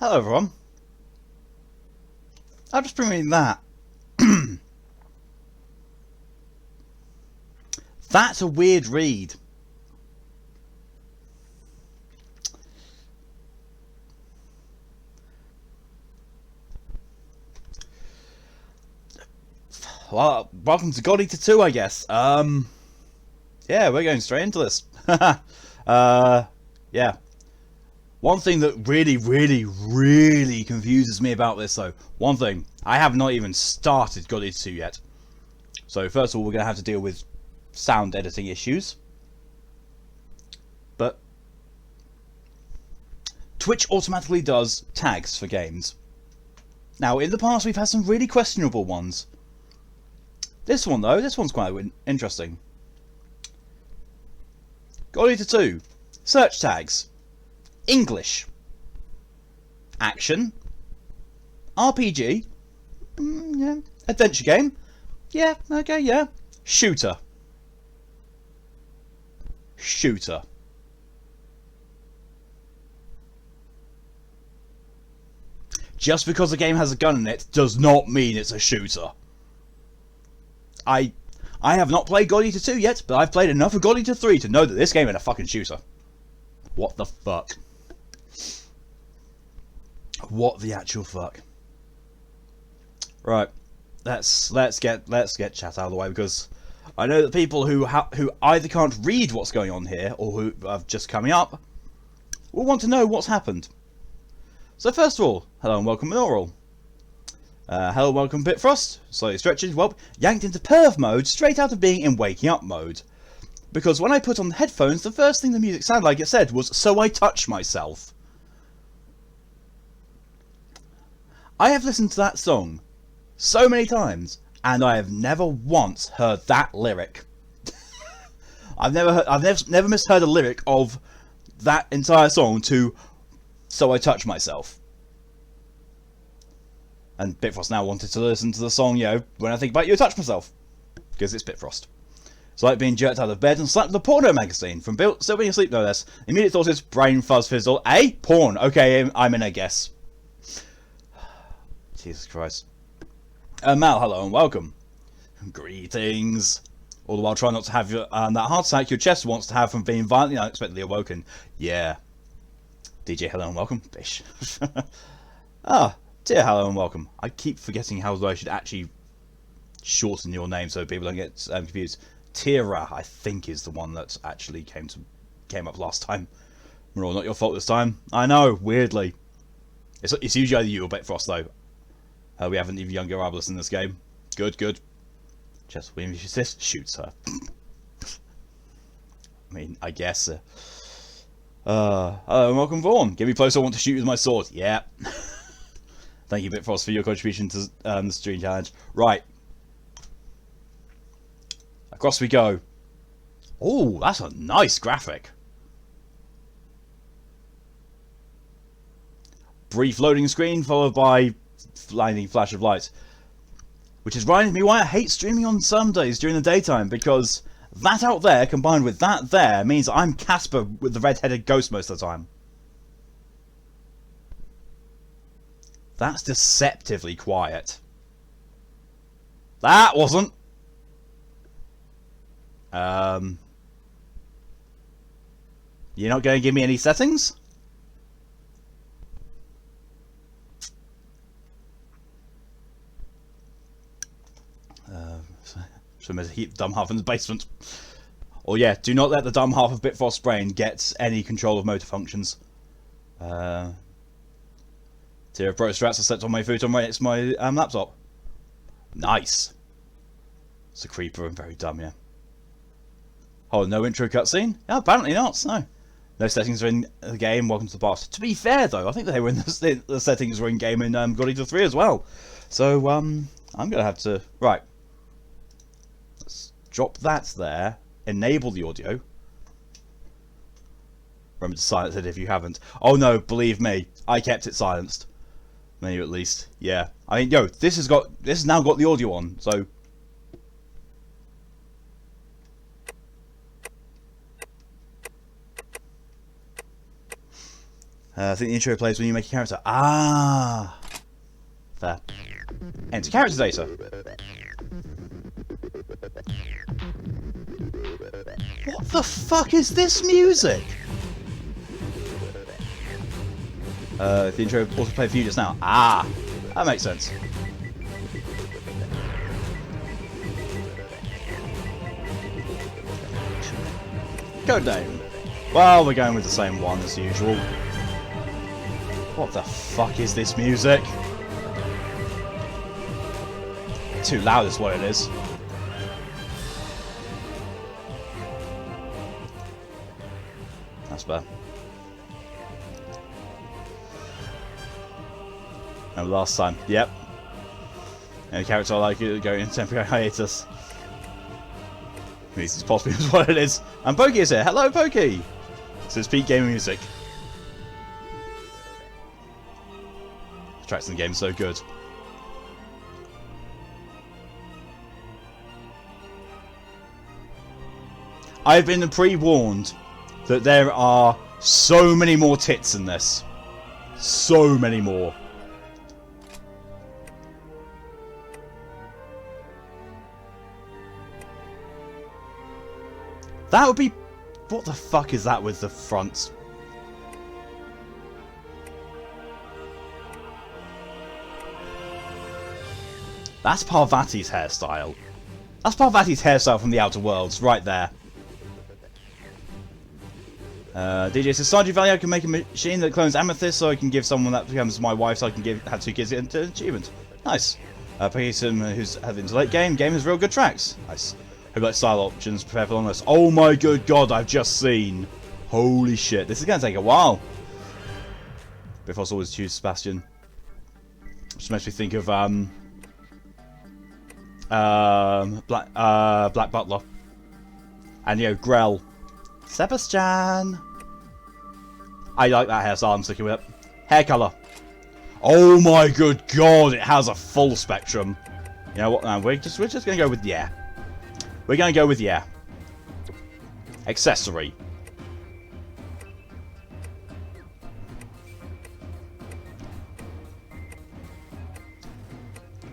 Hello everyone. I'll just bring in that. That's a weird read. Well, welcome to God Eater 2, I guess. Yeah, we're going straight into this. Yeah. One thing that really confuses me about this, though. One thing, I have not even started God Eater 2 yet. So first of all, we're going to have to deal with sound editing issues. But Twitch automatically does tags for games. Now, in the past, we've had some really questionable ones. This one, though, this one's quite interesting. God Eater 2. Search tags. English. Action. RPG. Yeah. Adventure game. Yeah, okay, yeah. Shooter. Shooter. Just because a game has a gun in it does not mean it's a shooter. I have not played God Eater 2 yet, but I've played enough of God Eater 3 to know that this game ain't a fucking shooter. What the fuck? What the actual fuck? Right, let's get chat out of the way, because I know that people who either can't read what's going on here or who are just coming up will want to know what's happened. So first of all, hello and welcome Binaural. Hello and welcome Bitfrost. Slightly stretches, well, yanked into perv mode straight out of being in waking up mode. Because when I put on the headphones, the first thing the music sounded like it said was, "So I touch myself." I have listened to that song so many times, and I have never once heard that lyric. I've never misheard a lyric of that entire song to "So I touch myself." And Bitfrost now wanted to listen to the song, you know, "When I think about you, I touch myself." Because it's Bitfrost. It's like being jerked out of bed and slapped with a porno magazine. From Still Being Asleep, no less. Immediate thought is brain fuzz fizzle. Eh? Porn. Okay, I'm in, I guess. Jesus Christ. Mal, hello and welcome. Greetings. All the while trying not to have that heart attack your chest wants to have from being violently unexpectedly awoken. Yeah. DJ, hello and welcome. Bish. Dear, hello and welcome. I keep forgetting how I should actually shorten your name so people don't get confused. Tira, I think, is the one that actually came up last time. Well, not your fault this time. I know, weirdly. It's usually either you or Bitfrost, though. We have an even younger Arbalist in this game. Good. Just William shoots her. I mean, I guess. Hello and welcome, Vaughn. Get me close, I want to shoot you with my sword. Yeah. Thank you, Bitfrost, for your contribution to the stream challenge. Right. Across we go. Oh, that's a nice graphic. Brief loading screen followed by blinding flash of light. Which is reminding me why I hate streaming on Sundays during the daytime, because that out there combined with that there means I'm Casper with the red-headed ghost most of the time. That's deceptively quiet. That wasn't. You're not going to give me any settings? So I'm going to keep the dumb half in the basement. Or yeah, do not let the dumb half of Bitfrost's brain get any control of motor functions. Tier of Pro Strats are set on my futon right next to my laptop. Nice. It's a creeper and very dumb, yeah. Oh, no intro cutscene? Yeah, apparently not, no. No settings are in the game, welcome to the past. To be fair, though, I think they were in the settings were in game in God Eater 3 as well. So, I'm going to have to... Right. Let's drop that there. Enable the audio. Remember to silence it if you haven't. Oh no, believe me, I kept it silenced. Maybe at least, yeah. I mean, yo, this has now got the audio on, so... I think the intro plays when you make a character. Ah! Fair. Enter character data. What the fuck is this music? The intro also played for you just now. Ah! That makes sense. Code name. Well, we're going with the same one as usual. What the fuck is this music? Too loud is what it is. That's better. And last time, yep. Any character I like it going into temporary hiatus. This is possibly what it is. And Pokey is here. Hello, Pokey. This is peak gaming music. The tracks in the game are so good. I've been pre-warned that there are so many more tits in this. So many more. That would be... What the fuck is that with the front? That's Parvati's hairstyle. That's Parvati's hairstyle from the Outer Worlds, right there. DJ says, Stardew Valley, I can make a machine that clones Amethyst so I can give someone that becomes my wife so I can have 2 kids into achievement. Nice. Payson, who's having to late game has real good tracks. Nice. Hope like style options, prepare for long list. Oh my good god, I've just seen. Holy shit, this is going to take a while. Before I always choose Sebastian. Which makes me think of Black Butler. And you know, Grell. Sebastian. I like that hairstyle, I'm sticking with it. Hair colour. Oh my good god, it has a full spectrum. You know what, man, we're just going to go with yeah. We're going to go with yeah. Accessory.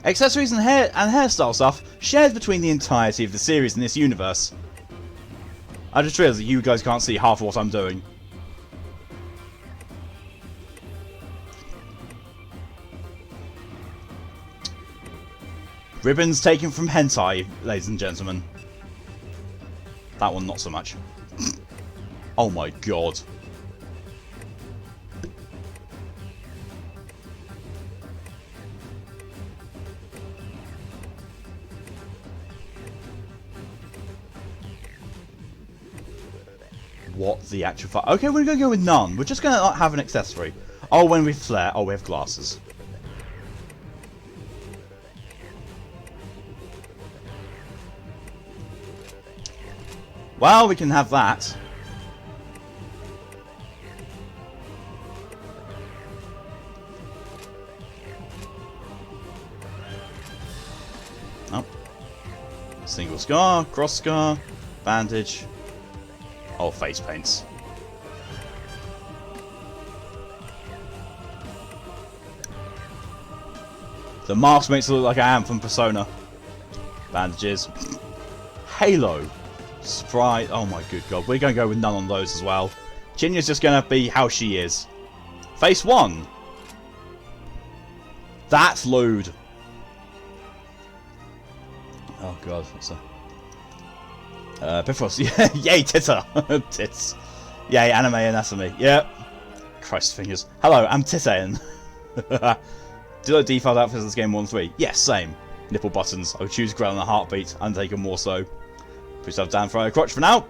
Accessories and hairstyle stuff shared between the entirety of the series in this universe. I just realised that you guys can't see half of what I'm doing. Ribbons taken from hentai, ladies and gentlemen. That one not so much. Oh my god. What the actual fuck? Okay, we're going to go with none. We're just going to not have an accessory. Oh, when we flare. Oh, we have glasses. Well, we can have that. Oh. Single scar, cross scar, bandage. Oh, face paints. The mask makes it look like I am from Persona. Bandages. Halo. Sprite. Oh my good god. We're going to go with none on those as well. Chinya's just going to be how she is. Face 1. That's lewd. Oh god. What's that? Bifrost. Yay, titter. Tits. Yay, anime anatomy. Yep. Christ fingers. Hello, I'm Titaean. Do I default outfits in this game 1-3? Yes, same. Nipple buttons. I would choose Grell in a heartbeat. Undertaker more so. Put yourself down for a crotch for now.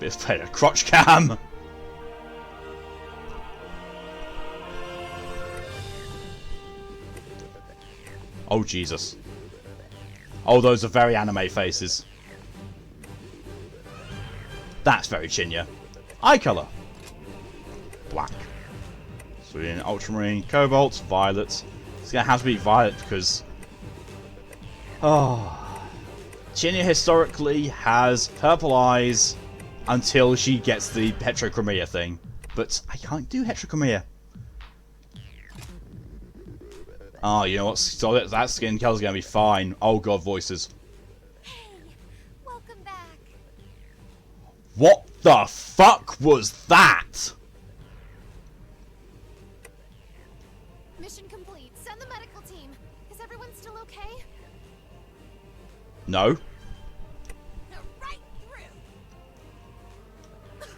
Bit of a crotch cam. Oh, Jesus. Oh, those are very anime faces. That's very Chinya. Eye colour. Black. So we're in ultramarine, cobalt, violet. It's going to have to be violet because... Oh... Chinya historically has purple eyes until she gets the heterochromia thing. But I can't do heterochromia. Oh, you know what? So that skin color's gonna be fine. Oh god, voices. Hey, welcome back. What the fuck was that? Mission complete. Send the medical team. Is everyone still okay? No. Right through.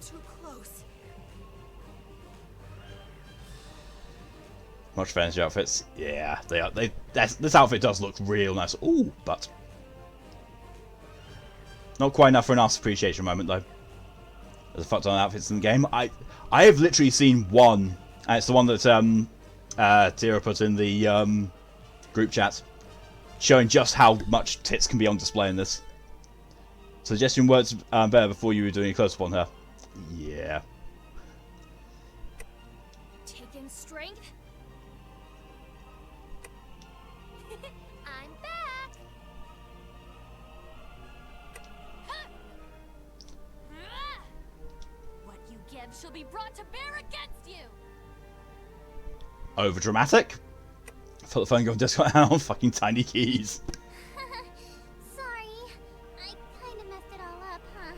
Too close. Much fancy outfits. Yeah, they are. This outfit does look real nice. Ooh, but not quite enough for an arse appreciation moment though. There's a fuck ton of outfits in the game. I have literally seen one, and it's the one that Tira put in the group chat, showing just how much tits can be on display in this. Suggestion words better before you were doing a close up on her. Yeah. Take in strength. I'm back. What you give shall be brought to bear against you. Over dramatic. Felt the phone going discount on fucking tiny keys. Sorry, I kind of messed it all up, huh?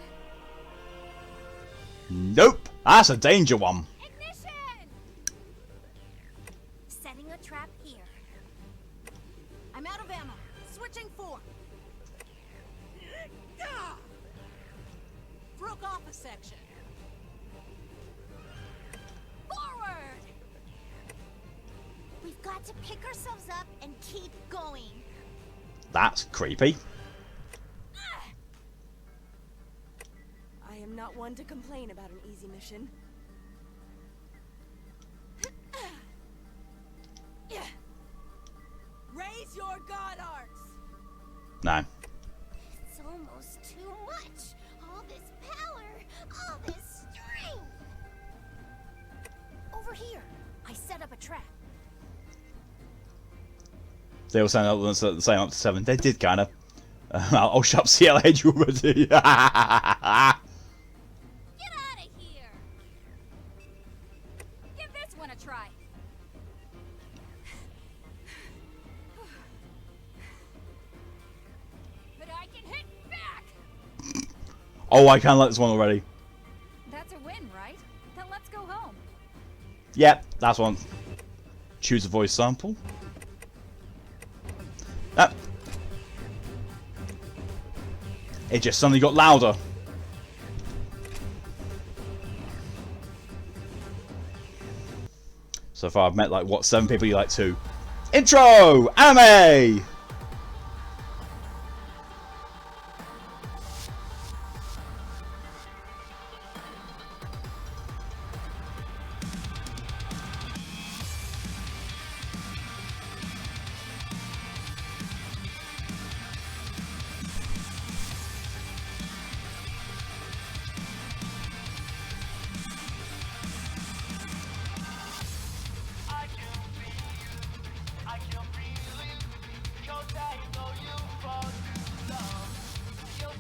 Nope, that's a danger one. Ignition! Setting a trap here. I'm out of ammo. Switching form. Broke off a section. Forward! We've got to pick ourselves up and keep going. That's creepy. I am not one to complain about an easy mission. Raise your god arts! No. It's almost too much. All this power, all this strength. Over here, I set up a trap. They all sound up the same up to 7. They did kind of. I'll shut up CLA you already. Get out of here! Give this one a try. But I can hit back! Oh, I kind of like this one already. That's a win, right? Then let's go home. Yep, that's one. Choose a voice sample. Ah. It just suddenly got louder. So far I've met like, what, 7 people you like 2. Intro! Anime!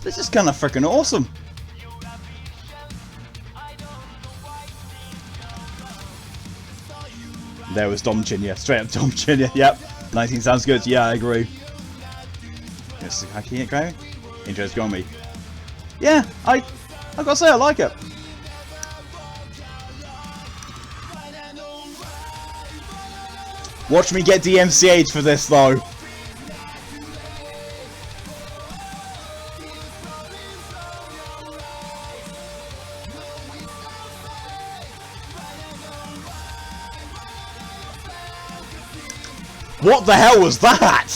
This is kind of freaking awesome. There was Dom Chinya, straight up Dom Chinya. Yep, 19 sounds good. Yeah, I agree. Yes, how can it go? Intro's got me. Yeah, I gotta say I like it. Watch me get DMCA'd for this though. What the hell was that?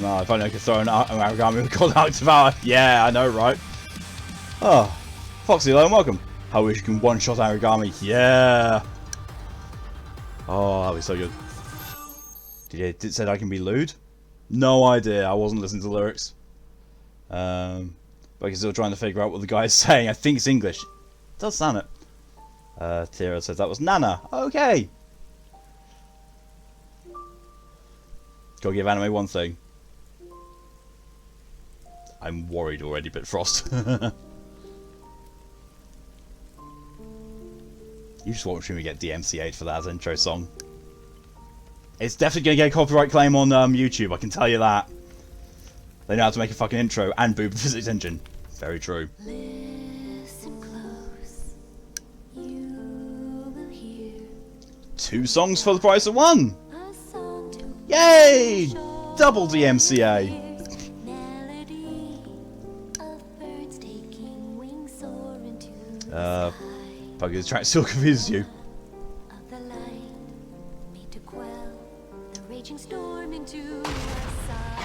No, if only I could throw an Aragami with called out devour. Yeah, I know, right? Oh, Foxy, hello and welcome. How wish you can one-shot Aragami. Yeah. Oh, that'd be so good. Did it say I can be lewd? No idea. I wasn't listening to the lyrics. But I'm still trying to figure out what the guy's saying. I think it's English. It does sound it. Tira says that was Nana. Okay. Gotta give anime one thing. I'm worried already, Bitfrost. You just watch me get DMCA'd for that intro song. It's definitely going to get a copyright claim on YouTube, I can tell you that. They know how to make a fucking intro and boob the physics engine. Very true. Listen close. You will hear 2 songs for the price of 1! a song to Yay! Double DMCA! melody of birds taking wings soar into the sky Buggy, the track still confuses you. of the light, made to quell the raging storm into the sky.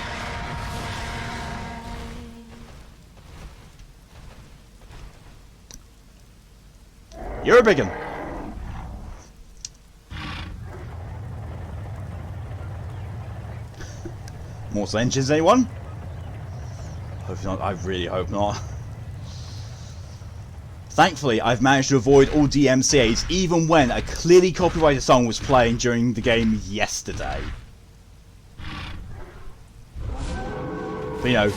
You're a big one. Mortal engines, anyone? Hope not. I really hope not. Thankfully, I've managed to avoid all DMCAs, even when a clearly copyrighted song was playing during the game yesterday. But you know,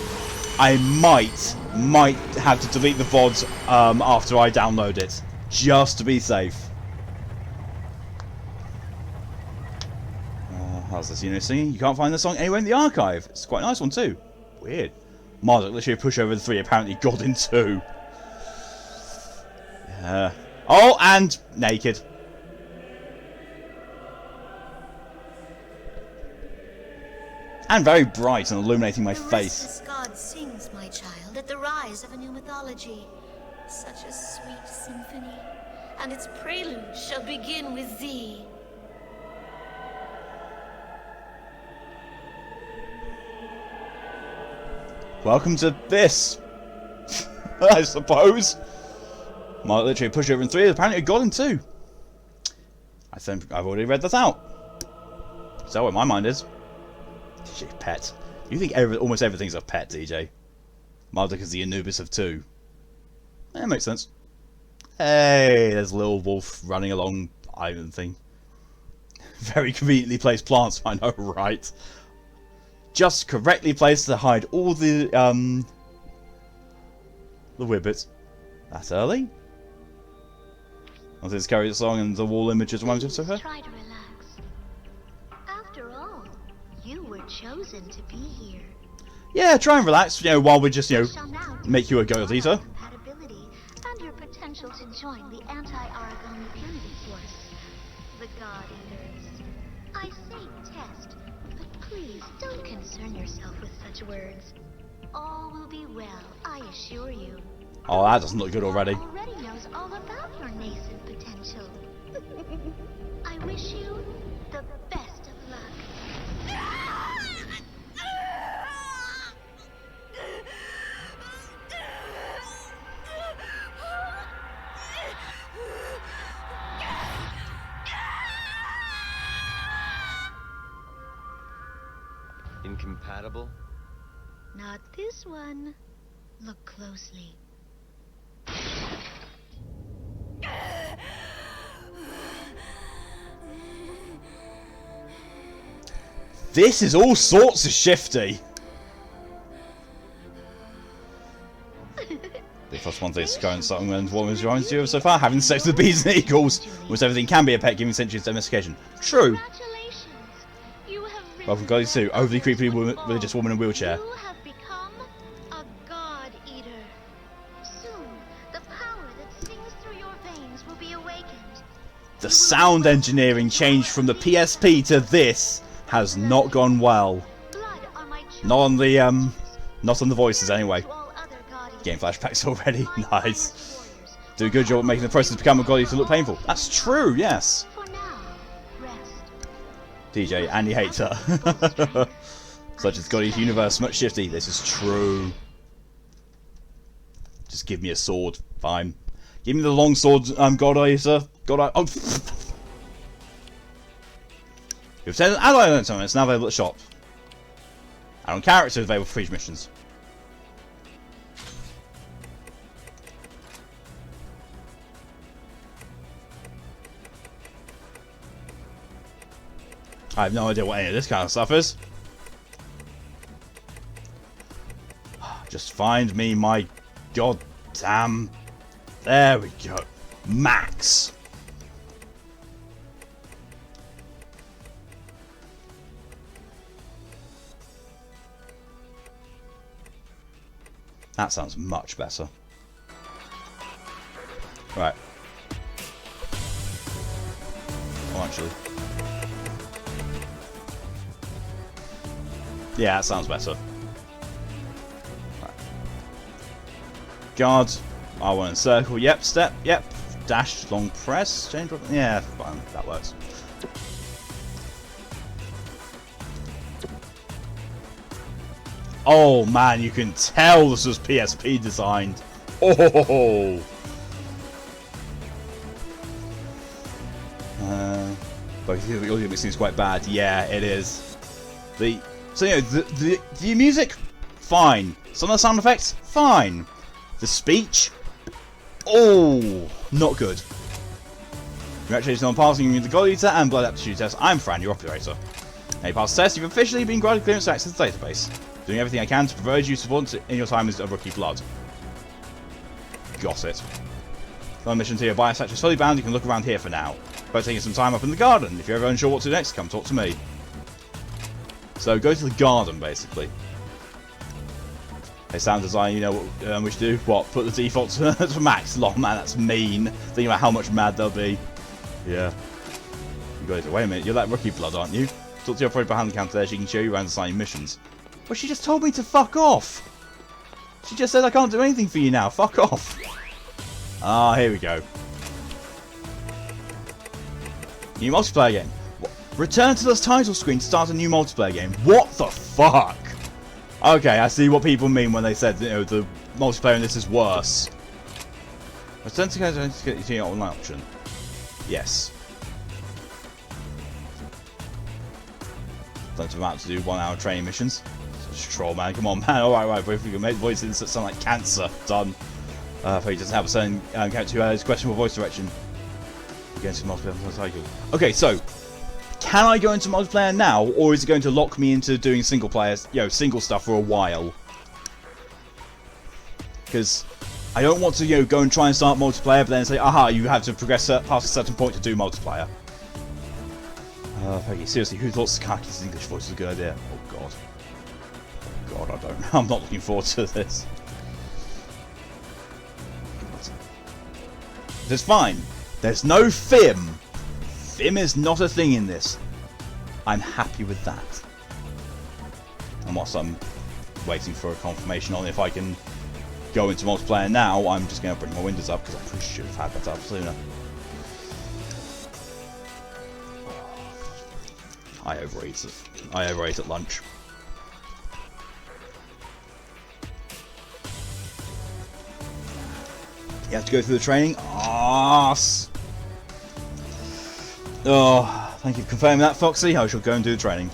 I might have to delete the VODs after I download it, just to be safe. How's this unit singing? You can't find the song anywhere in the archive. It's quite a nice one too. Weird. Marduk literally pushed over the 3, apparently got in 2. Oh, and naked. And very bright and illuminating my The face. restless god sings, my child, at the rise of a new mythology. Such a sweet symphony, and its prelude shall begin with thee. Welcome to this, I suppose. Marduk literally pushed over in 3, apparently got in 2. I think I've already read that out. So where my mind is. DJ pet. You think almost everything's a pet, DJ. Marduk is the Anubis of 2. That makes sense. Hey, there's a little wolf running along island thing. Very conveniently placed plants, I know, right? Just correctly placed to hide all the whippets. That early? I'll just carry the song and the wall images reminds you of her. Try to relax. After all, you were chosen to be here. Yeah, try and relax, you know, while we just, you know, Shall now make you a god test eater. your compatibility and your potential to join the anti-Aragami purity force, the God Eaters. I say test, but please don't concern yourself with such words. All will be well, I assure you. Oh, that doesn't look good already. Already knows all about your nascent potential. I wish you the best of luck. Incompatible? Not this one. Look closely. This is all sorts of shifty. The first one thing is going something and what was reminds you of so far, having sex with bees and eagles. Almost everything can be a pet given centuries of domestication. True. Congratulations. You have Welcome, Goddess 2, overly creepy religious woman in a wheelchair. You have become a God Eater. Soon, the power that sings through your veins will be awakened. The sound engineering change from the PSP to this has not gone well. Blood are my Not on the voices anyway. to all other God Eaters. Getting flashbacks already. My Nice. silent warriors Do a good job of making the process to become a god to look painful. That's true, yes. For now, rest. DJ, and he hates her. Such as Goddy's universe, much shifty. This is true. Just give me a sword. Fine. Give me the long sword, God Eater. Oh. You've said an ally learned something. It's now available at the shop. And on characters available for each missions. I have no idea what any of this kind of stuff is. Just find me my goddamn... There we go. Max. That sounds much better. Right. Oh, actually. Yeah, that sounds better. Right. Guard. R1 and circle. Yep. Step. Yep. Dash. Long press. Change. Yeah, fine. That works. Oh man, you can tell this was PSP designed. Oh. But the audio mix seems quite bad. Yeah, it is. So you know, the music, fine. Some of the sound effects, fine. The speech, oh, not good. Congratulations on passing the God Eater and Blood Aptitude test. I'm Fran, your operator. Now you passed the test, you've officially been granted clearance to access the database. Doing everything I can to provide you support in your time as a rookie blood. Got it. On mission to your biosatch is fully bound, you can look around here for now. But taking some time up in the garden. If you're ever unsure what to do next, come talk to me. So go to the garden, basically. Hey, sound design, you know what we should do? What? Put the default to max? Lol, man, that's mean. Think about how much mad they'll be. Yeah. You guys, wait a minute, you're that rookie blood, aren't you? Talk to your operator behind the counter there, she can show you around assigning missions. Well, she just told me to fuck off. She just said I can't do anything for you now. Fuck off. Ah, here we go. New multiplayer game. What? Return to the title screen to start a new multiplayer game. What the fuck? Okay, I see what people mean when they said, you know, the multiplayer in this is worse. Return to get your online option. Yes. Don't about to do 1 hour training missions. Such a troll, man. Come on, man. Alright, but if we can make voices that sound like cancer, done. If he doesn't have a certain character who has questionable voice direction. Against multiplayer cycle. Okay, so can I go into multiplayer now, or is it going to lock me into doing single players, you know, single stuff for a while? Because I don't want to, you know, go and try and start multiplayer, but then say, aha, you have to progress past a certain point to do multiplayer. Okay, seriously, who thought Sakaki's English voice was a good idea? Oh god. Oh god, I don't know. I'm not looking forward to this. It's fine. There's no FIM. FIM is not a thing in this. I'm happy with that. And whilst I'm waiting for a confirmation on if I can go into multiplayer now, I'm just going to bring my windows up because I probably should have had that up sooner. I overate it. I overate at lunch. You have to go through the training. Arse. Oh, thank you for confirming that, Foxy. I shall go and do the training.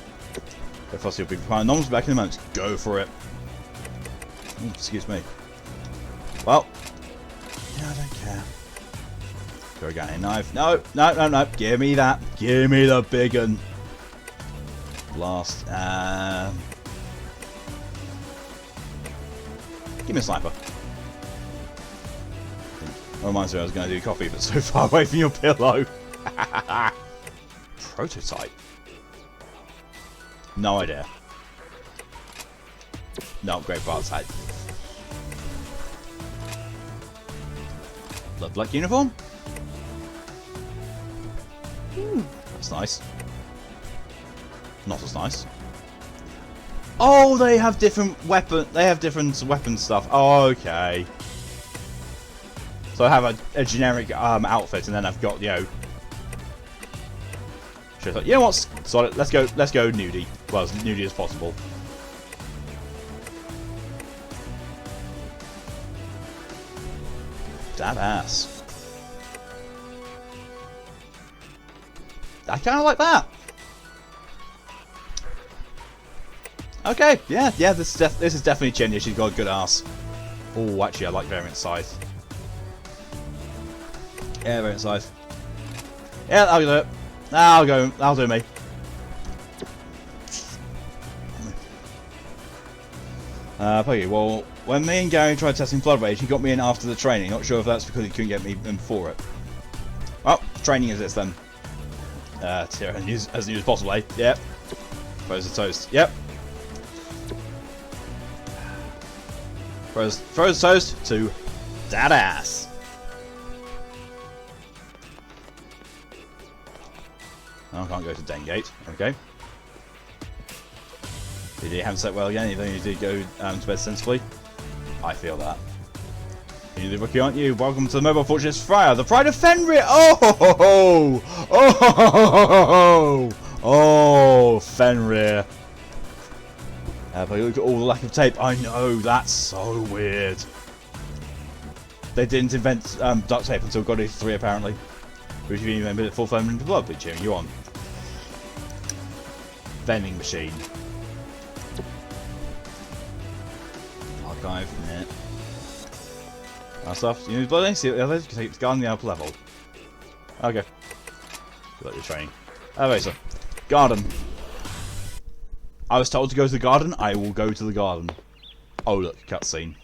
So Foxy will be requiring noms back in a moment. Go for it. Ooh, excuse me. Well, yeah, I don't care. Go again. Knife. No, no, no, no. Give me that. Give me the big un. Blast. Give me a sniper. That reminds me I was going to do coffee, but so far away from your pillow. Prototype. No idea. No, great parts had. Blood black uniform. That's nice. Not as nice. Oh, they have different weapon. They have different weapon stuff. Oh, okay. So I have a generic outfit, and then I've got, you know. You know what? Solid. Let's go nudie. Well, as nudie as possible. That ass. I kind of like that. Okay, yeah, this is definitely Chinya. She's got a good ass. Oh, actually, I like variant size. Yeah, variant size. Yeah, I'll do it. I'll do me. Okay, well, when me and Gary tried testing Blood Rage, he got me in after the training. Not sure if that's because he couldn't get me in before it. Oh, training is this then. Tira, as new as possible, eh? Yep. Frozen toast. Yep. Frozen toast to that ass. I can't go to Den Gate. Okay. Did you haven't slept well again, even though you did go to bed sensibly? I feel that. You're the rookie, aren't you? Welcome to the Mobile Fortress Friar, the Pride of Fenrir! Oh ho ho ho! Oh ho ho ho ho! Oh, Fenrir. But look at all the lack of tape. I know, that's so weird. They didn't invent duct tape until God Eater 3, apparently. Which you remember it full foam into blood, but cheering you on. Vending machine. Archive, yeah. That stuff. You need blood, see what the others? You can take it to the garden, the upper level. Okay. Good luck your training. Elevator. Garden. I was told to go to the garden, I will go to the garden. Oh look, cutscene.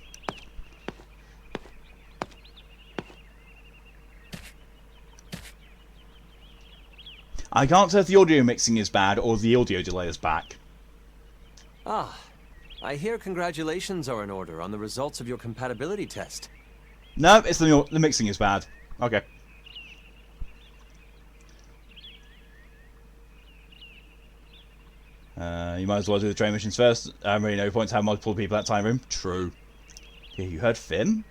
I can't tell if the audio mixing is bad or the audio delay is back. Ah, I hear congratulations are in order on the results of your compatibility test. No, it's the mixing is bad. Okay. You might as well do the train missions first. Really no point to have multiple people at time room. True. Yeah, you heard Fim?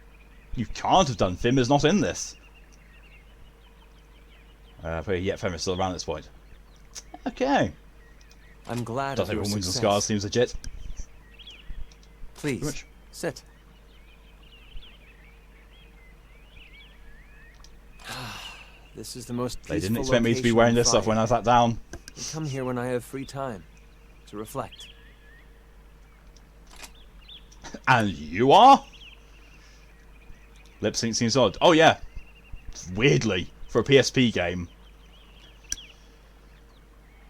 You can't have done. Fim is not in this. But yet Fim is still around at this point. Okay. I'm glad Does of your everyone wins and success. scars seems legit. Please, sit. This is the most peaceful They didn't expect me to be location wearing in this stuff when I sat down. I come here when I have free time to reflect. And you are? Lip sync seems odd. Oh yeah. Weirdly, for a PSP game.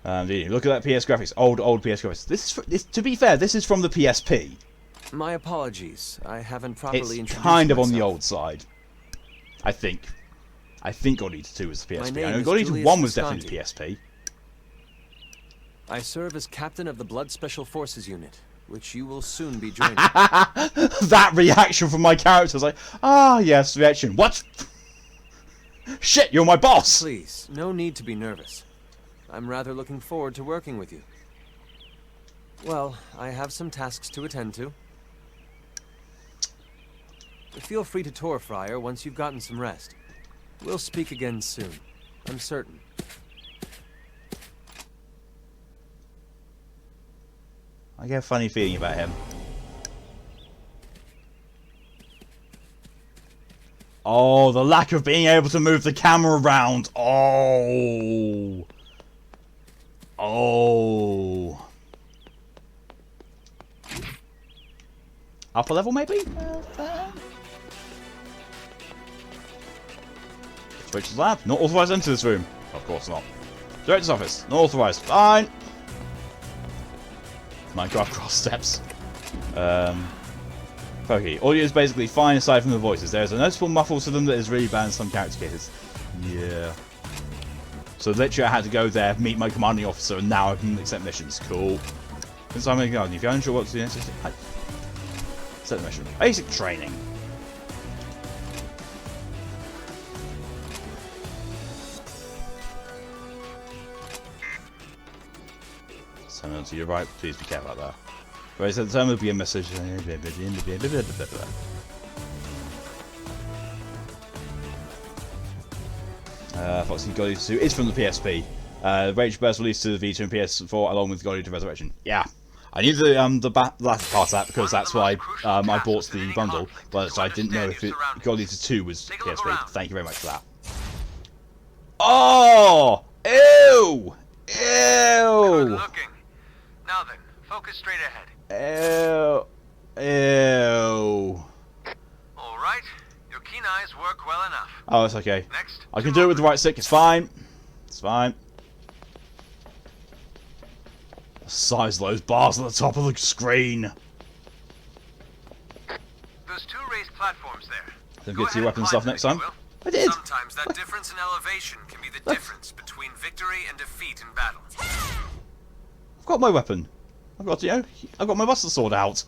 Look at that PS graphics. Old PS graphics. This, to be fair, this is from the PSP. My apologies. I haven't properly It's introduced kind of on the myself. old side. I think God Eater 2 was the My PSP. name I know is God Eater Julius 1 was definitely the Visconti. PSP. I serve as captain of the Blood Special Forces unit, which you will soon be joining. That reaction from my character was like, ah, yes, reaction. What? Shit, you're my boss! Please, no need to be nervous. I'm rather looking forward to working with you. Well, I have some tasks to attend to. Feel free to tour, Friar, once you've gotten some rest. We'll speak again soon, I'm certain. I get a funny feeling about him. Oh, the lack of being able to move the camera around. Oh. Oh. Upper level, maybe? Switch lab. Not authorized to enter this room. Of course not. Director's office. Not authorized. Fine. Minecraft cross steps. Okay, audio is basically fine aside from the voices. There's a noticeable muffle to them that is really bad in some character cases. Yeah. So literally I had to go there, meet my commanding officer, and now I can accept missions. Cool. Since I'm making if you're unsure what to do next, accept the mission. Basic training. Someone to your right, please be careful out there. Right, so the time will be a message. Foxy God Eater 2 is from the PSP. Rage Burst released to the Vita and PS4 along with God Eater Resurrection. Yeah. I knew the latter part of that because that's why I bought the bundle, but I didn't know if God Eater 2 was PSP. Thank you very much for that. Oh! Ew! Good Ew! looking. Now then, focus straight ahead. Ew. Ew. All right. Your keen eyes work well enough. Oh, it's okay. Next. I can do it with the right stick. It's fine. It's fine. The size of those bars at the top of the screen. There's 2 raised platforms there. Don't Go get to your ahead weapon and stuff climb next them, time. if you I did. Sometimes that difference in elevation can be the difference between victory and defeat in battle. I've got my weapon. I've got, you know, I've got my buster sword out.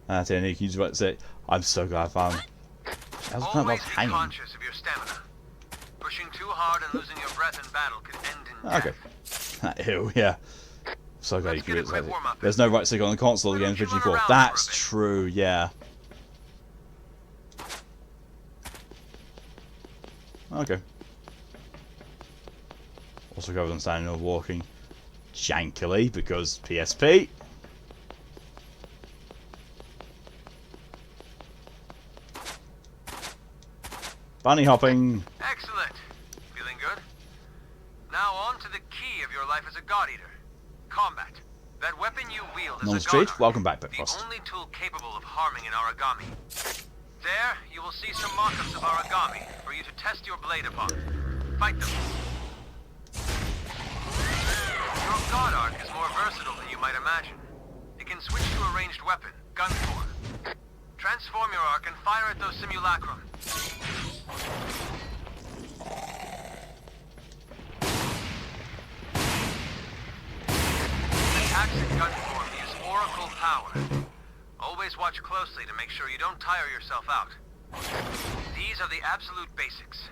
Tierney, you can use it. I'm so glad I found. I was kind Always of be hanging. conscious of your stamina. Pushing too hard and losing your breath in battle could end in death. Okay. Ew, yeah. So glad you Let's can get a read quick it. warm-up. There's no right stick on the console Why again in don't you run 54. around That's for a bit? true, yeah. Okay. Also go on standing or walking jankily because PSP. Bunny hopping. Excellent. Feeling good? Now on to the key of your life as a God Eater. Combat. That weapon you wield as a Non-street. God Welcome back, the Bitfrost. only tool capable of harming an Aragami. There, you will see some mock-ups of Aragami for you to test your blade upon. Fight them. Your God Art is more versatile than you might imagine. It can switch to a ranged weapon, gun form. Transform your arc and fire at those simulacrum. Attacks in gun form use oracle power. Always watch closely to make sure you don't tire yourself out. These are the absolute basics.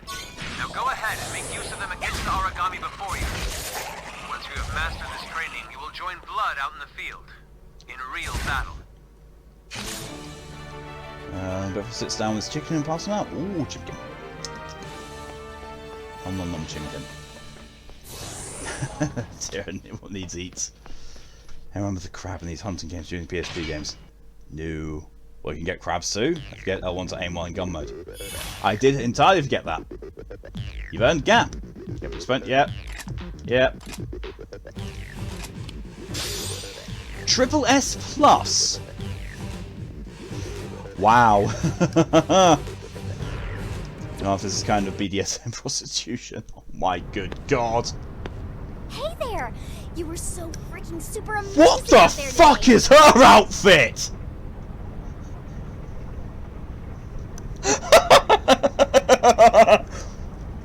Now go ahead and make use of them against the Aragami before you. Once you have mastered this training, you will join blood out in the field. In real battle. Before sits down with chicken and passes him out. Ooh, chicken. Nom chicken. Tyrion, what needs eats. I remember the crab in these hunting games during the PSP games. No. Well, you can get crabs too. I forget L1 to aim while in gun mode. I did entirely forget that. You've earned gap. Get what you spent. Yep. Yep. Triple S plus. Wow. Oh, this is kind of BDSM prostitution. Oh my good god. Hey there! You were so freaking super amazing. What the out there fuck today. is her outfit?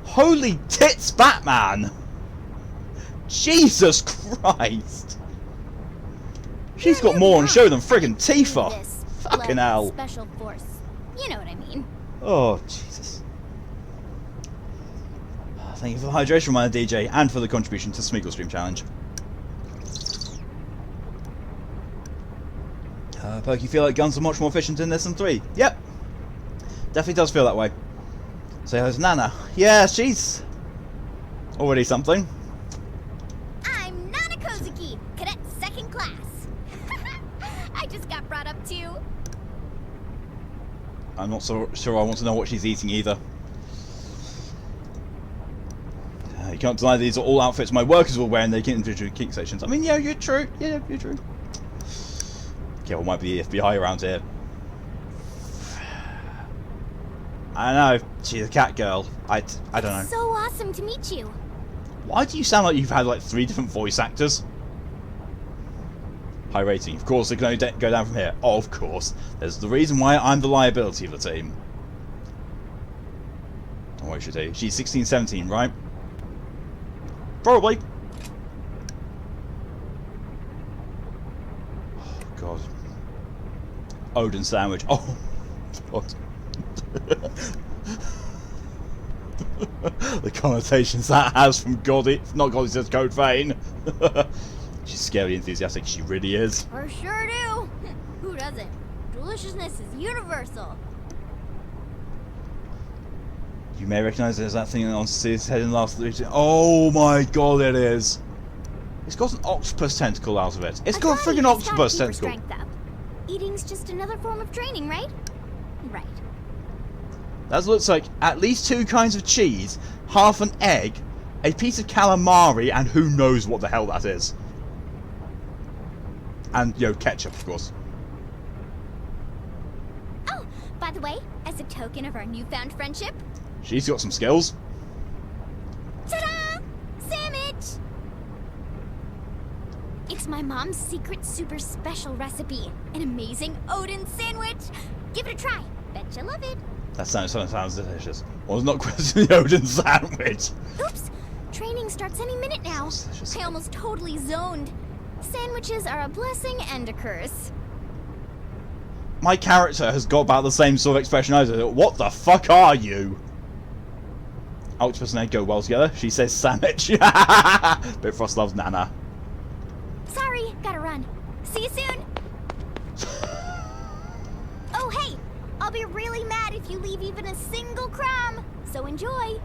Holy tits, Batman! Jesus Christ! She's got more on show than friggin' Tifa! This Fucking blood hell! Special force. You know what I mean. Oh, Jesus. Thank you for the hydration reminder, DJ, and for the contribution to Smeagol Stream Challenge. Perk, you feel like guns are much more efficient in this than 3? Yep. Definitely does feel that way. So there's Nana. Yeah, she's already something. I'm Nana Kozuki, cadet 2nd class. I just got brought up too. I'm not so sure I want to know what she's eating either. You can't deny these are all outfits my workers will wear in their individual kink sections. I mean, yeah, you're true. Yeah, you're true. Okay, well, might be the FBI around here. I don't know. She's a cat girl. I don't know. So awesome to meet you. Why do you sound like you've had like 3 different voice actors? High rating. Of course, it can only go down from here. Oh, of course. There's the reason why I'm the liability of the team. Oh, what should I? She's 16, 17, right? Probably. Oh, God. Odin sandwich. Oh, God. The connotations that has from Goddy. Not Goddy, says Code Vein. She's scary enthusiastic. She really is. For sure do. Who doesn't? Deliciousness is universal. You may recognize it as that thing on his head in the last 3. Oh my god, it is. It's got an octopus tentacle out of it. It's got a friggin' octopus tentacle. Strength up. Eating's just another form of training, right? Right. That looks like at least 2 kinds of cheese, half an egg, a piece of calamari, and who knows what the hell that is. And, you know, ketchup, of course. Oh, by the way, as a token of our newfound friendship, She's got some skills. ta-da! Sandwich! It's my mom's secret super special recipe. An amazing Odin sandwich. Give it a try. Bet you love it. That sounds delicious. I was not questioning the Odin sandwich. Oops. Training starts any minute now. Delicious. I almost totally zoned. Sandwiches are a blessing and a curse. My character has got about the same sort of expression I do. What the fuck are you? Octopus and egg go well together. She says sandwich. Bitfrost loves Nana. Sorry, gotta run. See you soon. Oh, hey, I'll be really mad if you leave even a single crumb. So enjoy.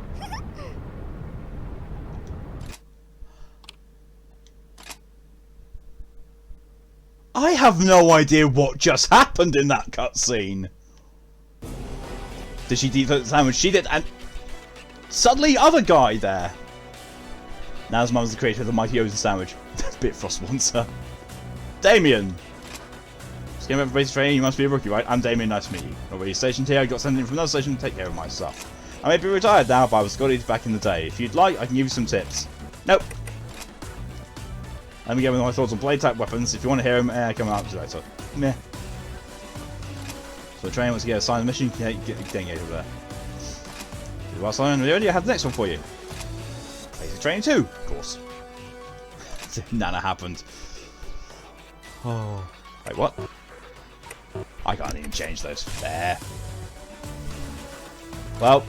I have no idea what just happened in that cutscene. Did she eat the sandwich? She did, and suddenly other guy there. Nana's mum is the creator of the mighty Odin sandwich. Bitfrost wants her. Damien! Just came over for basic training, you must be a rookie, right? I'm Damien, nice to meet you. Already stationed here, I got sent in from another station to take care of my stuff. I may be retired now, but I was Scotty back in the day. If you'd like, I can give you some tips. Nope. Let me give you my thoughts on blade type weapons. If you want to hear them, come out to later. Meh. So the train wants to get assigned a mission, get over there. Well, Simon, we already had the next one for you. Basic training 2, of course. Nana happened. Oh. Wait, what? I can't even change those. There. Well,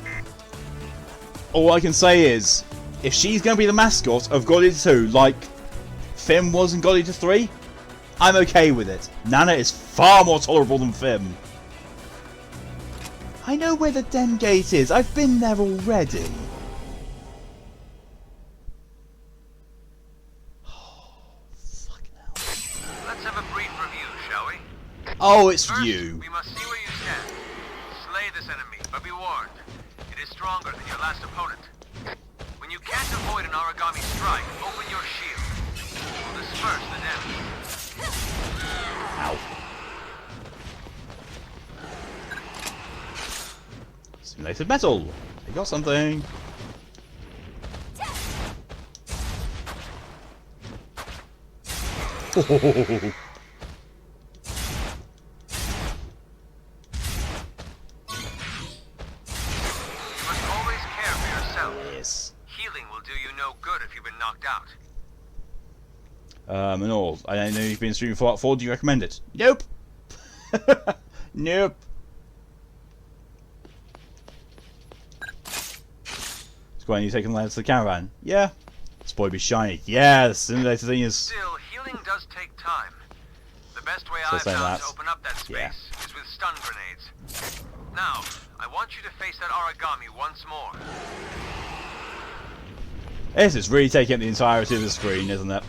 all I can say is, if she's going to be the mascot of God Eater 2, like Fim was in God Eater 3, I'm okay with it. Nana is far more tolerable than Fim. I know where the den gate is. I've been there already. Let's have a brief review, shall we? Oh, it's First, you. we must see where you stand. Slay this enemy, but be warned. It is stronger than your last opponent. When you can't avoid an Aragami strike, open your shield. It will disperse the damage. Ow. Simulated metal. You got something. Oh. Yes. Healing will do you no good if you've been knocked out. And all. I know you've been streaming Fallout 4. Do you recommend it? Nope. Nope. Square, you taking lads to the caravan? Yeah. This boy be shiny. Yeah, the simulator thing is. Still, healing does take time. The best way So I've say found that. to open up that space Yeah. is with stun grenades. Now, I want you to face that Aragami once more. This is really taking up the entirety of the screen, isn't it?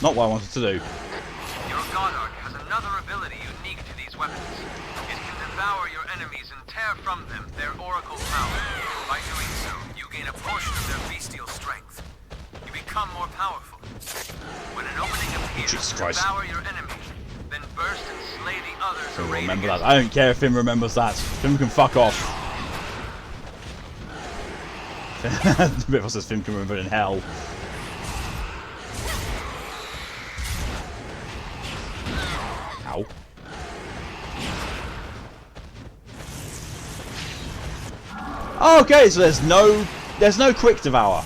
Not what I wanted to do. Your God Arc has another ability unique to these weapons. It can devour your enemies and tear from them their oracle power. By doing so, you gain a portion of their bestial strength. You become more powerful. When an opening appears, Jesus Christ. devour your enemy, then burst and slay the others. So arrayed remember against that. I don't care if Finn remembers that. Finn can fuck off. The bit of us says Finn can remember it in hell. Ow. Okay, so there's no quick devour.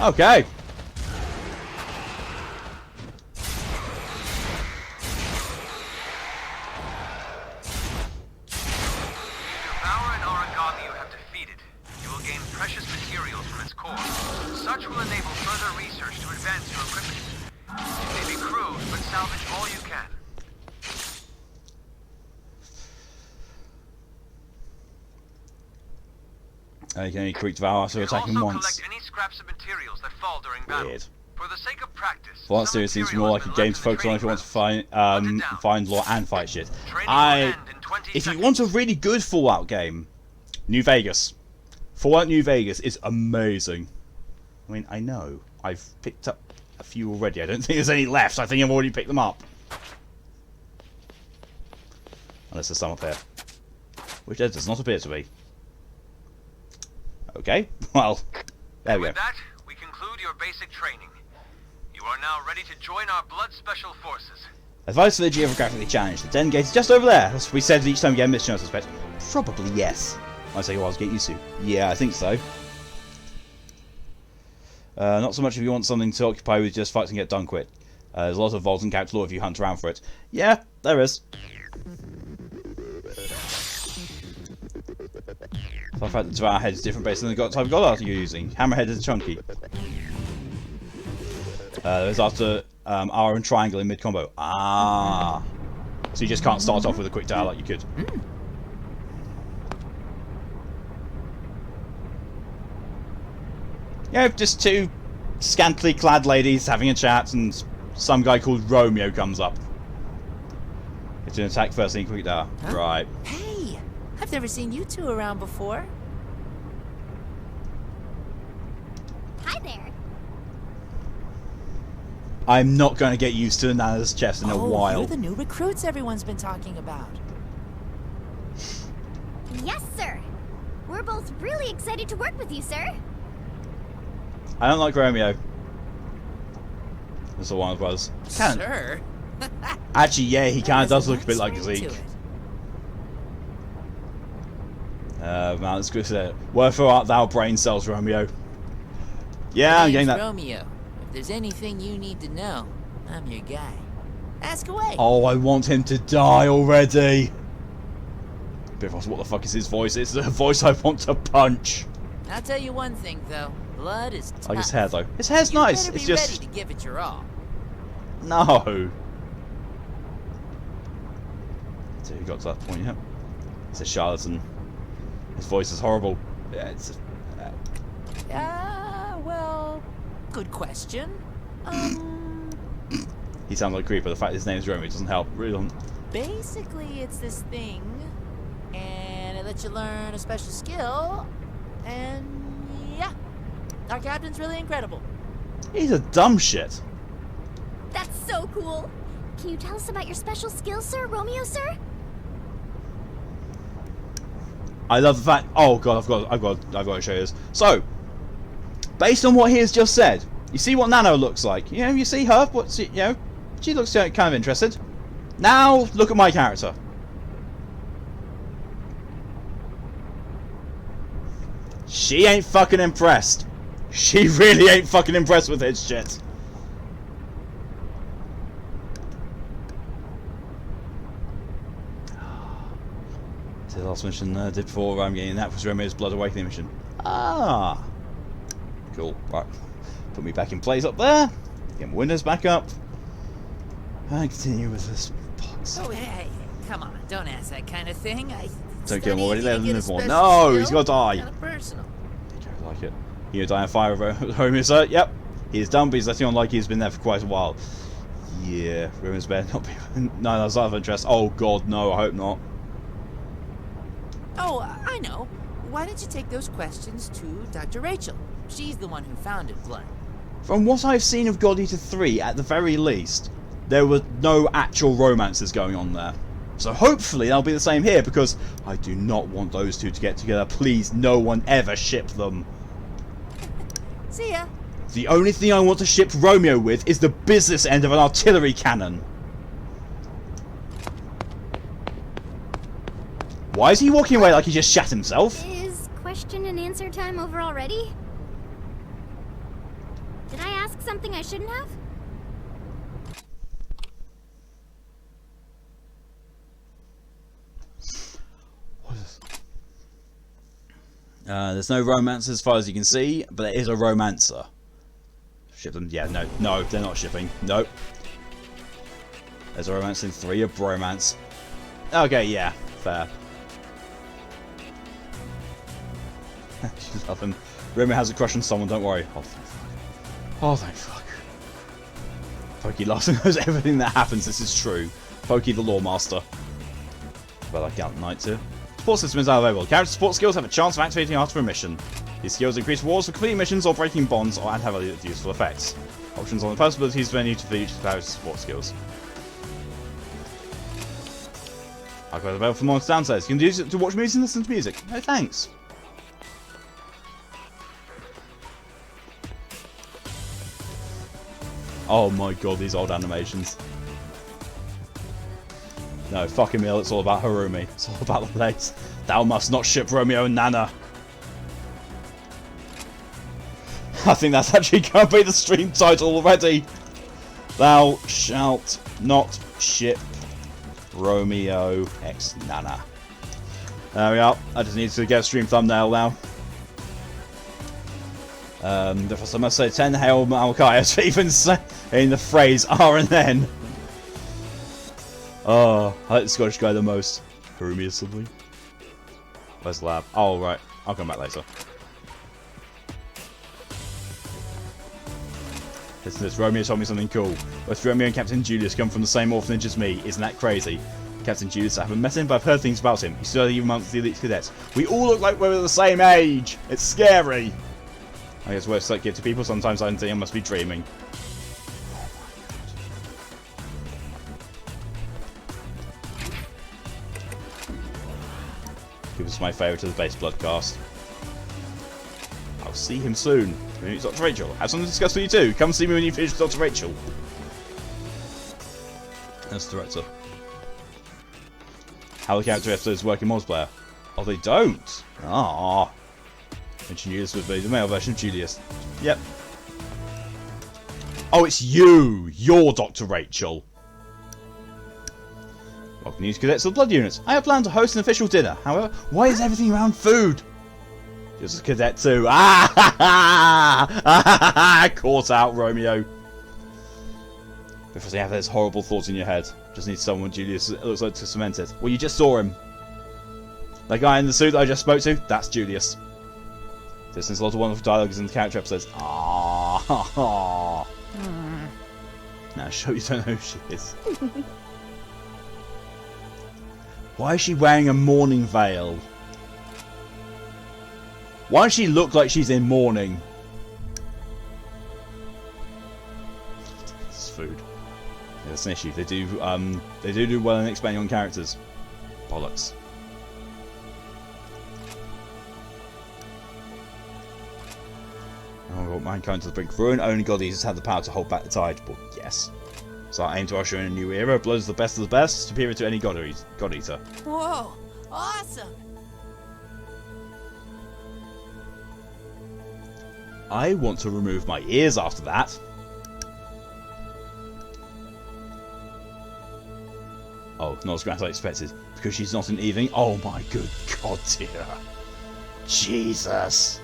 Okay. Devour an Aragami you have defeated. You will gain precious materials from its core. Such will enable further research to advance your equipment. It may be crude, but salvage all you can. You can only quick devour after You can attacking also once. collect any scraps of materials that fall during battle. Weird. For the sake of practice, Fallout some series seems material more has like a been game left to in the focus on if you want to training find lore and fight shit. Training will end in 20 If you seconds. want a really good Fallout game, New Vegas. Fallout New Vegas is amazing. I mean, I know. I've picked up a few already. I don't think there's any left. I think I've already picked them up. Unless there's some up there. Which there does not appear to be. Okay, well, there we go. With that, we conclude your basic training. You are now ready to join our blood special forces. Advice for the geographically challenged. The den gate is just over there. As we said each time we get a mission, I suspect. Probably yes. Might take a while to get used to. Yeah, I think so. Not so much if you want something to occupy with just fights and get done quick. There's a lot of vault and character lore if you hunt around for it. Yeah, there is. So I fact the Drow head is different based on the type of god art you're using. Hammerhead is chunky. There's after R and triangle in mid combo. Ah, so you just can't start off with a quick dial like you could. Yeah, just two scantily clad ladies having a chat, and some guy called Romeo comes up. It's an attack first thing, quick dial. Huh? Right. Hey, I've never seen you two around before. Hi there. I'm not going to get used to Nana's chest in a while. You're the new recruits everyone's been talking about. Yes, sir. We're both really excited to work with you, sir. I don't like Romeo. That's the one of us. Sure. Actually, yeah, he kind of does look a bit Nice like ring Zeke. to it. Man, that's good to say. Wherefore art thou, brain cells, Romeo? Yeah, I'm getting Name's that. Romeo. If there's anything you need to know, I'm your guy. Ask away. Oh, I want him to die already. Bifrost, what the fuck is his voice? It's the voice I want to punch. I'll tell you one thing, though. Blood is tough. I like his hair, though. His hair's You nice. better It's be just... ready to give it your all. No. So he got to that point, yeah. He's a charlatan. His voice is horrible. Yeah, it's... Well, good question. He sounds like a creeper. The fact his name's Romeo doesn't help. Really doesn't. Basically, it's this thing, and it lets you learn a special skill, and yeah, our captain's really incredible. He's a dumb shit. That's so cool. Can you tell us about your special skills, sir, Romeo, sir? I love the fact. Oh god, I've got to show you this. So, based on what he has just said, you see what Nano looks like. You know, you see her. What's you know, she looks kind of interested. Now look at my character. She ain't fucking impressed. She really ain't fucking impressed with his shit. The last mission did before I'm getting that was Romeo's Blood Awakening mission. Ah, cool. Right, put me back in place up there. Get my windows back up. And continue with this box. Oh, hey, come on, don't ask that kind of thing. Don't kill him already. Let him live more. No, he's got to die. Kind of personal. I like it. He'll die on fire with Romeo, sir. Yep, he's done, but he's letting on like he's been there for quite a while. Yeah, Romeo's better not be. No, that's out of interest. Oh god, no, I hope not. Oh, I know. Why don't you take those questions to Dr. Rachel? She's the one who founded Blood. From what I've seen of God Eater 3, at the very least, there were no actual romances going on there. So hopefully that'll be the same here, because I do not want those two to get together. Please, no one ever ship them. See ya. The only thing I want to ship Romeo with is the business end of an artillery cannon. Why is he walking away like he just shat himself? Is question and answer time over already? Did I ask something I shouldn't have? What is this? There's no romance as far as you can see, but there is a romancer. Ship them? Yeah, no, they're not shipping. Nope. There's a romance in 3, a bromance. Okay, yeah, fair. She's love him. Romeo has a crush on someone, don't worry. Oh, thank fuck. Oh, thank fuck. Pokey loves and knows everything that happens, this is true. Pokey the Lore Master. But like Gallant Knight too. Support system is available. Character support skills have a chance of activating after a mission. These skills increase rewards for completing missions or breaking bonds and have other useful effects. Options on the possibilities menu to each character support skills. I've got available for monster downstairs. You can use it to watch movies and listen to music. No thanks. Oh my god, these old animations. No, fuck Emil, it's all about Harumi. It's all about the place. Thou must not ship Romeo and Nana. I think that's actually going to be the stream title already. Thou shalt not ship Romeo x Nana. There we are. I just need to get a stream thumbnail now. Therefore, I must say 10 Hail Malachi, even saying the phrase R and N. Oh, I like the Scottish guy the most. Harumi or something. Where's the lab? Oh, right. I'll come back later. Listen to this. Romeo told me something cool. Both Romeo and Captain Julius come from the same orphanage as me. Isn't that crazy? Captain Julius, I haven't met him, but I've heard things about him. He's studied amongst the elite cadets. We all look like we're the same age. It's scary. I guess words like give to people. Sometimes I think I must be dreaming. Give us my favourite of the base bloodcast. I'll see him soon. Dr. Rachel, I have something to discuss with you too. Come see me when you finish with Dr. Rachel. That's the director. How the character episodes work in multiplayer? Oh, they don't. Ah. Mention Julius would be the male version of Julius. Yep. Oh, it's you. You're Dr. Rachel. Welcome new cadets to the Blood Unit. I have planned to host an official dinner. However, why is everything around food? Just a cadet too. Ah ha ha ha! Caught out, Romeo. Because you have those horrible thoughts in your head. Just need someone Julius looks like to cement it. Well, you just saw him. That guy in the suit that I just spoke to, that's Julius. There's a lot of wonderful dialogues in the character episodes. Ah ha ha. Now show you don't know who she is. Why is she wearing a mourning veil? Why does she look like she's in mourning? This is food. Yeah, that's an issue. They do well in expanding on characters. Bollocks. Oh, we want mankind to the brink. Ruin only God Eaters have the power to hold back the tide. But yes. So I aim to usher in a new era. Blood is the best of the best, superior to any God Eater. Whoa! Awesome! I want to remove my ears after that. Oh, not as grand as I expected. Because she's not an evening. Oh my good god, dear. Jesus.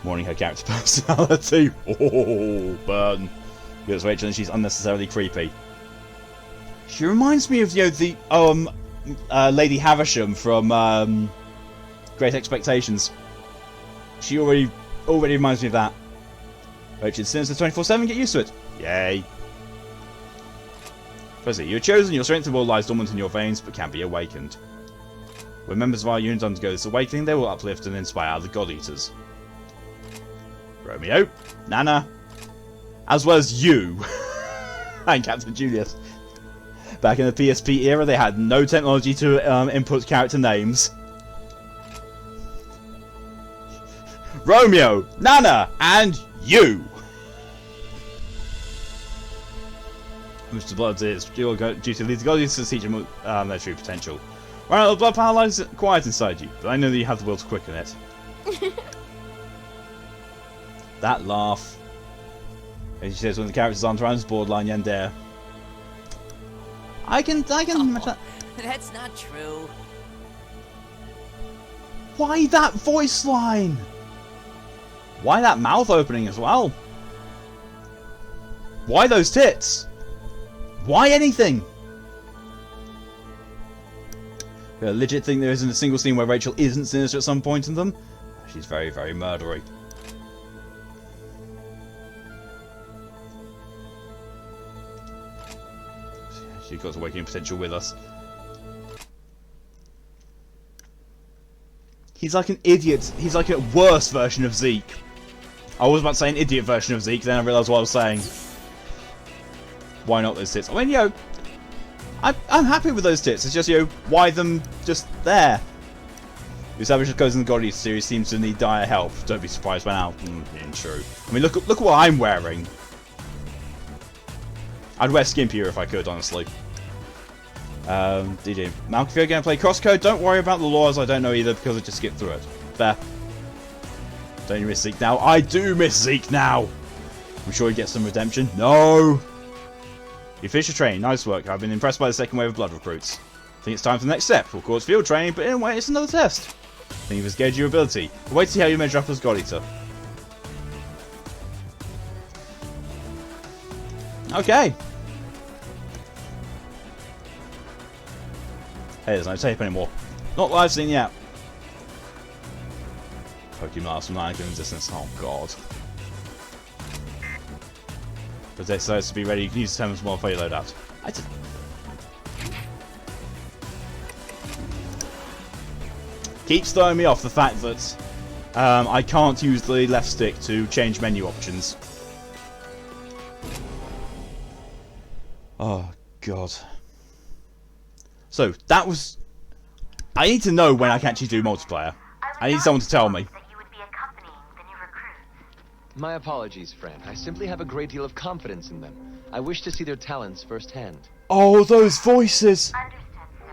Mourning her character personality. Oh, burn. Because Rachel, and she's unnecessarily creepy. She reminds me of the Lady Havisham from Great Expectations. She already reminds me of that. Rachel, sinister 24/7, get used to it. Yay. Firstly, you're chosen, your strength will lies dormant in your veins, but can be awakened. When members of our unit undergo this awakening, they will uplift and inspire the God Eaters. Romeo, Nana, as well as you, and Captain Julius. Back in the PSP era, they had no technology to input character names. Romeo, Nana, and you! Which the blood is due to lead the God Eaters to teach them their true potential. Right now, the blood power lies quiet inside you, but I know that you have the will to quicken it. That laugh. As she says, when the characters aren't around, it's borderline yandere. I can match that. That's not true. Why that voice line? Why that mouth opening as well? Why those tits? Why anything? I legit think there isn't a single scene where Rachel isn't sinister at some point in them. She's very, very murdery. She's got awakening potential with us. He's like an idiot. He's like a worse version of Zeke. I was about to say an idiot version of Zeke, then I realised what I was saying. Why not those tits? I mean, I'm happy with those tits. It's just, why them just there? The established goes in the Godly series seems to need dire help. Don't be surprised by now. True. I mean, look what I'm wearing. I'd wear skimpier if I could, honestly. DJ Malcolm, if you're going to play Crosscode, don't worry about the laws. I don't know either because I just skipped through it. Fair. Don't you miss Zeke now? I do miss Zeke now. I'm sure he gets some redemption. No. You finished your training. Nice work. I've been impressed by the second wave of blood recruits. I think it's time for the next step. Of course, field training, but in a way, it's another test. I think you've gauged your ability. We'll wait to see how you measure up as God Eater. Okay. Hey, there's no tape anymore. Not live seen yet. Pokemon last from 9 distance. Oh god. Protect those to be ready. You can use terminals more for your loadout. Keeps throwing me off the fact that I can't use the left stick to change menu options. Oh god. So that was. I need to know when I can actually do multiplayer. I need someone to tell me. My apologies, friend. I simply have a great deal of confidence in them. I wish to see their talents firsthand. Oh, those voices! Understood, sir.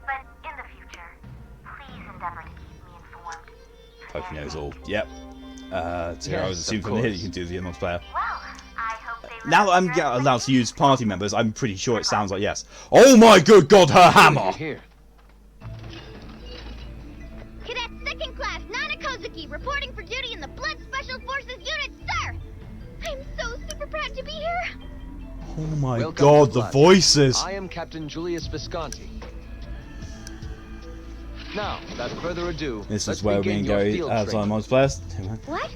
But in the future, please endeavor to keep me informed. Poke knows all. Yep. So I was assuming from here you can do the multiplayer. Well, I hope they Now that I'm allowed to use party members, I'm pretty sure it sounds like yes. Oh my good god, her hammer! Here. Cadet Second Class Nana Kozuki reporting for duty in the Blood Special Forces Unit, sir! I'm so super proud to be here! Oh my Welcome god, to the Blood. voices! I am Captain Julius Visconti. Now, without further ado, This let's is where we begin and your Gary field as on training. multiplayer. What?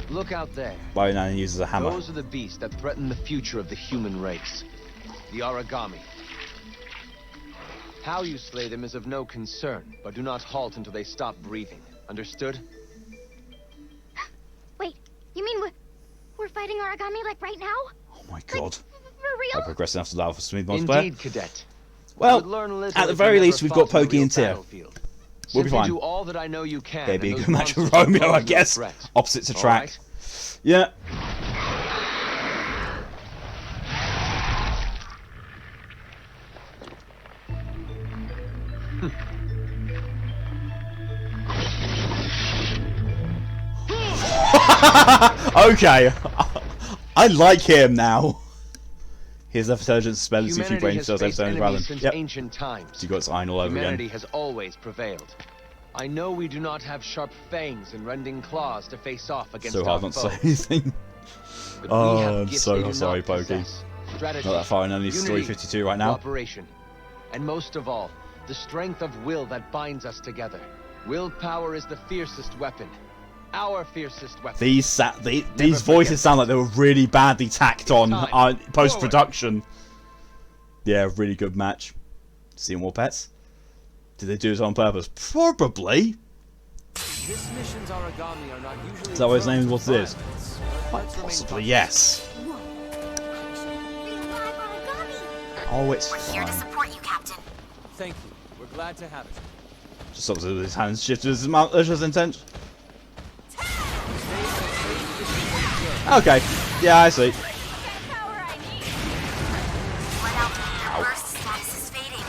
Look out there. Why Nana uses a hammer. Those are the beasts that threaten the future of the human race. The Aragami. How you slay them is of no concern, but do not halt until they stop breathing. Understood? Wait, you mean we're fighting Aragami like right now? Oh my god. For real? I progress enough to allow for smooth multiplayer. Indeed, cadet. Well, You would learn little at the if very you never least we've got fought on a Pokey real and Tyr. battlefield. We'll be Simply fine. do all that I know you can. It'd be a and good those match with monsters Romeo, I pose no guess. threat. Opposites All attract. right? Yeah. Okay. I like him now. His left intelligence spells CP Humanity brain has cells faced every enemies time. since Yep. ancient times. You got his iron all over Humanity again. has always prevailed. I know we do not have sharp fangs and rending claws to face off against So hard our not to say foes, anything. but Oh, we have I'm gifts so they do sorry, not Pokey. possess. Strategy, Not that far, and only unity, story 52 right now. cooperation, and most of all, the strength of will that binds us together. Willpower is the fiercest weapon. Our fiercest weapon. These Never voices forget. sound like they were really badly tacked on Time. post-production. Yeah, really good match. See more pets? Did they do it on purpose? Probably. This mission's Aragami are not usually Is that what his prone name to is? What it is? violence, but Quite let's remain possibly, cautious. yes. Oh, it's We're here to fine. support you, Captain. Thank you. We're glad to have it. Just obviously his hands shifted as his intent. Okay. Yeah, I see. Let out. Your burst status is fading.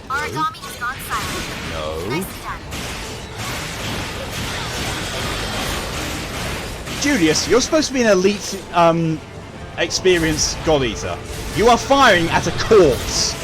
Aragami has gone silent. No. Nicely done. Julius, you're supposed to be an elite, experienced God Eater. You are firing at a corpse.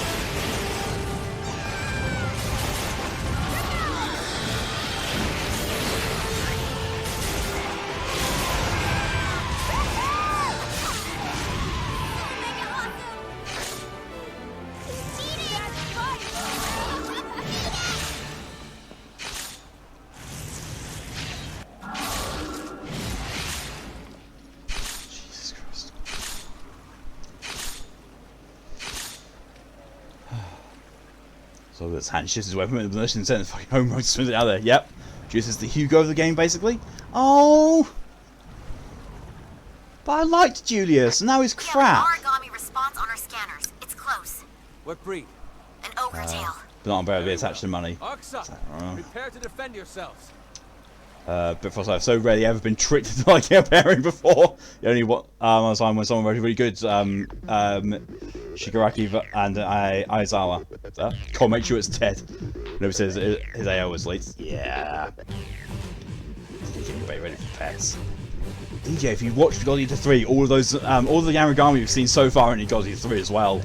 Jesus Christ. So this hand shifts his weapon with the mission sent fucking home road smooth it out there. Yep. Julius is the Hugo of the game basically. Oh, but I liked Julius, and now he's We have crap. an Aragami response on our scanners. What breed? An ogre tail. But not unbearably attached to money. Ox up. Prepare to defend yourselves. Bifrost, I've so rarely ever been tricked into liking a pairing before. The only time when someone really good, Shigaraki and Aizawa. Can't make sure it's Ted. Nobody says his AO was late. Yeah. Getting ready for pets. DJ, if you watched God Eater 3, all of those, all the Aragami we've seen so far in God Eater 3 as well.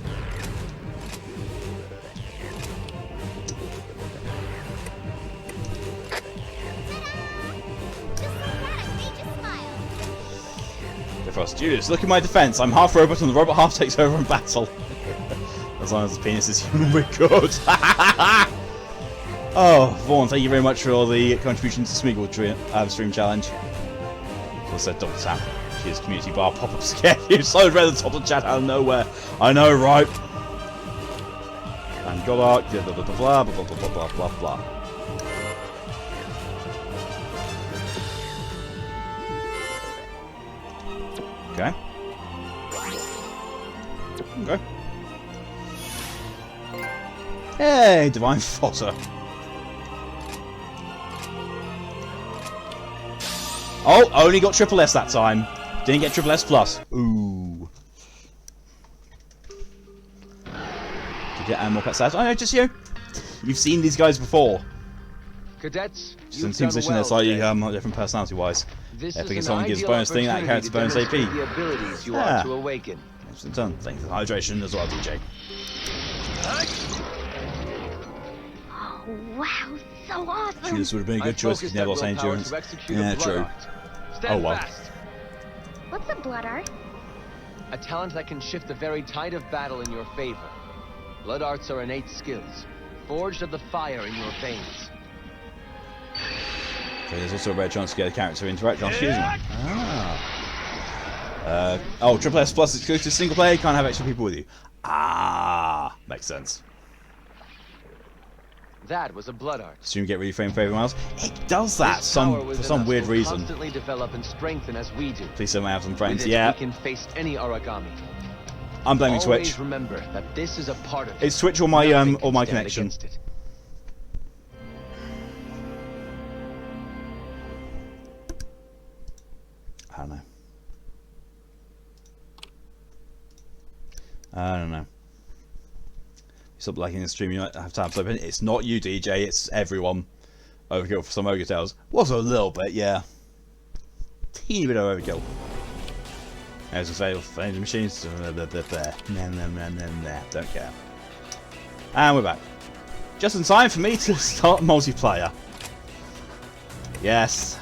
Julius, look at my defense. I'm half robot and the robot half takes over in battle. As long as the penis is human, we're good. Oh, Vaughn, thank you very much for all the contributions to Smeagol stream challenge. Also said double tap. Cheers, community bar pop-up scare you. So read the top of the chat out of nowhere. I know, right? And Goddard, blah blah blah blah blah blah blah blah blah. Okay. Okay. Hey, divine fodder. Oh, only got triple S that time. Didn't get triple S plus. Ooh. Did you get more pet stats? Oh no, just you. You've seen these guys before. Cadets, just in team position, they're slightly different personality-wise. If someone gives a bonus thing, that counts bonus AP. The abilities you are to awaken. Excellent turn. Thank you for the hydration as well, DJ. Oh, wow, so awesome! This would have been a good choice because you never lost any endurance. Yeah, true. Oh well. What's a blood art? A talent that can shift the very tide of battle in your favor. Blood arts are innate skills, forged of the fire in your veins. Okay, there's also a rare chance to get a character to interact after using it. Oh, triple S plus exclusive single player, you can't have extra people with you. Ah, makes sense. That was a blood art. Assume you get reframed for everyone else. It does that for some weird reason. Constantly develop and strengthen as we do. Please tell me I have some friends. With it, yeah. We can face any Aragami. I'm blaming Always Twitch. Remember that this is a part of it. It's Twitch or my connection. I don't know. Stop liking the stream, you might have tabs open. It's not you, DJ, it's everyone. Overkill for some ogre tales. Was a little bit, yeah. Teeny bit of overkill. There's a fail for engine machines. Don't care. And we're back. Just in time for me to start multiplayer. Yes.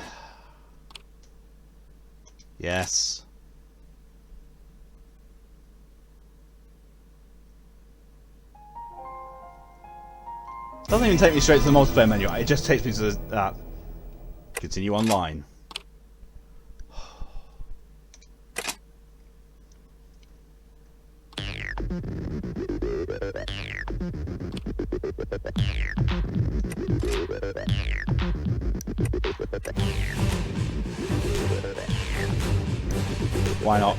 Yes. Doesn't even take me straight to the multiplayer menu, it just takes me to that. Continue online. Why not?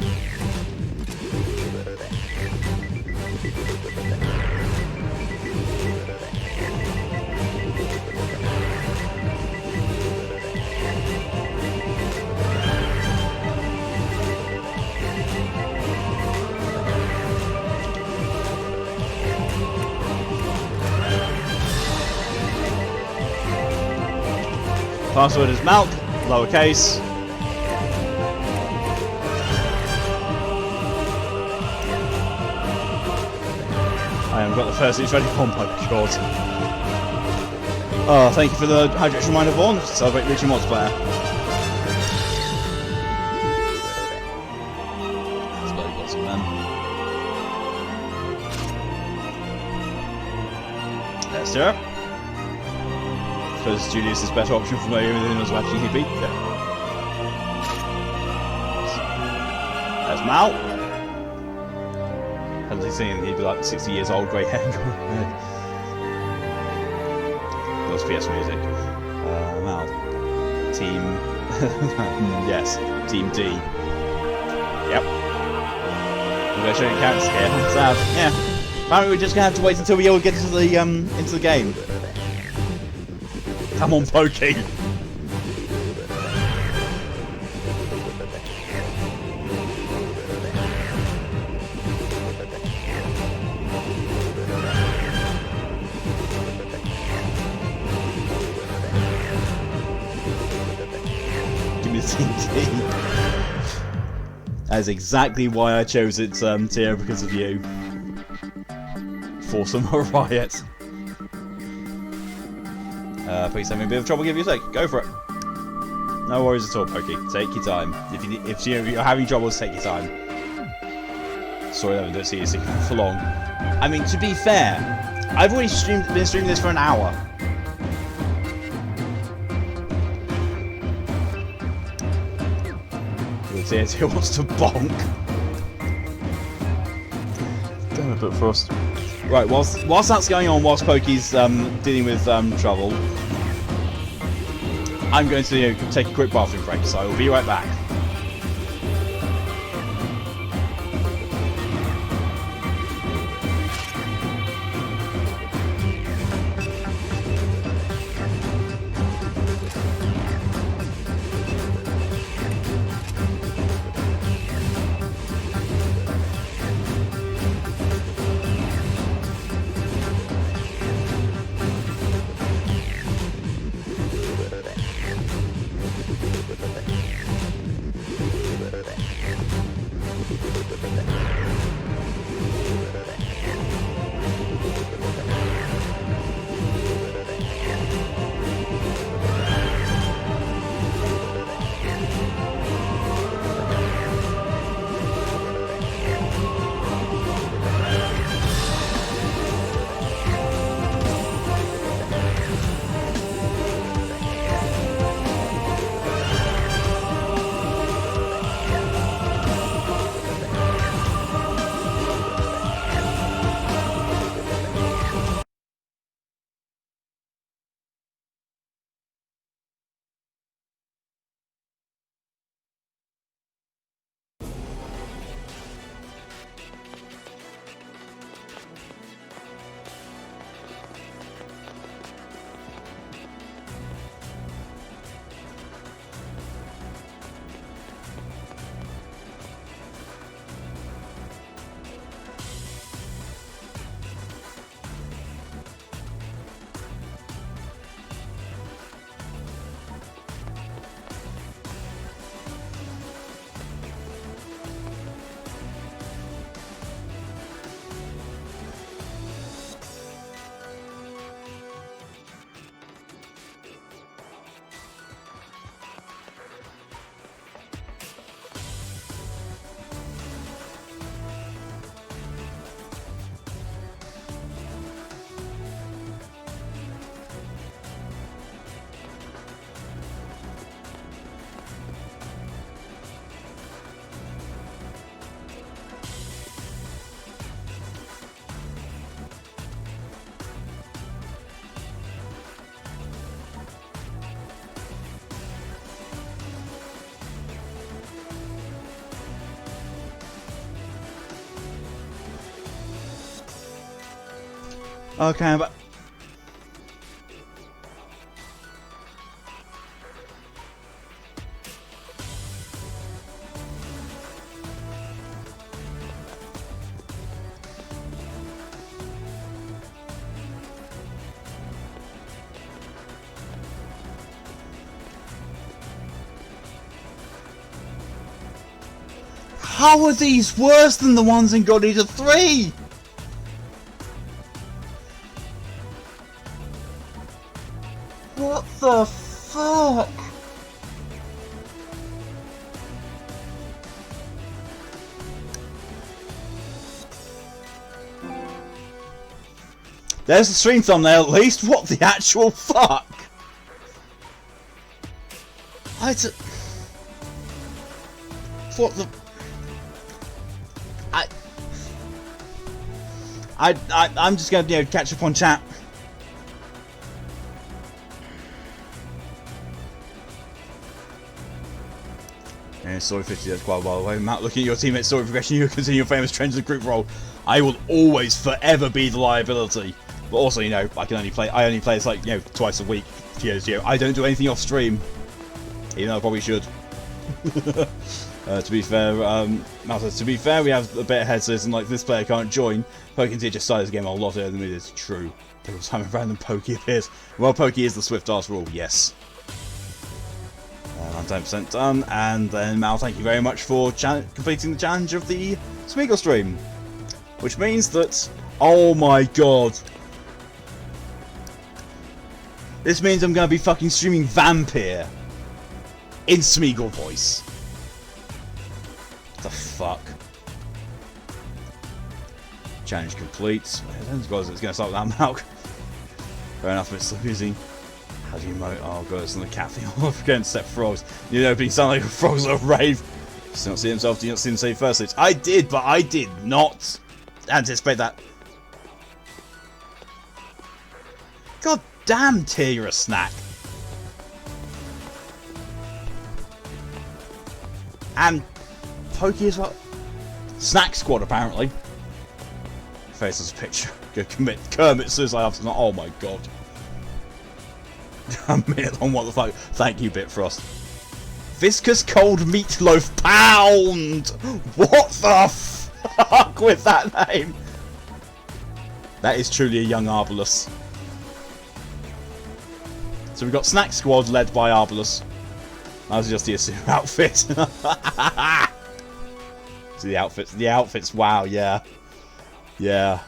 Password is Malk, lowercase. I haven't got the first each ready for my god. Oh, thank you for the hydration reminder, Vaughn. Celebrate reaching multiplayer. That's bloody awesome, man. Let's do it. Because Julius is a better option for me than was watching he beat. Yeah. There's Mal. Hadn't he seen he'd be like 60 years old, grey hair. Those PS music. Mal. Team. Yes. Team D. Yep. I'm going to show you characters here. Sad. Yeah. Apparently we're just gonna have to wait until we all get into the game. Come on, Pokey. Give me the TNT. That is exactly why I chose it, Tio, because of you. Force them a riot. Please having a bit of trouble, give you a sec. Go for it. No worries at all, Pokey. Take your time. If you're having troubles, take your time. Sorry, I don't see you sticking for long. I mean, to be fair, I've already been streaming this for an hour. Who wants to bonk? Damn it, but Frost. Right, whilst that's going on, whilst Pokey's dealing with trouble, I'm going to take a quick bathroom break, so I will be right back. Okay, but how are these worse than the ones in God Eater 3? What the fuck? There's the stream thumbnail at least. What the actual fuck? What the? I'm just gonna catch up on chat. Story 50, that's quite a while away. Matt, looking at your teammate's story progression, you continue your famous trends of group role. I will always, forever be the liability. But also, you know, I only play this like, you know, twice a week. Because, you know, I don't do anything off stream. Even though I probably should. To be fair, Matt says, to be fair, we have a bit ahead, so it's like this player can't join. Pokey just started this game a lot earlier than me. It's true. Every time a random Pokey appears. Well, Pokey is the swift ass rule, yes. I'm 10% done, and then Mal, thank you very much for completing the challenge of the Smeagol stream. Which means that, oh my god. This means I'm going to be fucking streaming Vampire in Smeagol voice. What the fuck? Challenge complete. It's going to start with that milk. Fair enough, it's still using. How do you emote? Oh god, it's on the cat thing. Oh, forgetting to set frogs. You know, being sound like a frog's a rave. Does he not see himself? Do you not see him say first hits? I did, but I did not anticipate that. God damn, Tyr, you're a snack. And Pokey as well. Snack Squad, apparently. Faces a picture. Go commit Kermit suicide after that. Oh my god. A minute long, what the fuck? Thank you, Bitfrost. Viscous cold meatloaf pound! What the fuck with that name? That is truly a young Arbalus. So we've got Snack Squad led by Arbalus. That was just the assumed outfit. So the outfits, wow, yeah. Yeah.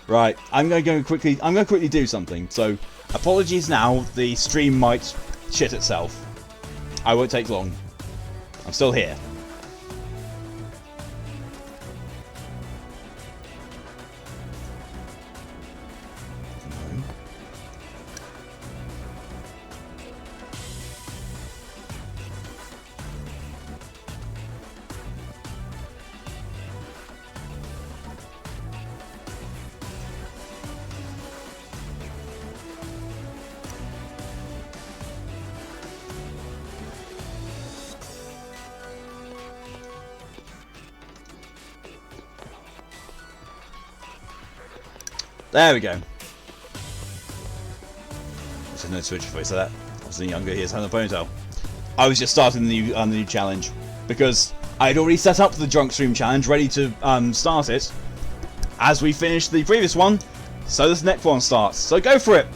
Right, I'm gonna quickly do something. So apologies now, the stream might shit itself. I won't take long. I'm still here. There we go. There's no switch voice for that. I was younger, he has had a ponytail. I was just starting the new challenge because I'd already set up the drunk stream challenge, ready to start it as we finished the previous one. So this next one starts. So go for it.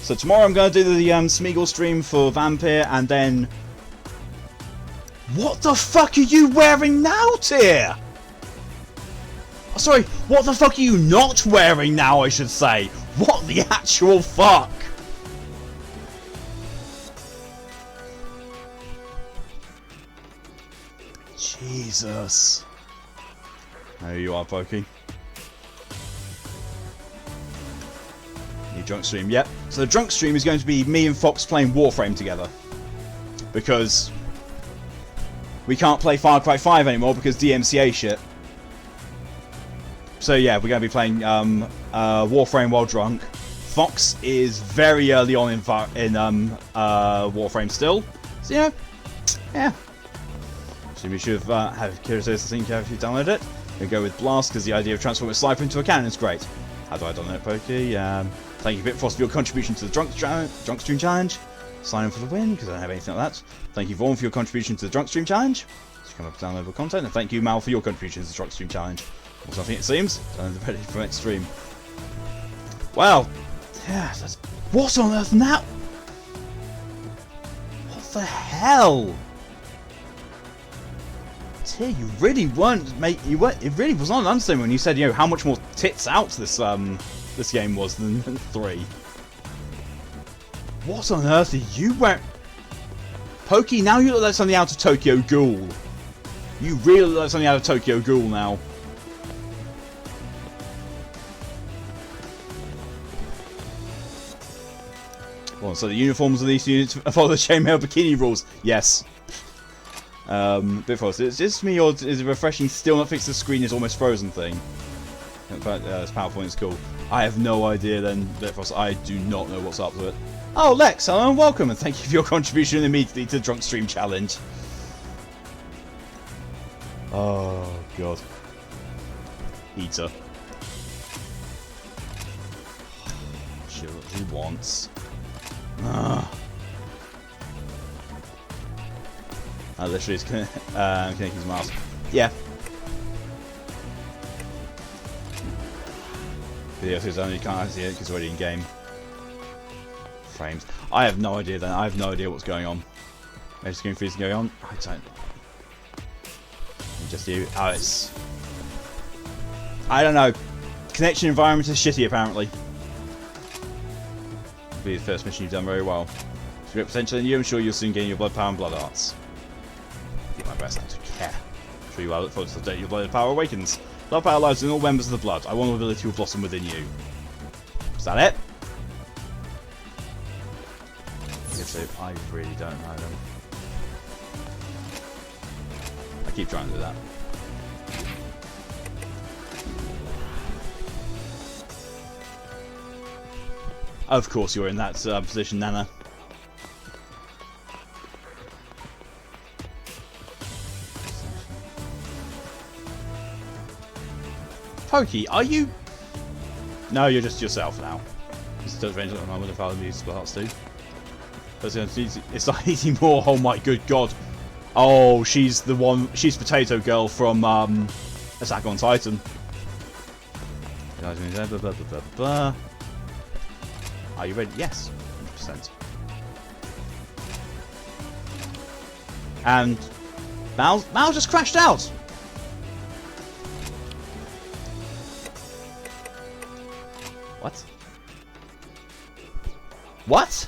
So tomorrow I'm going to do the Smeagol stream for Vampire, and then what the fuck are you wearing now, Tyr? Sorry, what the fuck are you not wearing now, I should say? What the actual fuck? Jesus. There you are, Pokey. New drunk stream, yep. So the drunk stream is going to be me and Fox playing Warframe together. Because we can't play Far Cry 5 anymore because DMCA shit. So yeah, we're going to be playing Warframe while drunk. Fox is very early on in Warframe still. So yeah. So we should have curious to think if you download it. We go with Blast because the idea of transforming a sniper into a cannon is great. How do I download it, Pokey? Thank you, Bitfrost, for your contribution to the drunk stream challenge. Sign in for the win because I don't have anything like that. Thank you, Vaughn, for your contribution to the drunk stream challenge. Just come up with downloadable content. And thank you, Mal, for your contribution to the drunk stream challenge. Or something it seems. And ready for next stream. Wow. Yeah, that's... What on earth now? What the hell? Tyr, you really weren't, mate. It really was not an understatement when you said, you know, how much more tits out this this game was than 3. What on earth are you wearing? Pokey, now you look like something out of Tokyo Ghoul. You really look like something out of Tokyo Ghoul now. Well, so the uniforms of these units follow the chainmail bikini rules. Yes. Bitfrost, is this me or is it refreshing still not fix the screen is almost frozen thing? In fact, this PowerPoint is cool. I have no idea then, Bitfrost. I do not know what's up with it. Oh, Lex, hello and welcome, and thank you for your contribution immediately to the Drunk Stream Challenge. Oh god. Eater. She wants. Literally is connecting his mouse. Yeah. Video says only can't see it because it's already in game. Frames. I have no idea then. I have no idea what's going on. Maybe screen freezing going on? I don't know. Just you. Oh, it's... I don't know. Connection environment is shitty apparently. Be the first mission you've done very well. Great potential in you, I'm sure you'll soon gain your blood power and blood arts. Do my best not to care. I'm sure you will look forward to the day your blood power awakens. Blood power lies in all members of the blood. I want the ability to blossom within you. Is that it? I really don't know them. I keep trying to do that. Of course you're in that position, Nana. Pokey, are you... No, you're just yourself now. This does range on with the father music hearts too. It's not easy more. Oh my good god. Oh, she's the one. She's Potato Girl from Attack on Titan. Are you ready? Yes, 100%. And Mal just crashed out. What? What?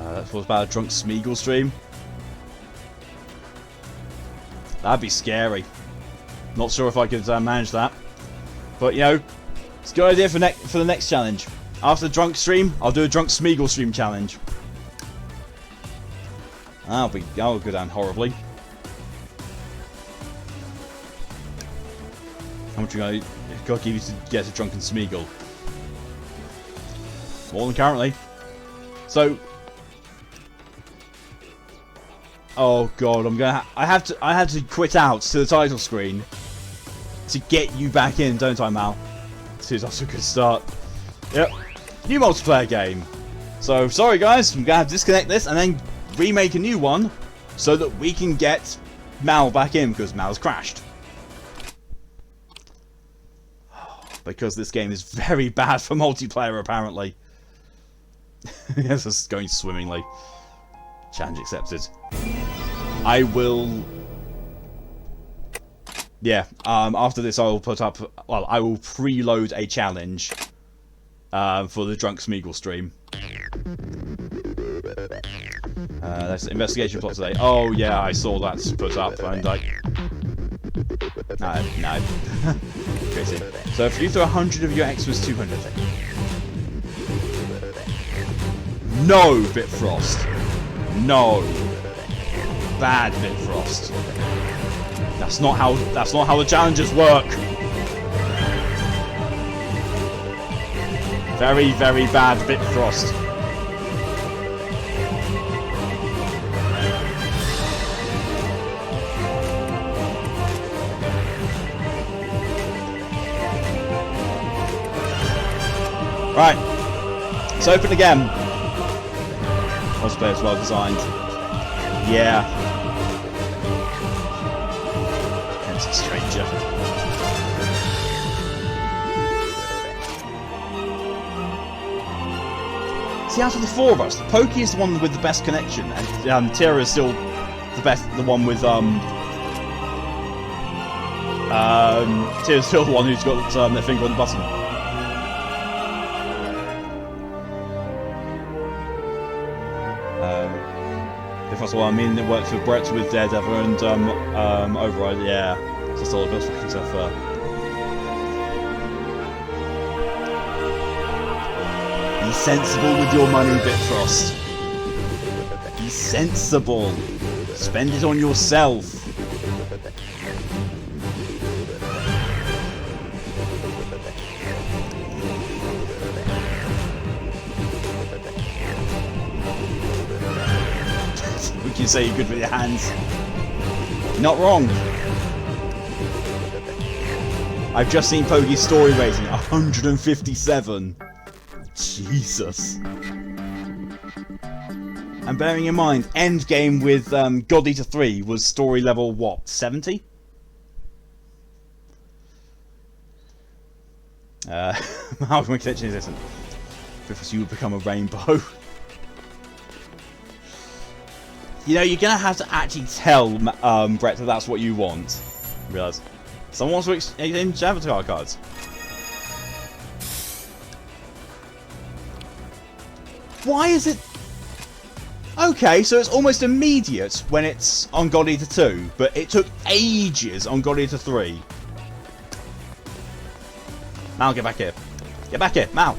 That was about a drunk Smeagol stream. That'd be scary. Not sure if I could manage that. But, you know, it's a good idea for the next challenge. After the drunk stream, I'll do a drunk Smeagol stream challenge. That'll go down horribly. How much are you got to give you to get a drunken Smeagol? More than currently. So... Oh god, I have to quit out to the title screen to get you back in, don't I, Mal? This is also a good start. Yep. New multiplayer game. So sorry guys, I'm gonna have to disconnect this and then remake a new one so that we can get Mal back in because Mal's crashed. Because this game is very bad for multiplayer apparently. Yes, this is going swimmingly. Challenge accepted. I will... Yeah, after this I will put up... Well, I will preload a challenge for the Drunk Smeagol stream. That's investigation plot today. Oh yeah, I saw that put up and I... No. Crazy. So if you throw 100 of your Xmas 200 No, Bitfrost. No. Bad Bitfrost. That's not how the challenges work. Very, very bad Bitfrost. Right. Let's open again. Cosplay is well designed. Yeah. Hence a stranger. See, out of the four of us, the Pokey is the one with the best connection, and Tira is still the one with Tira's still the one who's got their finger on the button. If that's what I mean, it works with Brett with Daredevil and Override, yeah. So it's all about fucking stuff. Be sensible with your money, Bitfrost. Be sensible. Spend it on yourself. can say you're good with your hands. You're not wrong. I've just seen Pogi's story rating, 157. Jesus. And bearing in mind, endgame with God Eater 3 was story level, what, 70? How can we connection is this? Because you would become a rainbow. You know, you're gonna have to actually tell Brett that that's what you want. Realise. Someone wants to exchange avatar cards. Why is it... Okay, so it's almost immediate when it's on God Eater 2, but it took ages on God Eater 3. Mal, get back here. Get back here, Mal.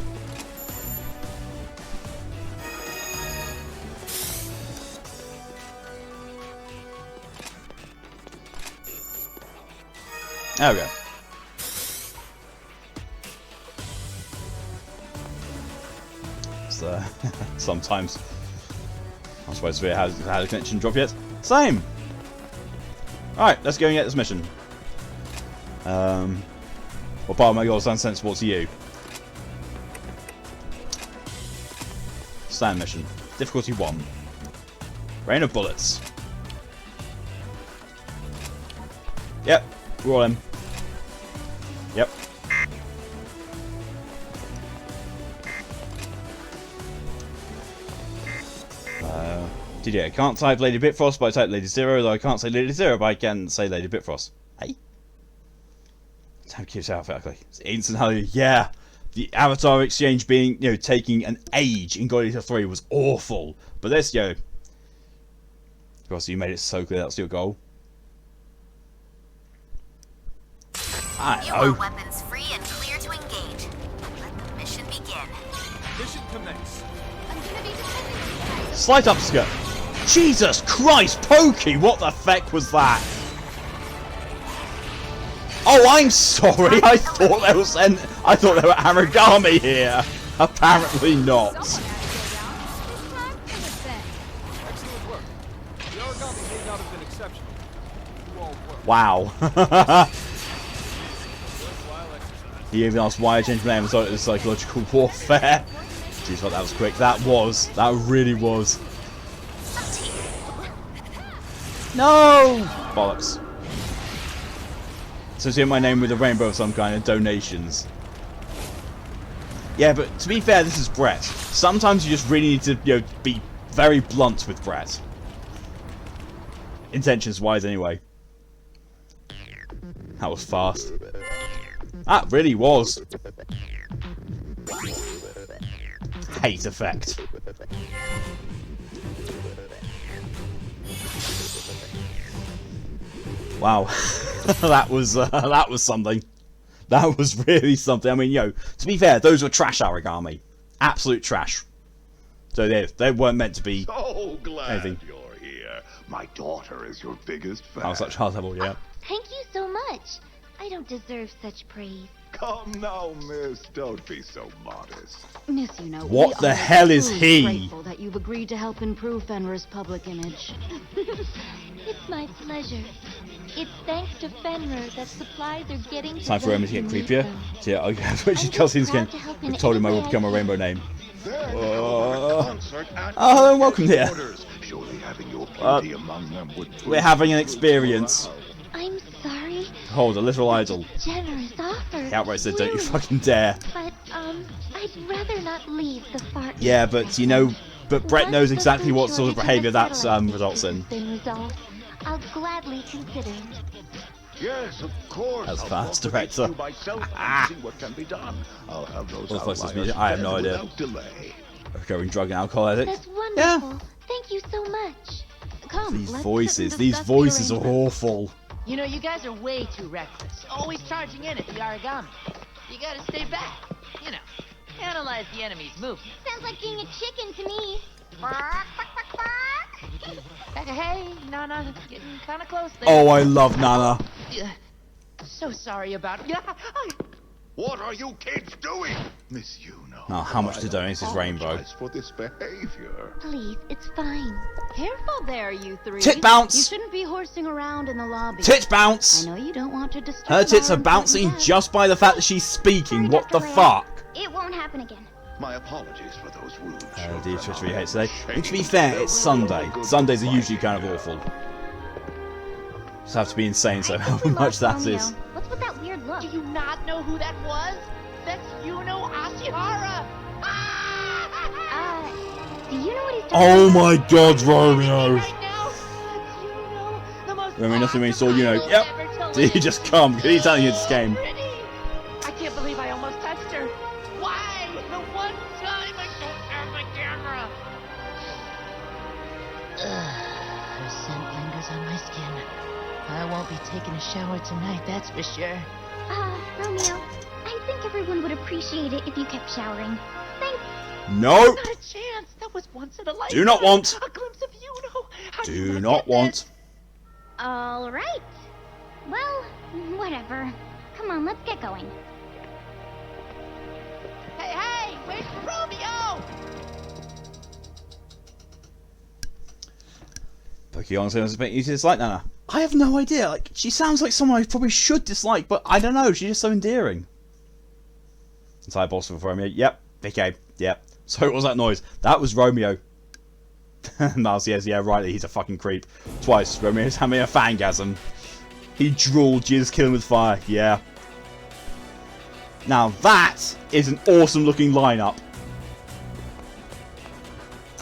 There we go. So, sometimes I'm supposed to be had a connection drop yet. Same. Alright, let's go and get this mission. What part of my goal sounds sensible to you? Stand mission. Difficulty 1. Rain of bullets. Yep, we're all in. Yep. I can't type Lady Bitfrost, but I type Lady Zero, though I can't say Lady Zero, but I can say Lady Bitfrost. Hey? Time keeps outfit, okay. It's instant hallelujah. Yeah! The avatar exchange being, you know, taking an age in God Eater 3 was awful. But this, yo. Because you made it so clear that's your goal. I know. You are weapons free and clear to engage. Let the mission begin. Mission commence. I'm gonna be defending. Slight upskirt. Jesus Christ, Pokey, what the feck was that? Oh, I'm sorry. I thought there was I thought there were Aragami here. Apparently not. Excellent work. The Aragami may not have been exceptional. You all work. Wow. Worthwhile exercise. He even asked why I changed my name and thought it was psychological warfare. Jeez, what that was quick. That really was. No! Bollocks. Associate my name with a rainbow of some kind of donations. Yeah, but to be fair, this is Brett. Sometimes you just really need to, you know, be very blunt with Brett. Intentions-wise, anyway. That was fast. That really was. Hate effect. Wow, that was something. That was really something. I mean, yo, to be fair, those were trash Aragami, absolute trash. So they weren't meant to be. So glad anything. You're here. My daughter is your biggest fan. I was such high level, yeah. Thank you so much. I don't deserve such praise. Come now, miss. Don't be so modest. Miss, you know, What the hell is he? Grateful that you've agreed to help improve Fenrir's public image. It's my pleasure. It's thanks to Fenrir that supplies are getting Time for Romeo to get creepier. So, yeah, okay, switching cousins again. We've told him I will become a rainbow name. Oh, welcome here. Surely having your beauty among them would We're having an experience. I'm sorry. Hold a literal idol. Generous offer. He outright said, "Don't you fucking dare." But I'd rather not leave the far. Yeah, but you know, but Brett knows exactly what sort of behaviour that results in. I'll gladly consider it. Yes, of course. That's I'll fast, motivate director. you myself and see what can be done. I'll have those What the fuck is this outliers music? I have no dead idea. without delay. Recurring drug and alcohol addict. That's wonderful. Thank you so much. Come, These let's voices, sit and these discuss the voices are arrangement. awful. You know, you guys are way too reckless. Always charging in at the Aragami. You gotta stay back. You know, analyze the enemy's movement. Sounds like being a chicken to me. Hey, Nana, getting kind of close there. Oh, I love Nana. So sorry about it. What are you kids doing? Miss Yuno. Now, how much to donate is Rainbow? Apologize for this behavior. Please, it's fine. Careful there, you three. Tit bounce! You shouldn't be horsing around in the lobby. Tit bounce! I know you don't want to disturb Her tits our are bouncing important guest. just by the fact that she's speaking. What the fuck? It won't happen again. My apologies for those rude Oh, children. Twitch really hates today. And to be fair, it's Sunday. Sundays are usually kind of awful. Just have to be insane, so how much that Romeo. is. What's with that weird look? Do you not know who that was? That's Yuno Ashihara! Do you know what he's talking Oh about? my god, Romeo! Right now, it's Yuno, the most Romeo, nothing when you saw awesome Yuno. idol Yep. ever to Did he live. just come? He's telling you this game. Pretty. I can't believe I almost touched her. Why? The one time I can't have my camera. Her scent lingers on my skin. I won't be taking a shower tonight, that's for sure. Romeo, I think everyone would appreciate it if you kept showering. Thanks. Nope! Not a chance. That was once in a lifetime. Do not want. A glimpse of Yuno. How do you Do not not get want. All right. Well, whatever. Come on, let's get going. that? Hey, where's Romeo? Pokemon says you dislike Nana. I have no idea. Like, she sounds like someone I probably should dislike, but I don't know. She's just so endearing. Inside boss for Romeo. Yep. Okay. Yep. So what was that noise? That was Romeo. Miles, yes, yeah, right. He's a fucking creep. Twice. Romeo's having a fangasm. He drooled. Jizz killing with fire. Yeah. Now that is an awesome looking lineup.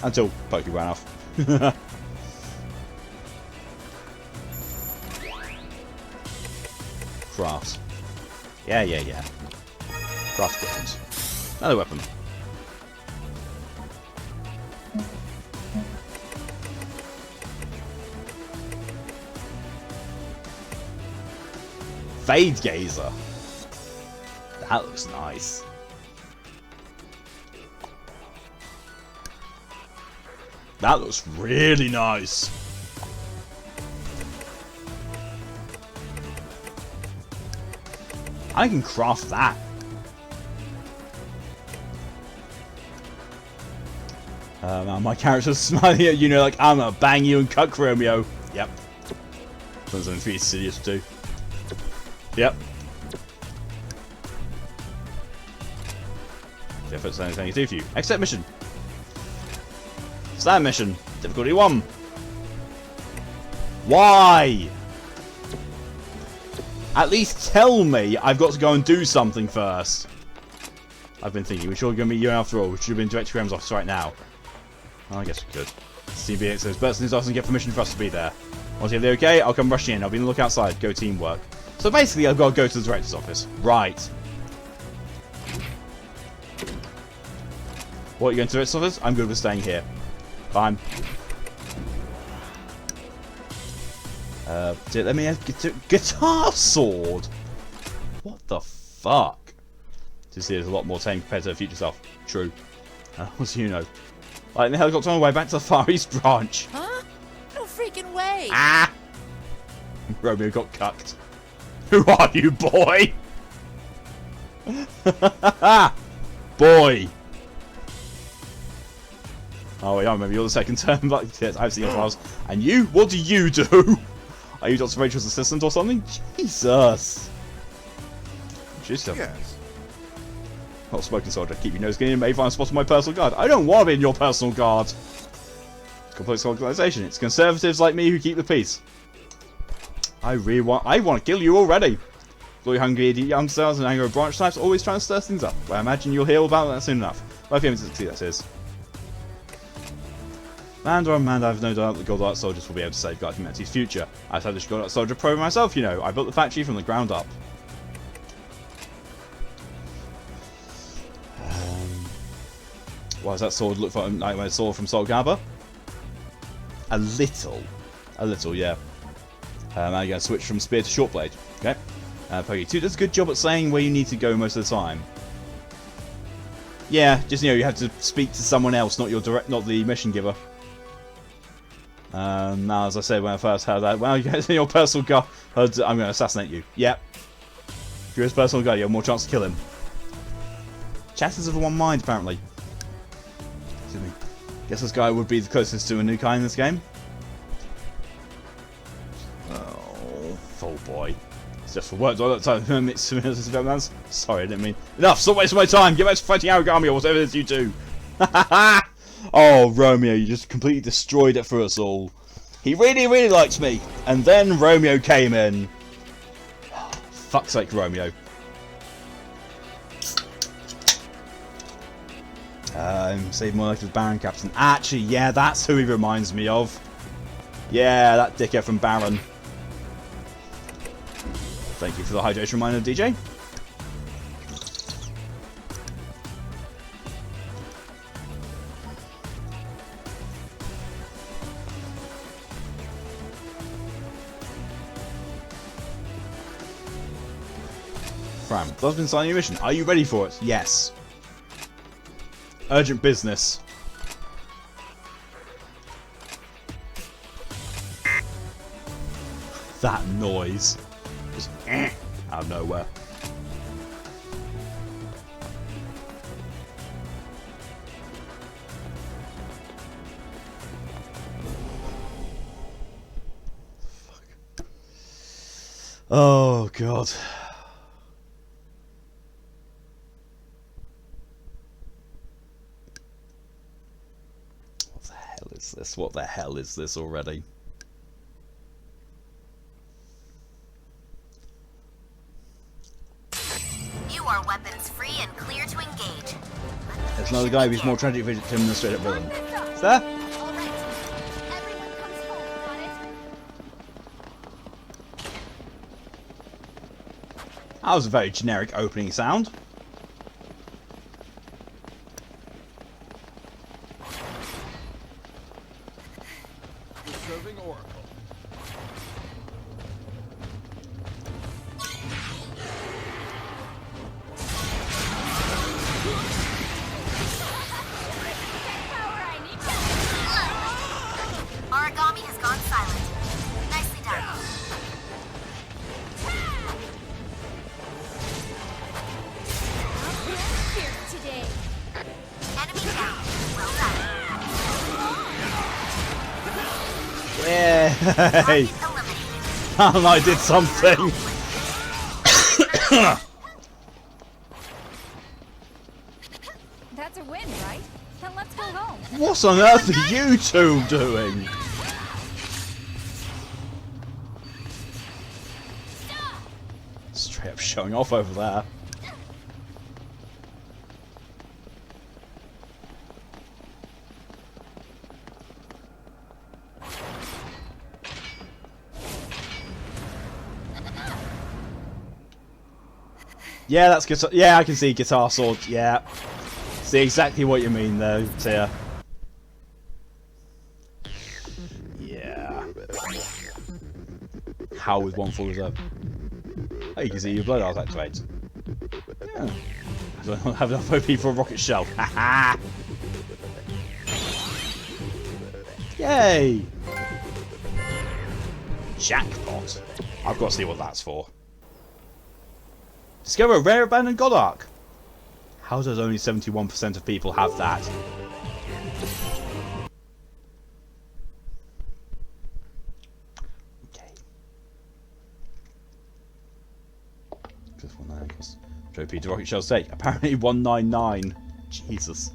Until Pokey ran off. Crafts. Yeah. Craft weapons. Another weapon. Fade Gazer. That looks nice. That looks really nice. I can craft that. My character's smiling at you know, like, I'm gonna bang you and cuck Romeo. Yep. That's something for you serious to do. Yep. If it's anything to do for you. Accept mission. Stand mission. Difficulty 1. Why? At least tell me I've got to go and do something first. I've been thinking, we're sure going to meet you after all. We should have been direct to Graham's office right now. Well, I guess we could. CBX says, Burton doesn't get permission for us to be there. Once you have the okay, I'll come rushing in. I'll be on the look outside. Go teamwork. So basically, I've got to go to the director's office. Right. What, are you going to the director's office? I'm good with staying here. Fine. Let me have guitar sword. What the fuck? To see, there's a lot more tame compared to the future self. True. What's you know? Like in the helicopter on the way back to the Far East branch. Huh? No freaking way. Ah! Romeo got cucked. Who are you, boy? Boy. Oh, yeah, I remember you're the second term. Like, yes, I've seen your files. And you? What do you do? Are you Dr. Rachel's assistant or something? Jesus. Jesus. Yes. Not smoking soldier. Keep your nose clean and may find a spot on my personal guard. I don't want to be in your personal guard. Complex organization. It's conservatives like me who keep the peace. I want to kill you already. Glory hungry idiot youngsters and anger of branch types always trying to stir things up. But I imagine you'll hear all about that soon enough. By PM 60, that is. Man or unmanned, I have no doubt that Godlike soldiers will be able to safeguard humanity's future. I established Godlike soldier program myself, you know. I built the factory from the ground up. Why does that sword look like a sword from Soul Calibur? A little, yeah. I'm going to switch from spear to short blade. Okay. Pokey 2 does a good job at saying where you need to go most of the time. Yeah, just you have to speak to someone else, not the mission giver. Now, as I said when I first heard that, well, you get in your personal guard, I'm going to assassinate you. Yep. If you're his personal guy, you have more chance to kill him. Chatters of one mind, apparently. Excuse me. Guess this guy would be the closest to a new kind in this game. Oh boy. It's just for work. Do I look time? Sorry, I didn't mean. Enough! Stop wasting my time! Get back to fighting Aragami or whatever it is you do! Oh, Romeo, you just completely destroyed it for us all. He really, really liked me. And then Romeo came in. Fuck's sake, Romeo. Save my life as Baron Captain. Actually, yeah, that's who he reminds me of. Yeah, that dickhead from Baron. Thank you for the hydration reminder, DJ. Fram, God's been signing your mission. Are you ready for it? Yes. Urgent business. That noise. Just out of nowhere. Fuck. Oh god. What the hell is this already? You are weapons free and clear to engage. There's another guy who's more tragic victim than a straight up villain. Is there? That was a very generic opening sound. Serving Oracle. Aragami has gone silent. Nicely done. Today. Enemy down. Well done. Yay! I did something. That's a win, right? Then let's go home. What on earth are you two doing? Straight up showing off over there. Yeah, that's guitar. Yeah, I can see guitar sword. Yeah, see exactly what you mean, though, Tia. Yeah. How with one full reserve? Oh, you can see your blood arts activate. Yeah. I don't have enough OP for a rocket shell. Haha. Yay! Jackpot. I've got to see what that's for. Discover a rare abandoned god arc. How does only 71% of people have that? Okay. Just 199. Trophy to rocket shell's sake. Apparently 199. Jesus.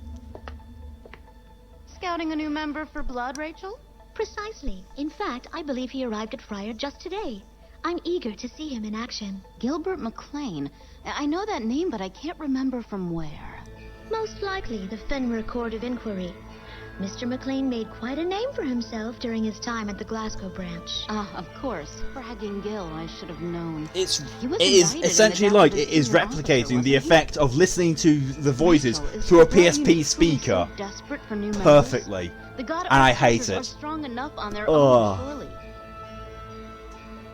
Scouting a new member for Blood, Rachel? Precisely. In fact, I believe he arrived at Friar just today. I'm eager to see him in action. Gilbert McLean. I know that name, but I can't remember from where. Most likely the Fenrir Court of Inquiry. Mr. McLean made quite a name for himself during his time at the Glasgow branch. Ah, of course. Bragging Gil, I should have known. It is essentially like it is replicating the effect of listening to the voices through a PSP speaker perfectly, and I hate it. Ugh.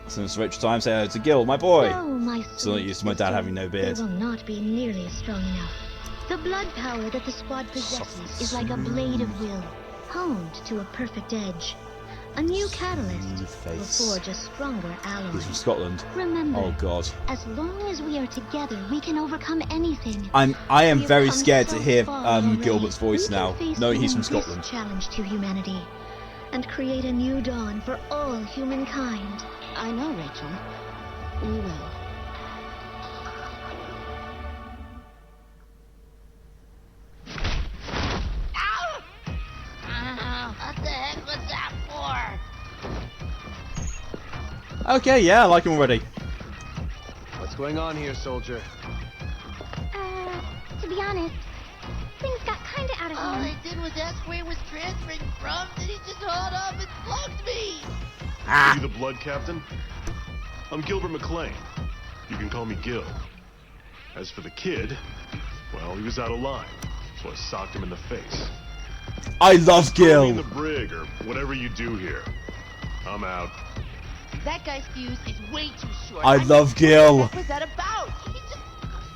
Since Rachel time, say hello to Gil, my boy. Oh, my Still not used to my dad having no beard. He will not be nearly strong enough. The blood power that the squad possesses is like a blade of will, honed to a perfect edge. A new catalyst will Face. forge a stronger alloy. He's from Scotland. Remember, Oh god. as long as we are together, we can overcome anything. I am We have very come scared so to hear far already. Gilbert's voice We can now, face knowing he's from even this Scotland. challenge to humanity, and create a new dawn for all humankind. I know, Rachel. We will. What the heck was that for? Okay, yeah, I like him already. What's going on here, soldier? To be honest, things got kinda out of All hand. I did was ask where he was transferring from, then he just hauled off and plugged me! Are you the blood captain? I'm Gilbert McLean. You can call me Gil. As for the kid, well, he was out of line, so I socked him in the face. I love Throw me Gil. in the brig or whatever you do here. I'm out. That guy's fuse is way too short. I love Gil. What was that about? He just...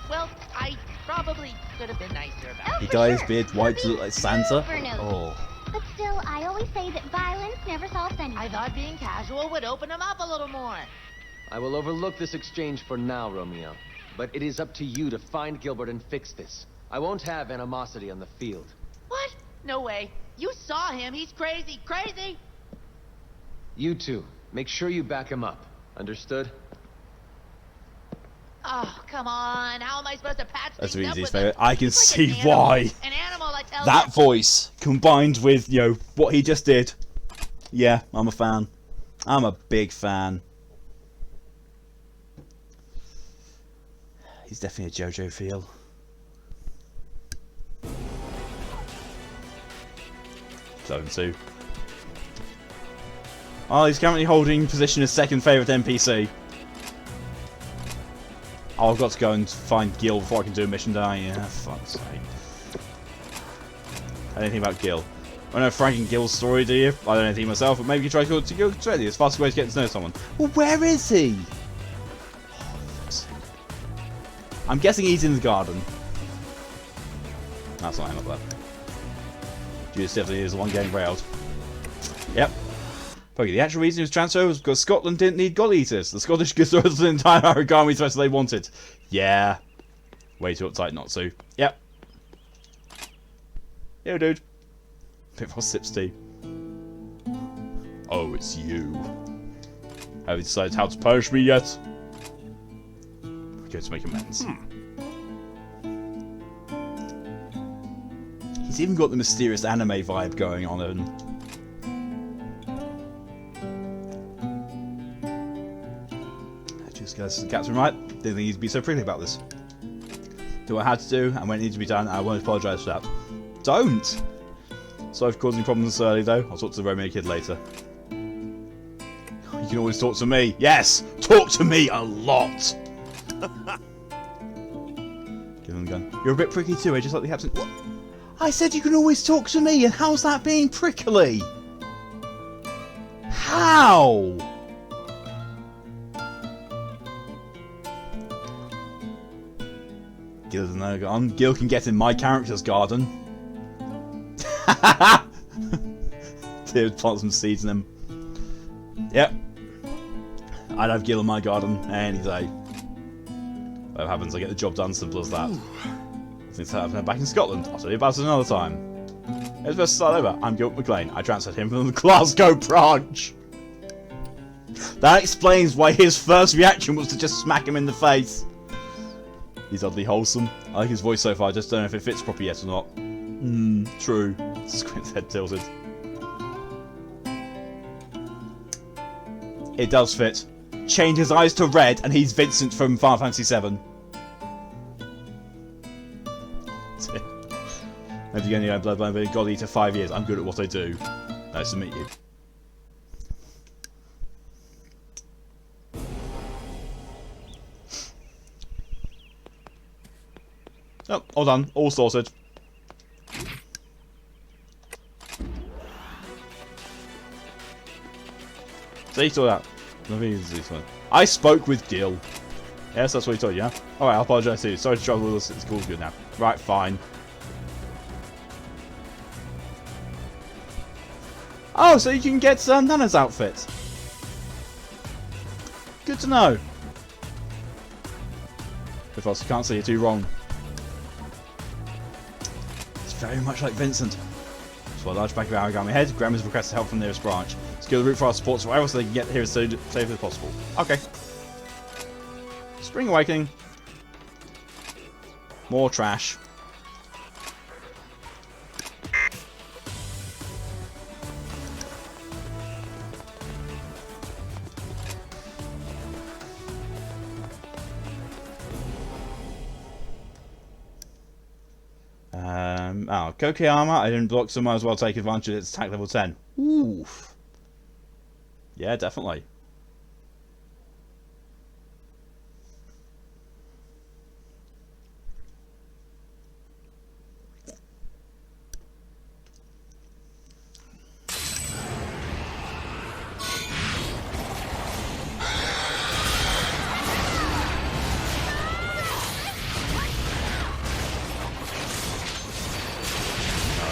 Well, I probably could have been nicer about He it. dyed his beard white to look like Santa. Super nosy. Oh. But still, I always say that violence never solves anything. I thought being casual would open him up a little more. I will overlook this exchange for now, Romeo. But it is up to you to find Gilbert and fix this. I won't have animosity on the field. What? No way. You saw him. He's crazy. Crazy! You two, make sure you back him up. Understood? Oh, come on. How am I supposed to patch That's things up easy, with favorite. him? I can He's see like an animal. why. An animal that tells That you- voice combined with, you know, what he just did. Yeah, I'm a fan. I'm a big fan. He's definitely a JoJo feel. Zone 2. Oh, he's currently holding position as second favourite NPC. Oh, I've got to go and find Gil before I can do a mission, don't I? Yeah, fuck's sake. Anything about Gil? I know Frank and Gil's story, do you? I don't know anything myself, but maybe you can try to go to Australia. It's the fastest way to get to know someone. Well, where is he? Oh, fuck's sake. I'm guessing he's in the garden. That's not him up there. Judas definitely is the one getting railed. Yep. Okay, the actual reason he was transferred was because Scotland didn't need god eaters. The Scottish could throw the entire Aragami threat they wanted. Yeah. Way too uptight not to. Yep. Yo, dude. Bit more sips tea. Oh, it's you. Have you decided how to punish me yet? We're going to make amends. He's even got the mysterious anime vibe going on. Just guys, Captain right. Didn't think he'd be so prickly about this. Do what I had to do, and when it needed to be done, I won't apologise for that. Don't! Sorry for causing problems this early, though. I'll talk to the Romeo kid later. You can always talk to me. Yes! Talk to me a lot! Give him the gun. You're a bit prickly too, eh? Just like the captain. What? I said you can always talk to me, and how's that being prickly? How? Gil doesn't know. Gil can get in my character's garden. Dude, plant some seeds in him. Yep. I'd have Gil in my garden any day. Whatever happens, I get the job done, simple as that. Things that happen back in Scotland. I'll tell you about it another time. Let's first start over. I'm Gilbert McLean. I transferred him from the Glasgow branch. That explains why his first reaction was to just smack him in the face. He's oddly wholesome. I like his voice so far, I just don't know if it fits properly yet or not. True. Squint's head tilted. It does fit. Change his eyes to red and he's Vincent from Final Fantasy VII. If you're going to go Bloodline with God Eater 5 years, I'm good at what I do. Nice to meet you. Oh, all done. All sorted. See, saw that. I spoke with Gil. Yes, that's what he told you, yeah? Alright, I'll apologise to you. Sorry to trouble with us. It's cool, good now. Right, fine. Oh, so you can get Nana's outfit. Good to know. If else you can't see, you're too wrong. It's very much like Vincent. So a large bag of Aragami head, Grandma's requested help from the nearest branch. Secure the route for our support survival so they can get here as safely as possible. Okay. Spring Awakening. More trash. Oh, Koki armor. I didn't block, so might as well take advantage of its attack level 10. Oof. Yeah, definitely.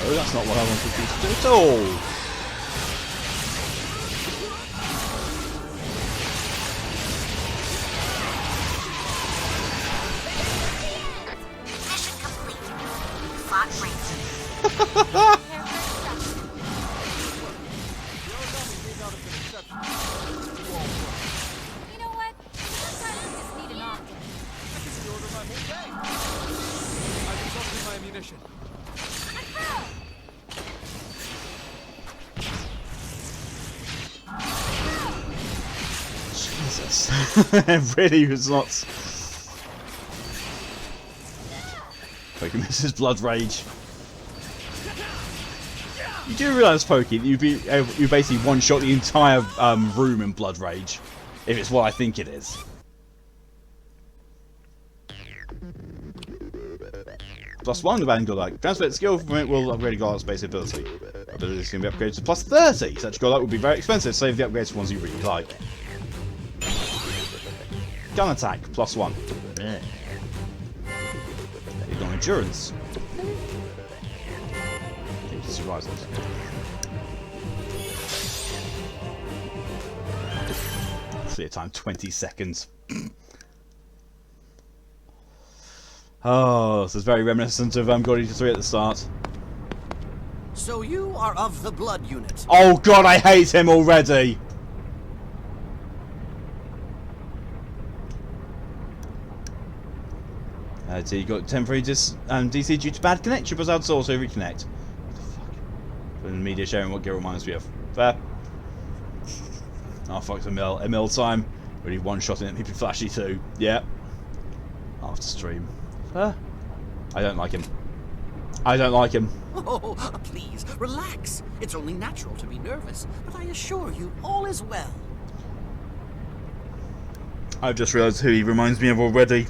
No, that's not what I wanted you to do at all. Mission complete. Fought great. You know what? Sometimes you just need an option. I can reorder my whole gang. I've exhausted my ammunition. Jesus. It really was not. Pokey misses Blood Rage. You do realise, Pokey, that you basically one-shot the entire room in Blood Rage, if it's what I think it is. +1 the band Godlike. Transfer skill from it will upgrade Godlike's base ability. Ability is going to be upgraded to +30. Such Godlike will be very expensive. Save the upgrades for ones you really like. Gun attack +1. You've got endurance. Rises. Clear time 20 seconds. Oh, this is very reminiscent of God Eater 3 at the start. So you are of the blood unit. Oh god, I hate him already! So you got temporary DC due to bad connection, but I'd also reconnect. What the fuck? The media sharing what Gilbert reminds me of. Fair. Oh fuck Emil. Emil time. Really one-shotting at me with Flashy too. Yeah. After stream. Fair. I don't like him. I don't like him. Oh, please, relax. It's only natural to be nervous, but I assure you, all is well. I've just realised who he reminds me of already.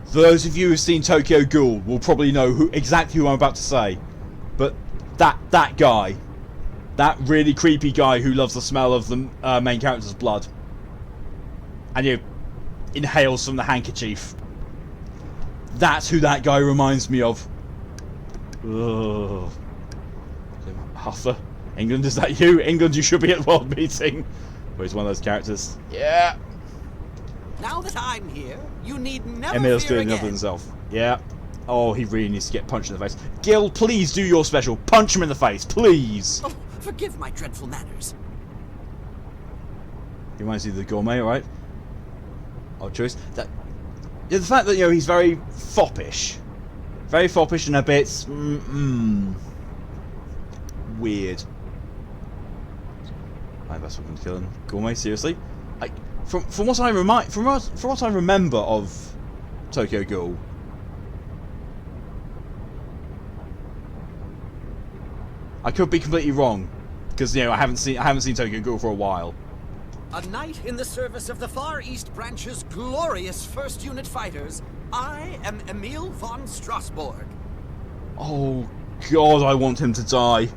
For those of you who've seen Tokyo Ghoul will probably know exactly who I'm about to say. But that guy, that really creepy guy who loves the smell of the main character's blood, and you inhales from the handkerchief. That's who that guy reminds me of. Ugh. Arthur, England, is that you? England, you should be at the world meeting. But he's one of those characters. Yeah. Now that I'm here, you need never Emil's fear doing again. nothing himself. Yeah. Oh, he really needs to get punched in the face. Gil, please do your special. Punch him in the face, please. Oh, forgive my dreadful manners. He reminds you of the gourmet, right? Odd choice. The fact that, you know, he's very foppish. Very foppish and a bit weird. I guess we're going to kill him. Gourmet, seriously? From what I remember of Tokyo Ghoul, I could be completely wrong because, you know, I haven't seen Tokyo Ghoul for a while. A knight in the service of the Far East Branch's glorious 1st Unit fighters, I am Emil von Strasbourg. Oh god, I want him to die.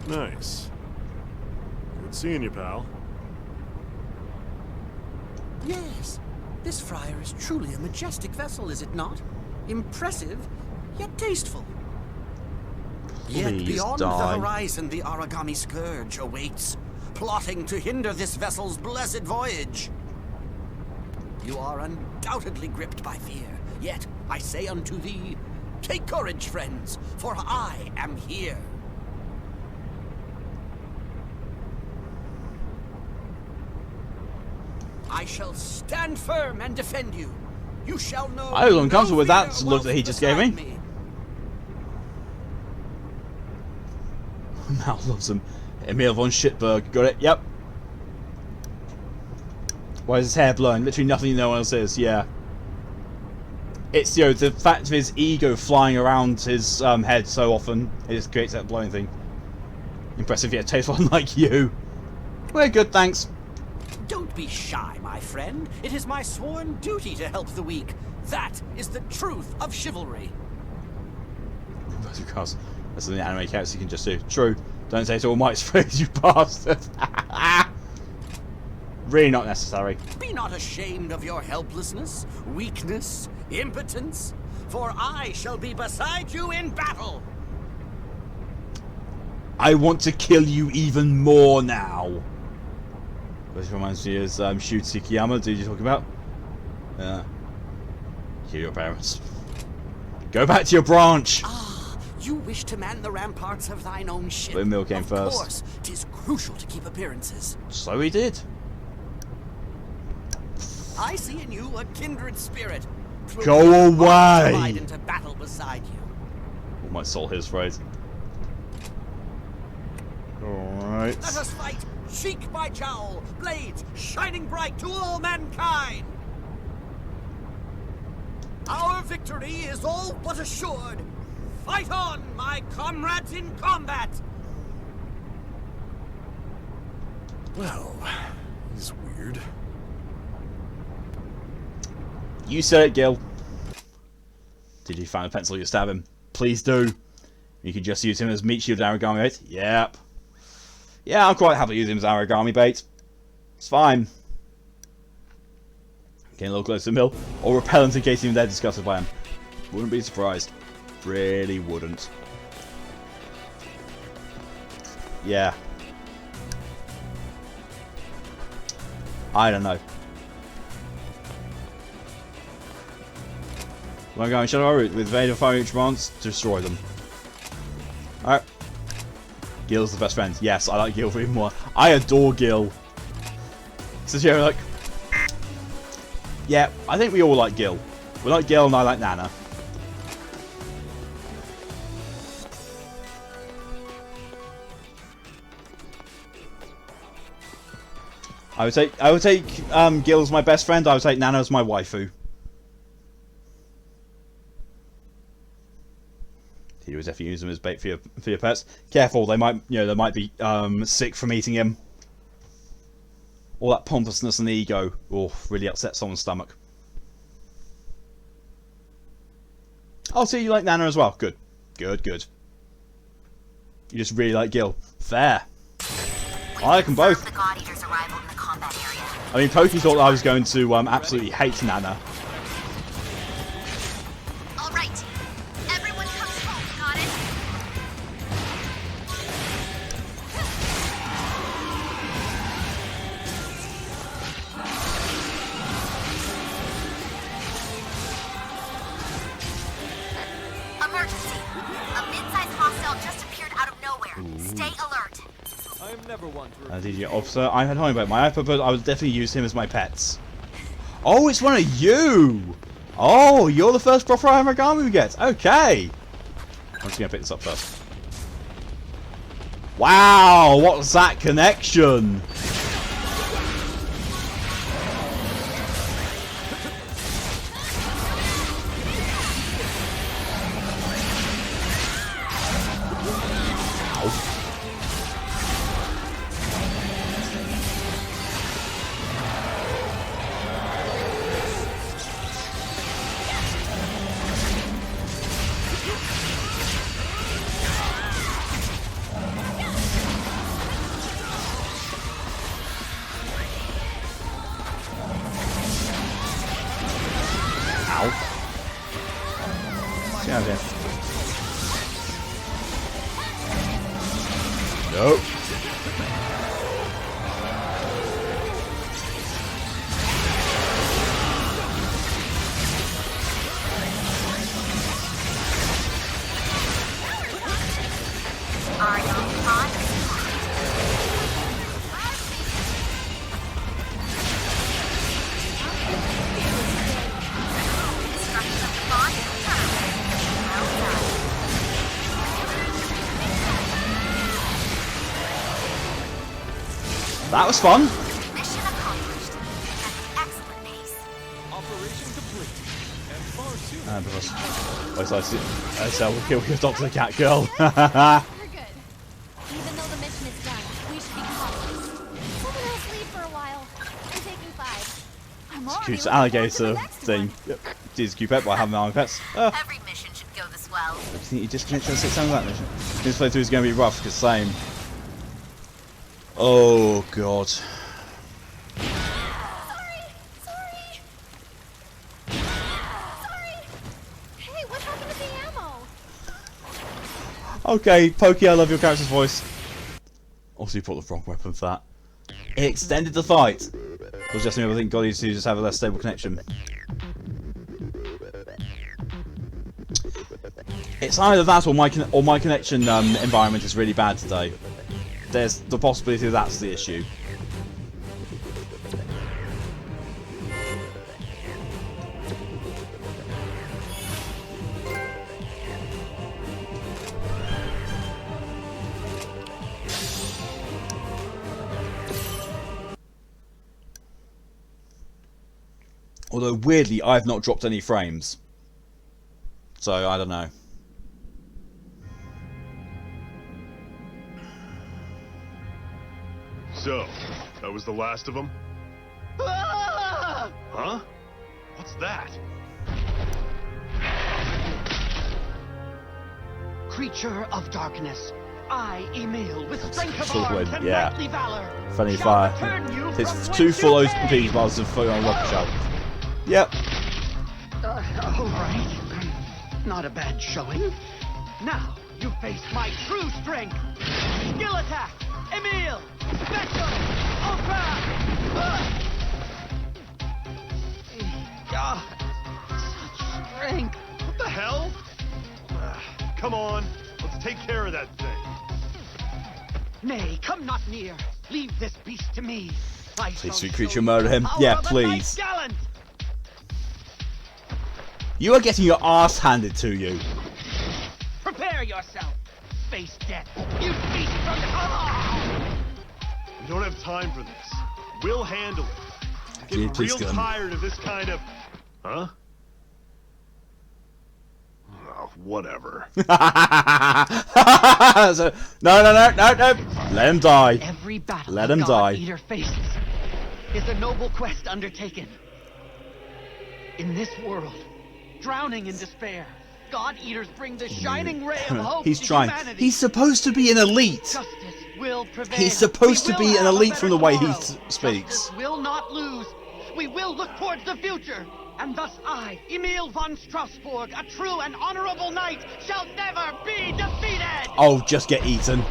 Nice. Good seeing you, pal. Yes, this friar is truly a majestic vessel, is it not? Impressive, yet tasteful. Yet Please beyond die. the horizon, the Aragami scourge awaits, plotting to hinder this vessel's blessed voyage. You are undoubtedly gripped by fear, yet I say unto thee, take courage, friends, for I am here. I shall stand firm and defend you. You shall know. I was uncomfortable with that fear look that he just gave me. beside Mal loves him. Emil von Shitberg. Got it? Yep. Why is his hair blowing? Literally nothing no one else is. Yeah. It's, you know, the fact of his ego flying around his head so often. It just creates that blowing thing. Impressive yet tasteful, unlike you. We're good, thanks. Don't be shy, my friend. It is my sworn duty to help the weak. That is the truth of chivalry. Of course. That's something anime characters you can just do. True. Don't say to all might's praise, you bastard. Really not necessary. Be not ashamed of your helplessness, weakness, impotence, for I shall be beside you in battle. I want to kill you even more now. This reminds me of Shu Tsukiyama, dude you talking about? Yeah. Kill your parents. Go back to your branch! You wish to man the ramparts of thine own ship. But Emil came first. Of course, 'tis crucial to keep appearances. So he did. I see in you a kindred spirit. Go away! Ride into battle beside you. Oh, my soul his phrase. Alright. Let us fight, cheek by jowl, blades shining bright to all mankind. Our victory is all but assured. Fight on, my comrades in combat! Well, he's weird. You said it, Gil. Did you find a pencil you stab him? Please do. You can just use him as meat shield Aragami bait. Yep. Yeah, I'm quite happy using him as Aragami bait. It's fine. Getting a little closer to Emil. Or repellent in case even they're disgusted by him. Wouldn't be surprised. Really wouldn't. Yeah. I don't know. We're going Shadow Route with Vader firing each monster to destroy them. Alright. Gil's the best friend. Yes, I like Gil even more. I adore Gil. So you're like, yeah, I think we all like Gil. We like Gil and I like Nana. I would take Gil as my best friend. I would take Nana as my waifu. You would definitely use them as bait for your pets. Careful, they might be sick from eating him. All that pompousness and ego will really upset someone's stomach. Oh, so you like Nana as well? Good, good, good. You just really like Gil. Fair. I like them both. I mean, Pokey thought I was going to absolutely hate Nana. DG officer, I had home about my iPad, but I would definitely use him as my pets. Oh, it's one of you! Oh, you're the first proper Aragami we get. Okay. I'm just gonna pick this up first. Wow, what's that connection? Nope. That was fun. Mission accomplished. At an excellent pace. Operation complete. And far too. And because I said we'll kill your Dr. Cat Girl. We're good. Even though the mission is done, we should be cautious. Someone else leave for a while. I'm taking 5. I'm already Cute looking alligator forward to the next thing. one. Jesus, cute pet by having my own pets. Every mission should go this well. I think you disconnected 6 times that mission. This playthrough is going to be rough because same. Oh god. Hey, what happened to the ammo? Okay, Pokey, I love your character's voice. Also, you put the wrong weapon for that. It extended the fight. It was just me, I think God used to just have a less stable connection. It's either that or my connection environment is really bad today. There's the possibility that's the issue. Although weirdly, I've not dropped any frames. So I don't know. So, that was the last of them? Huh? What's that? Creature of darkness, I, Emil, with strength of Still arms win, and yeah. knightly valor, Friendly shall fire. return you Takes from 2 whence full you OP came. bars of photo on rocket shot. Yep. All right. Not a bad showing. Now, you face my true strength. Skill attack! Emil! Special! Ultra! Such strength! What the hell? Come on, let's take care of that thing. Nay, come not near. Leave this beast to me. I Please, shall sweet show creature, you murder the him. power Yeah, of a please. knight gallant. You are getting your ass handed to you. Prepare yourself. Face death. You beast from the... We don't have time for this. We'll handle it. I'm Gee, getting please real kill him. tired of this kind of... Huh? Oh, whatever. So, no. Let him die. Every battle Let him die. God Eater faces is a noble quest undertaken. In this world, drowning in despair, God Eaters bring the shining ray of hope He's to trying. humanity. He's supposed to be an elite. Justice will prevail. He's supposed We to will be an have a elite better from the way he tomorrow. speaks. Justice will not lose. We will look towards the future. And thus I, Emil von Strasbourg, a true and honorable knight, shall never be defeated! Oh, just get eaten.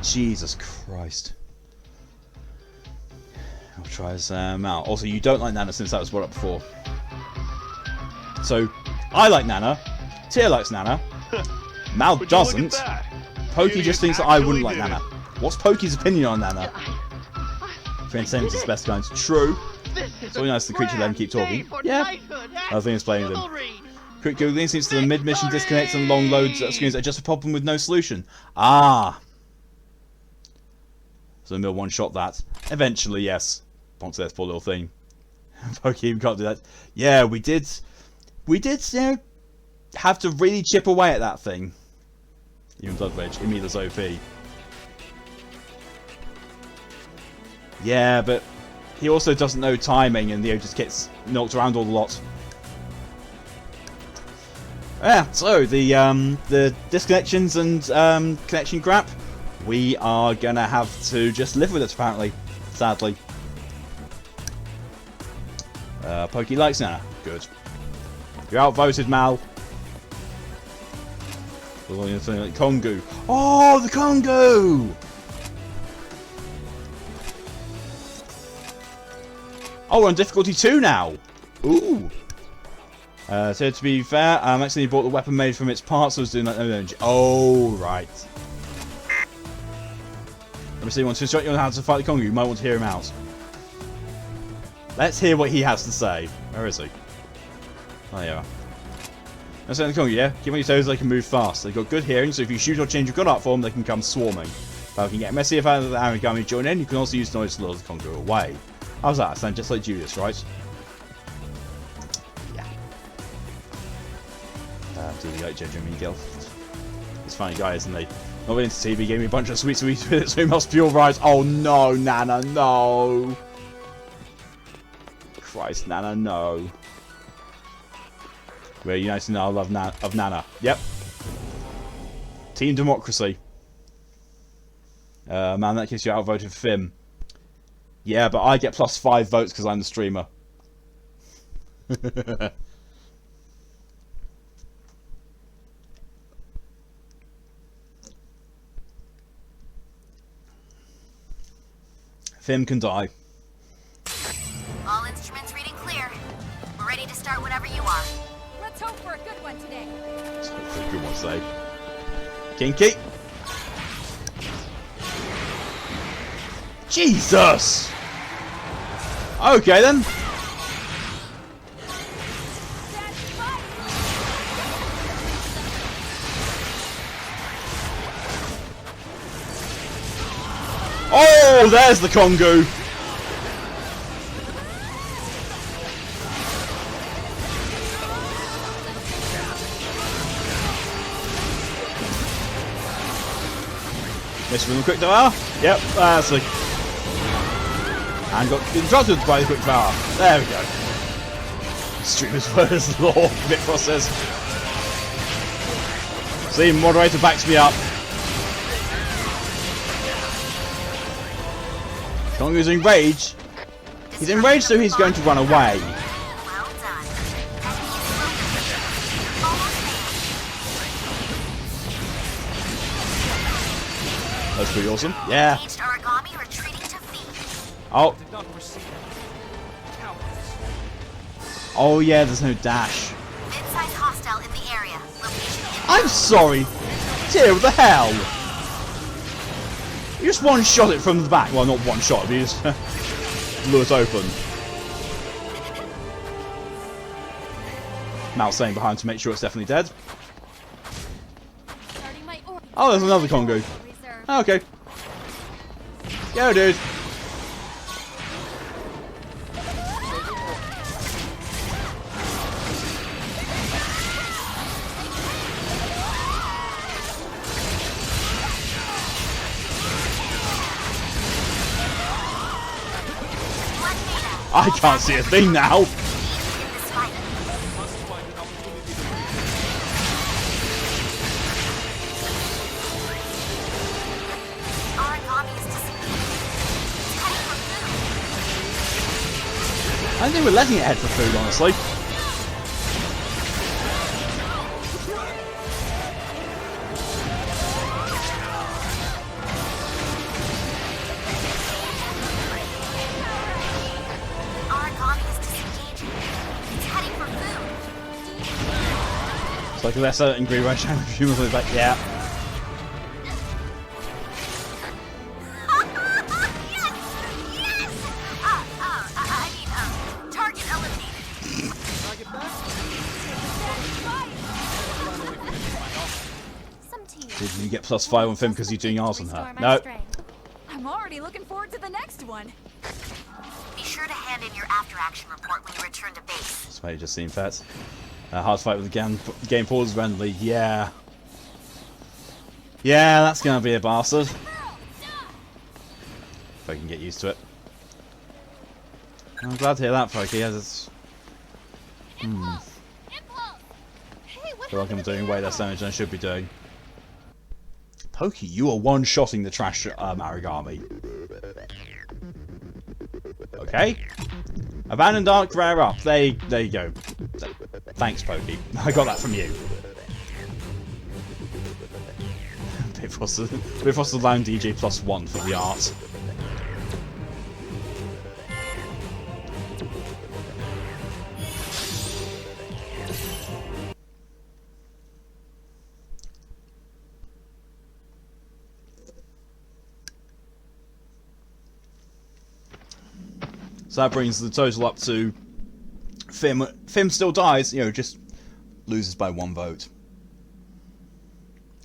Jesus Christ. I'll try this out. Also, you don't like Nana since that was brought up before. So, I like Nana. Tia likes Nana. Mal Would you look at doesn't. that? Pokey You just thinks that I wouldn't like actually Nana. did What's Pokey's opinion on Nana? For entertainment, it's best kinds. True. It's really nice the creature let him keep talking. Yeah. I think it's playing with him. Quick Googling seems to the mid-mission disconnects and long loads screens are just a problem with no solution. Ah. So Emil one-shot that. Eventually, yes. Onto that poor little thing. Pokey can't do that. Yeah, we did, you know, have to really chip away at that thing. Even Blood Rage, Emil's OP. Yeah, but he also doesn't know timing and Neo just gets knocked around all the lot. Yeah, so the disconnections and connection crap we are gonna have to just live with it, apparently. Sadly. Pokey likes Nana. Good. You're outvoted, Mal. Something like Kongu. Oh, the Kongu! Oh, we're on difficulty 2 now. Ooh. So to be fair, I accidentally bought the weapon made from its parts, so I was doing that. Oh, right. Let me see. Wants to instruct you on how to fight the Kongu. You might want to hear him out. Let's hear what he has to say. Where is he? Oh, there you are. Let's say the Kongu, yeah? Keep on your toes, they can move fast. They've got good hearing, so if you shoot or change your gun art form, they can come swarming. But if you can get messy if the Aragami join in, you can also use noise to lure the Kongu away. How's that? Sound just like Julius, right? Yeah. Do you like Jojo Miguel? He's a funny guy, isn't he? Not into TV, gave me a bunch of sweet minutes, so he must pure right. Oh no, Nana, no! Christ, Nana, no. We're united in our love of Nana. Yep. Team Democracy. Man, that case you outvoted Fim. Yeah, but I get +5 votes because I'm the streamer. Fim can die. All instruments reading clear. We're ready to start whenever you are. Let's hope for a good one today. Let's hope for a good one today. Kinky. Jesus! Okay then. Oh, there's the Kongu. Missed with a quick devour. Yep, that's a... And got interrupted by the quick devour. There we go. Streamer's first law, bit process. See, moderator backs me up. Kongu's enraged. He's enraged, so he's going to run away. That's pretty awesome. Yeah. Aragami retreating to feet. Oh. Oh yeah, there's no dash. Mid-size hostile in the area. Location I'm sorry. Tyr, what the hell? You just one-shot it from the back. Well, not one-shot, but you just blew it open. Mal staying behind to make sure it's definitely dead. Oh, there's another Kongu. Okay. Go, dude. I can't see a thing now. I think we're letting it head for food, honestly. It's like a lesser angry rush and presumably like, yeah. Did you get +5 on Fim because you're doing ours on her? No. I'm already looking forward to the next one. Be sure to hand in your after-action report when you return to base. That's why you just seen that. Hard fight with the game pause friendly. Yeah. Yeah, that's gonna be a bastard. If I can get used to it. I'm glad to hear that, Pokey. Yeah, it's... I feel like I'm doing way less damage than I should be doing. Pokey, you are one-shotting the trash Aragami. Okay. Abandoned Dark, rare up. There you go. Thanks, Pokey. I got that from you. Bifrost allowing DJ +1 for the art. So that brings the total up to Fim. Fim still dies, you know, just loses by 1 vote.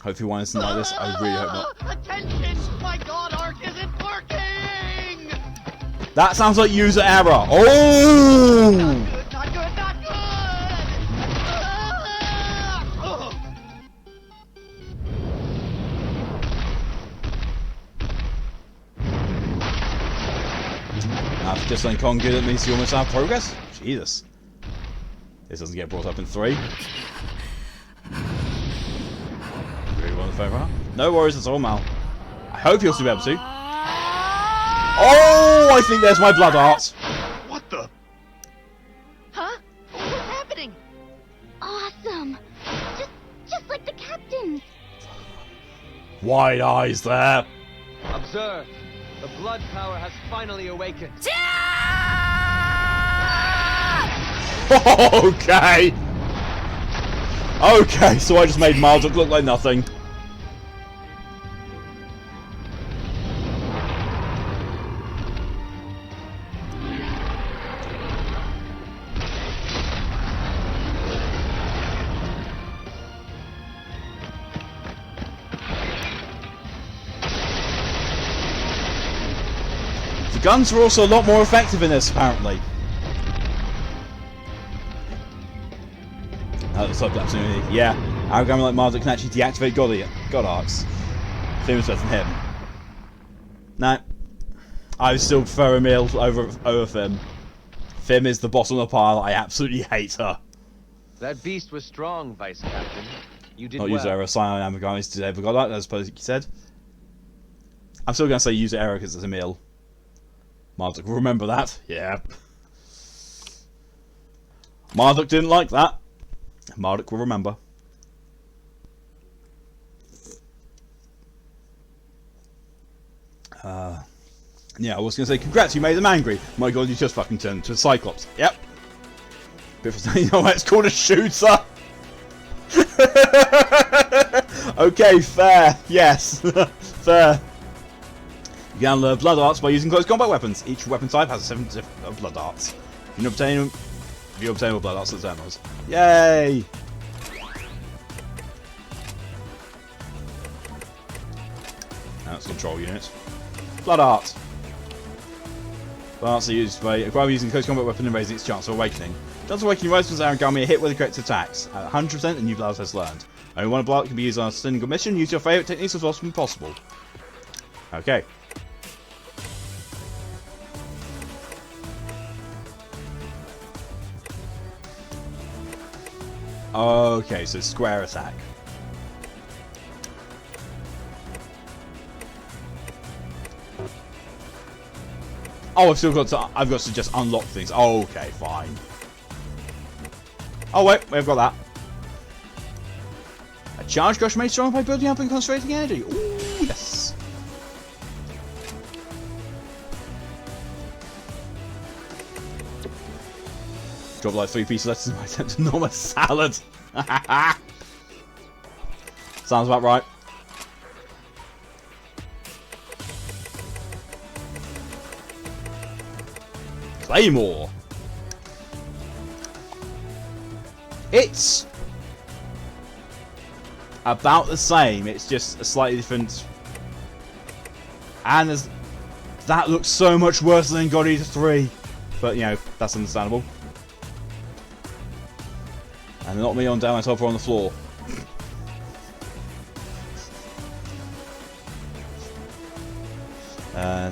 Hopefully one isn't like this. I really hope not. Attention! My god arc isn't working! That sounds like user error. Oh! Not good, not good! After just letting Kong get it means you almost have progress? Jesus. This doesn't get brought up in 3. Really want the phone right? No worries, it's all Mal. I hope you'll still be able to. Oh, I think there's my blood art. What the? Huh? What's happening? Awesome! Just like the captain's. Wide eyes there. Observe. The blood power has finally awakened. Okay. Okay, so I just made Marduk look like nothing. The guns were also a lot more effective in this, apparently. Absolutely. Yeah, Aragami like Marduk can actually deactivate God arcs. Fim is better than him. Nah. I would still prefer Emil over Fim. Fim is the bottom of the pile. I absolutely hate her. That beast was strong, Vice Captain. You did Not well. user error, Cyan Aragami to ever God arc, I suppose you said. I'm still going to say user error because it's Emil. Marduk will remember that. Yeah. Marduk didn't like that. Marduk will remember. Yeah, I was going to say, congrats, you made them angry. My god, you just fucking turned into a Cyclops. Yep. You know what, it's called a shooter. Okay, fair. Yes. Fair. You can learn blood arts by using close combat weapons. Each weapon type has 7 different blood arts. You obtain all blood arts as animals. Yay! Now it's control unit. Blood art. Blood arts are used by acquiring using close combat weapon and raising its chance of awakening. Chance of awakening rises when Aragami are hit with the correct attacks. At 100%, a new blood art has learned. Only one blood art can be used on a single mission. Use your favourite techniques as often as possible. Okay. Okay, so square attack. Oh, I've got to just unlock things. Oh, okay, fine. Oh wait, we've got that. A charge gush made strong by building up and concentrating energy. Ooh, yes. Drop like 3 pieces of lettuce in my attempt enormous salad. Sounds about right. Claymore. It's about the same. It's just a slightly different. And that looks so much worse than God Eater 3. But, you know, that's understandable. And knock me on down, I top her on the floor.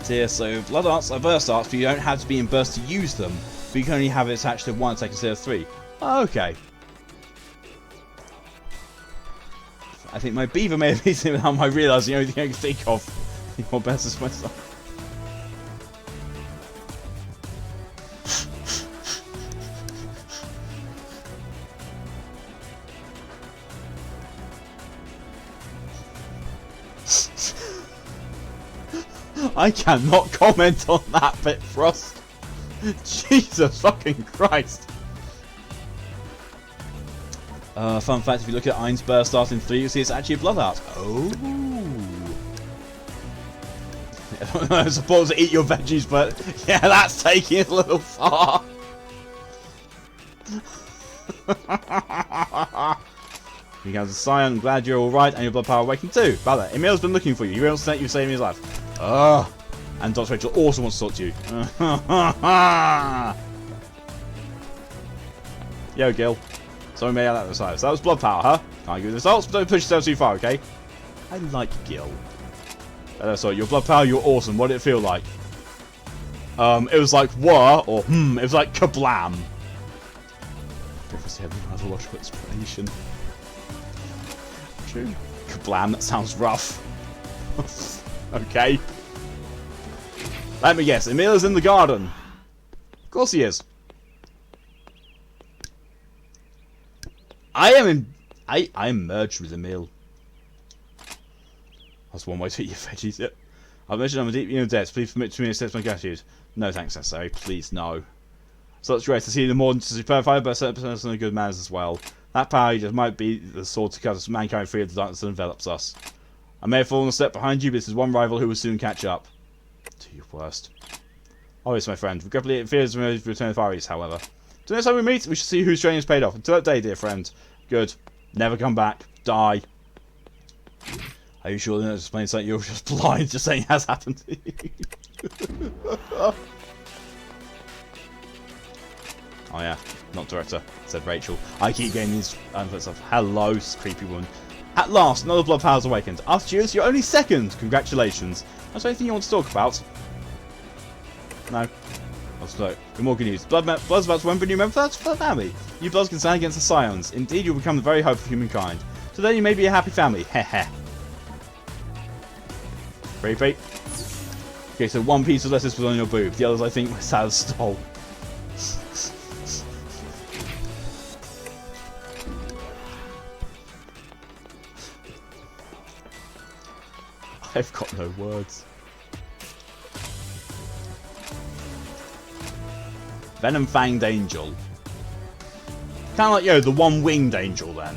Dear, so blood arts are burst arts, but you don't have to be in burst to use them. But you can only have it attached to 1 attack instead of 3. Okay. I think my beaver may have eaten it without my realising the only thing I can think of. More best myself. I cannot comment on that bit, Frost. Jesus fucking Christ. Fun fact, if you look at Ein's Burst starting 3, you see it's actually a blood art. Oh. I suppose eat your veggies, but yeah, that's taking it a little far. You guys are Scion, I'm glad you're alright and your blood power awakened too. Bala, Emil's been looking for you. He wants to let you save his life. Ugh. And Dr. Rachel also wants to talk to you. Yo, Gil. Someone made out that side. So that was blood power, huh? Can't give you the results, but don't push yourself too far, okay? I like Gil. Sorry, your blood power, you're awesome. What did it feel like? It was like wah or it was like kablam. Obviously, having another logical explanation. True. Kablam, that sounds rough. Okay. Let me guess, Emil is in the garden. Of course he is. I am merged with Emil. That's one way to eat your veggies. Yep. I've mentioned I'm a deep debt. Please permit to me to accept my gratitude. No thanks, necessary. Please, no. So it's great to see the more superfied, but a certain person of good manners as well. That power just might be the sword to cut us mankind free of the darkness that envelops us. I may have fallen a step behind you, but this is one rival who will soon catch up. To your worst. Always, my friend. Regretfully, it fears we return to Far East, however. So next time we meet, we should see whose training is paid off. Until that day, dear friend. Good. Never come back. Die. Are you sure that explains that you're just blind to saying it has happened to you? Oh yeah, not director, said Rachel. I keep getting these stuff. Hello, creepy woman. At last, another blood power's awakened. After years, you're only second. Congratulations. Is there anything you want to talk about? No. Also, more good news. Blood's about to win for a new member for the family. You Bloods can stand against the Scions. Indeed, you'll become the very hope of humankind. So then you may be a happy family. Heh. Creepy. Okay, so one piece of lettuce was on your boob. The others, I think, Sal stole. I've got no words. Venom-fanged angel. Kind of like, the one-winged angel, then.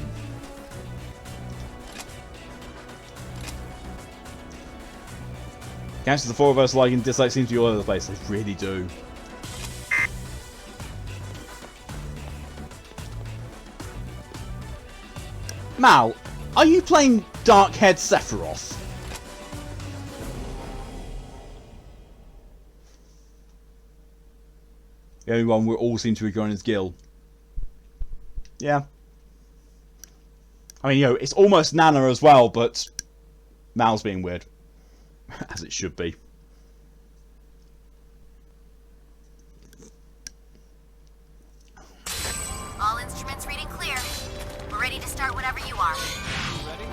Can't the four of us like and dislike seem to be all over the place. They really do. Mal, are you playing Dark-Haired Sephiroth? The only one we all seem to be going is Gil. Yeah. I mean, it's almost Nana as well, but Mal's being weird. As it should be. All instruments reading clear. We're ready to start whenever you are. Ready?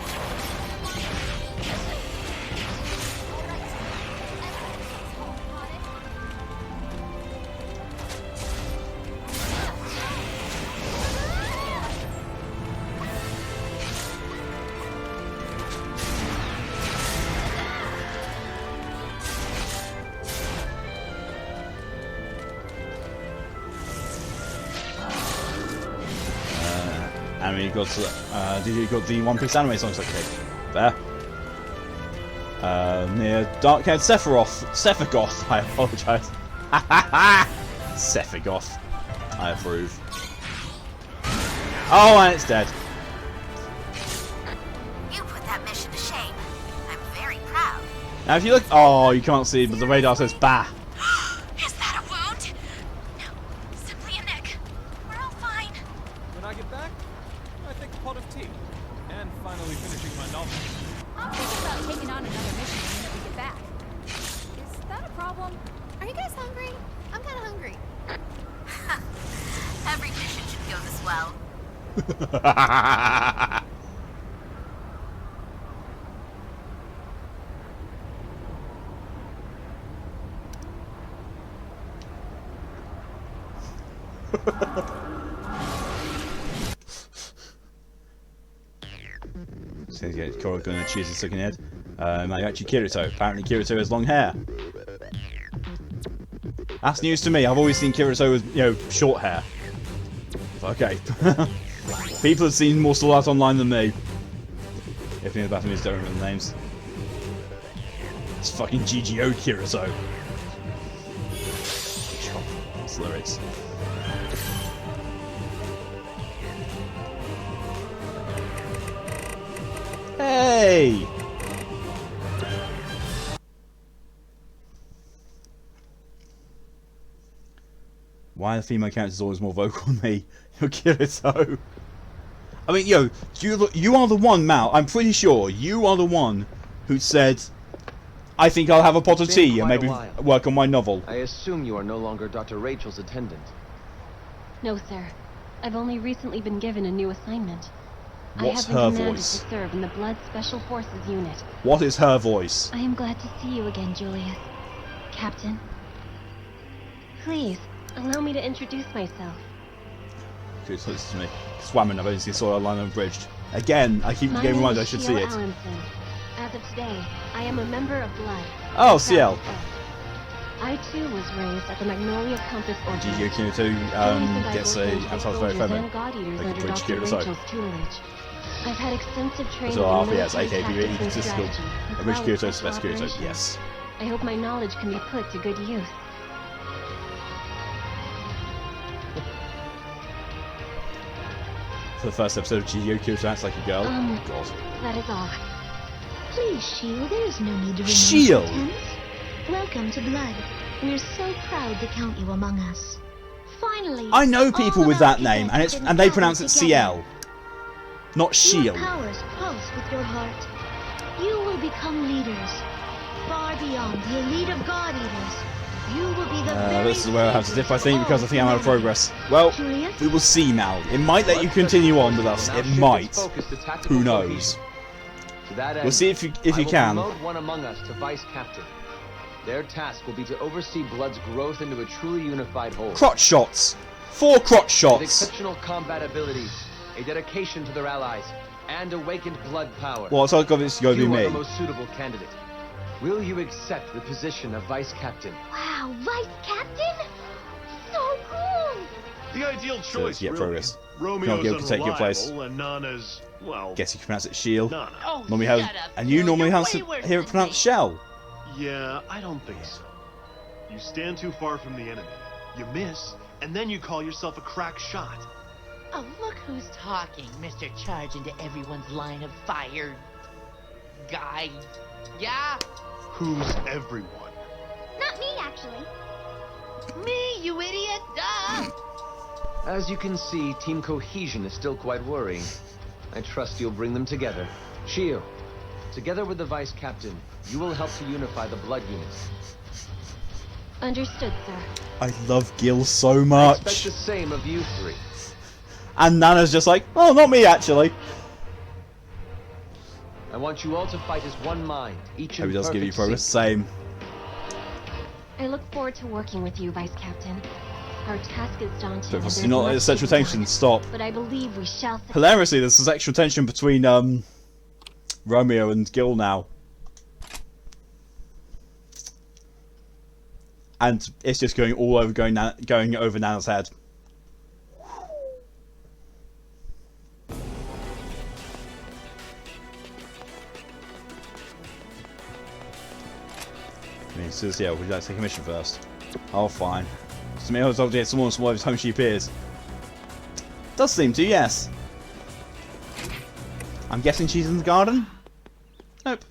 And we got the One Piece anime songs like there. Near Dark-Haired Sephiroth, I apologise. Sephiroth. I approve. Oh, and it's dead. You put that mission to shame. I'm very proud. Now if you look, oh, you can't see, but the radar says "bah." Is that a wound? No, simply a nick. We're all fine. When I get back, I think a pot of tea. And finally finishing my novel. I'm thinking about taking on another mission the minute we get back. Is that a problem? Are you guys hungry? I'm kind of hungry. Every mission should go this well. So yeah, Koro gonna choose his second head. Actually Kirito. Apparently Kirito has long hair. That's news to me. I've always seen Kirito with, you know, short hair. Okay. People have seen more Sword Art Online than me. If any of the Battle don't remember the names. It's fucking GGO Kirito. It's lyrics. Hey! Why are the female characters always more vocal than me? You're Kirito. I mean, yo, you are the one, Mal. I'm pretty sure you are the one who said, I think I'll have a pot of tea and maybe work on my novel. I assume you are no longer Dr. Rachel's attendant. No, sir. I've only recently been given a new assignment. What's I her have been commanded voice? to serve in the Blood Special Forces unit. What is her voice? I am glad to see you again, Julius. Captain. Please, allow me to introduce myself. Good, so listen to me. Swamming, I've only seen Sword Art Online Unbridged. Again, I keep getting reminded I should see it. Allenson. As of today, I am a member of Blood. Oh, CL. I too was raised at the Magnolia Compass Orphanage. GGO Kirito gets a outside very feminine. Like a Bridge Kirito. I've had extensive training So in yes, military AKB tactics and statistical. strategy, A as Bridge well as Kirito, special Best Kirito, operations. yes. I hope my knowledge can be put to good use. For the first episode of GGO Kirito acts like a girl. God. That is all. Please, Shield, there is no need to remain Shield? so tense. Welcome to Blood. We're so proud to count you among us. Finally, I know people all with of our that name, and cadets it's have and they been pronounce it gathered together. CL, not Your Shield. powers pulse with your heart. You will become leaders, far beyond the elite of God Eaters. You will be the very This is where I have to dip, I think, because I think I'm out of humanity. progress. Well, Julius? we will see now. It might let you continue on with us. It might. Who knows? To that We'll end, see if you I will can. promote one among us to vice captain. Their task will be to oversee Blood's growth into a truly unified whole. Crotch shots. 4 crotch With shots. exceptional combat abilities, a dedication to their allies, and awakened blood power. Well, it's got to be You are me. the most suitable candidate. Will you accept the position of vice captain? Wow, vice captain? So cool! The ideal So choice, yeah, really. progress. Romeo's Gilbert can take your place. unreliable, and Nana's, well... Guess you can pronounce it Shield. Nana. Normally have, and you normally have to hear it pronounced Shell. Yeah, I don't think so. You stand too far from the enemy. You miss, and then you call yourself a crack shot. Oh, look who's talking, Mr. Charge into everyone's line of fire guy. Yeah? Who's everyone? Not me, actually. Me, you idiot! Duh! As you can see, team cohesion is still quite worrying. I trust you'll bring them together. Shio, together with the vice captain, you will help to unify the blood units. Understood, sir. I love Gil so I expect much. the same of you three. And Nana's just like, oh, not me actually. I want you all to fight as one mind, each in Hope he does give you perfect progress. sync. Same. I look forward to working with you, Vice Captain. Our task is daunting. But and if there's you're not much at to sexual do. tension, stop. But I believe we shall succeed. Hilariously, there's sexual tension between Romeo and Gil now. And it's just going all over, going over Nana's head. I mean, so yeah, would you like to take a mission first? Oh, fine. So maybe I was told to get someone from whatever home she appears. Does seem to, yes. I'm guessing she's in the garden? Nope.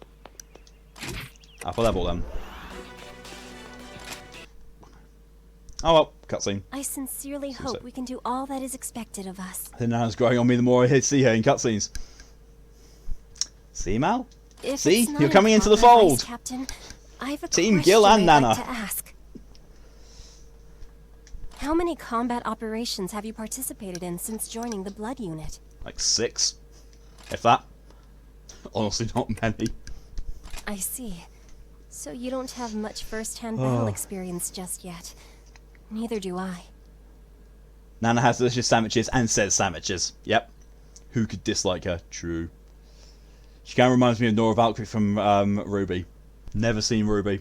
Upper level then. Oh well, cutscene. I sincerely hope we can do all that is expected of us. The Nana's growing on me the more I see her in cutscenes. See, Mal? If See? it's not You're coming a into the problem, fold. Vice Captain, I have a Team question Gil and I'd Nana. like to ask. How many combat operations have you participated in since joining the Blood Unit? Like 6. If that. Honestly, not many. I see. So you don't have much first-hand Oh. battle experience just yet. Neither do I. Nana has delicious sandwiches and says sandwiches. Yep. Who could dislike her? True. She kind of reminds me of Nora Valkyrie from Ruby. Never seen Ruby.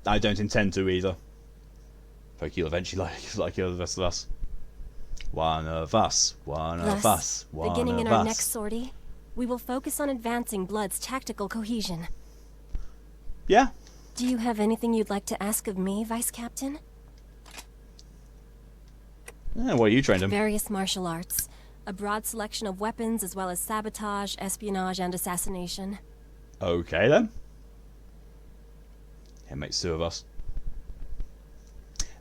I don't intend to either. Hope you'll eventually like the rest of us. One of us. One of us. One beginning in of our us. next sortie, we will focus on advancing Blood's tactical cohesion. Yeah. Do you have anything you'd like to ask of me, Vice Captain? Yeah, what are you trained in? Various martial arts. A broad selection of weapons as well as sabotage, espionage, and assassination. Okay then. It makes two of us.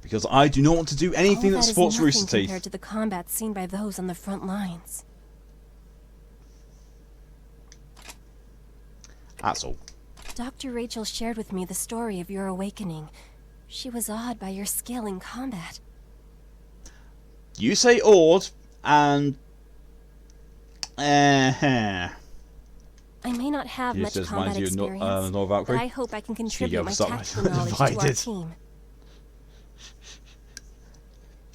Because I do not want to do anything that supports Rooster Teeth. Compared to the combat seen by those on the front lines. That's all. Dr. Rachel shared with me the story of your awakening. She was awed by your skill in combat. You say awed, and... I may not have You much just combat reminds you of experience, Nora Valkyrie? but I hope I can contribute my Stop tactical knowledge to our divided. team.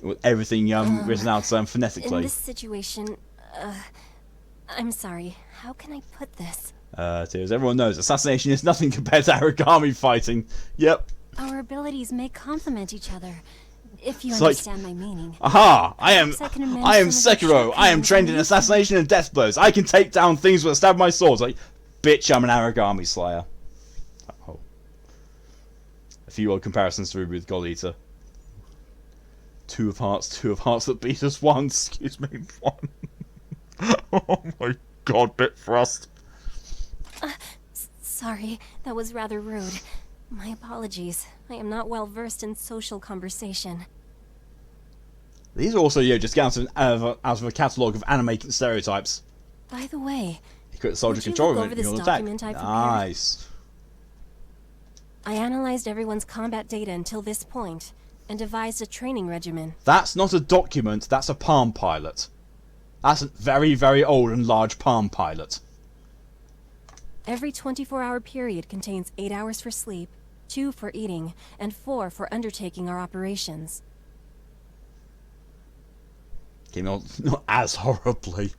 With everything written out phonetically. In this situation, I'm sorry. How can I put this? As everyone knows, assassination is nothing compared to Aragami fighting. Yep. Our abilities may complement each other, if you It's like, understand my meaning. Aha! I am Perhaps I can amend some of the Sekiro. I am shortcomings trained I in used to. assassination and death blows. I can take down things with a stab of my sword. Like, bitch, I'm an Aragami slayer. Oh. A few odd comparisons to Ruby with God Eater. Two of hearts that beat us once. Excuse me, one. Oh my god, bit thrust. Sorry, that was rather rude. My apologies. I am not well versed in social conversation. These are also, just get out of a catalogue of anime stereotypes. By the way, Equip the soldier would you control look room over and this you'll attack. document I prepared? Nice. I analyzed everyone's combat data until this point, and devised a training regimen. That's not a document, that's a Palm Pilot. That's a very, very old and large Palm Pilot. Every 24-hour period contains 8 hours for sleep, 2 for eating, and 4 for undertaking our operations. Okay, not as horribly.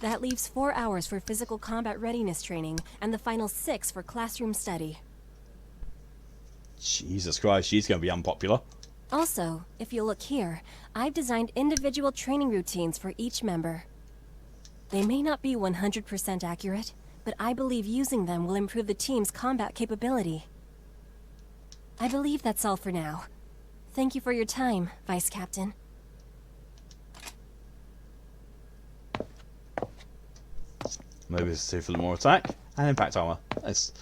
That leaves 4 hours for physical combat readiness training, and the final 6 for classroom study. Jesus Christ, she's going to be unpopular. Also, if you look here, I've designed individual training routines for each member. They may not be 100% accurate, but I believe using them will improve the team's combat capability. I believe that's all for now. Thank you for your time, Vice Captain. Maybe it's 2 for the more attack and impact armor. Nice.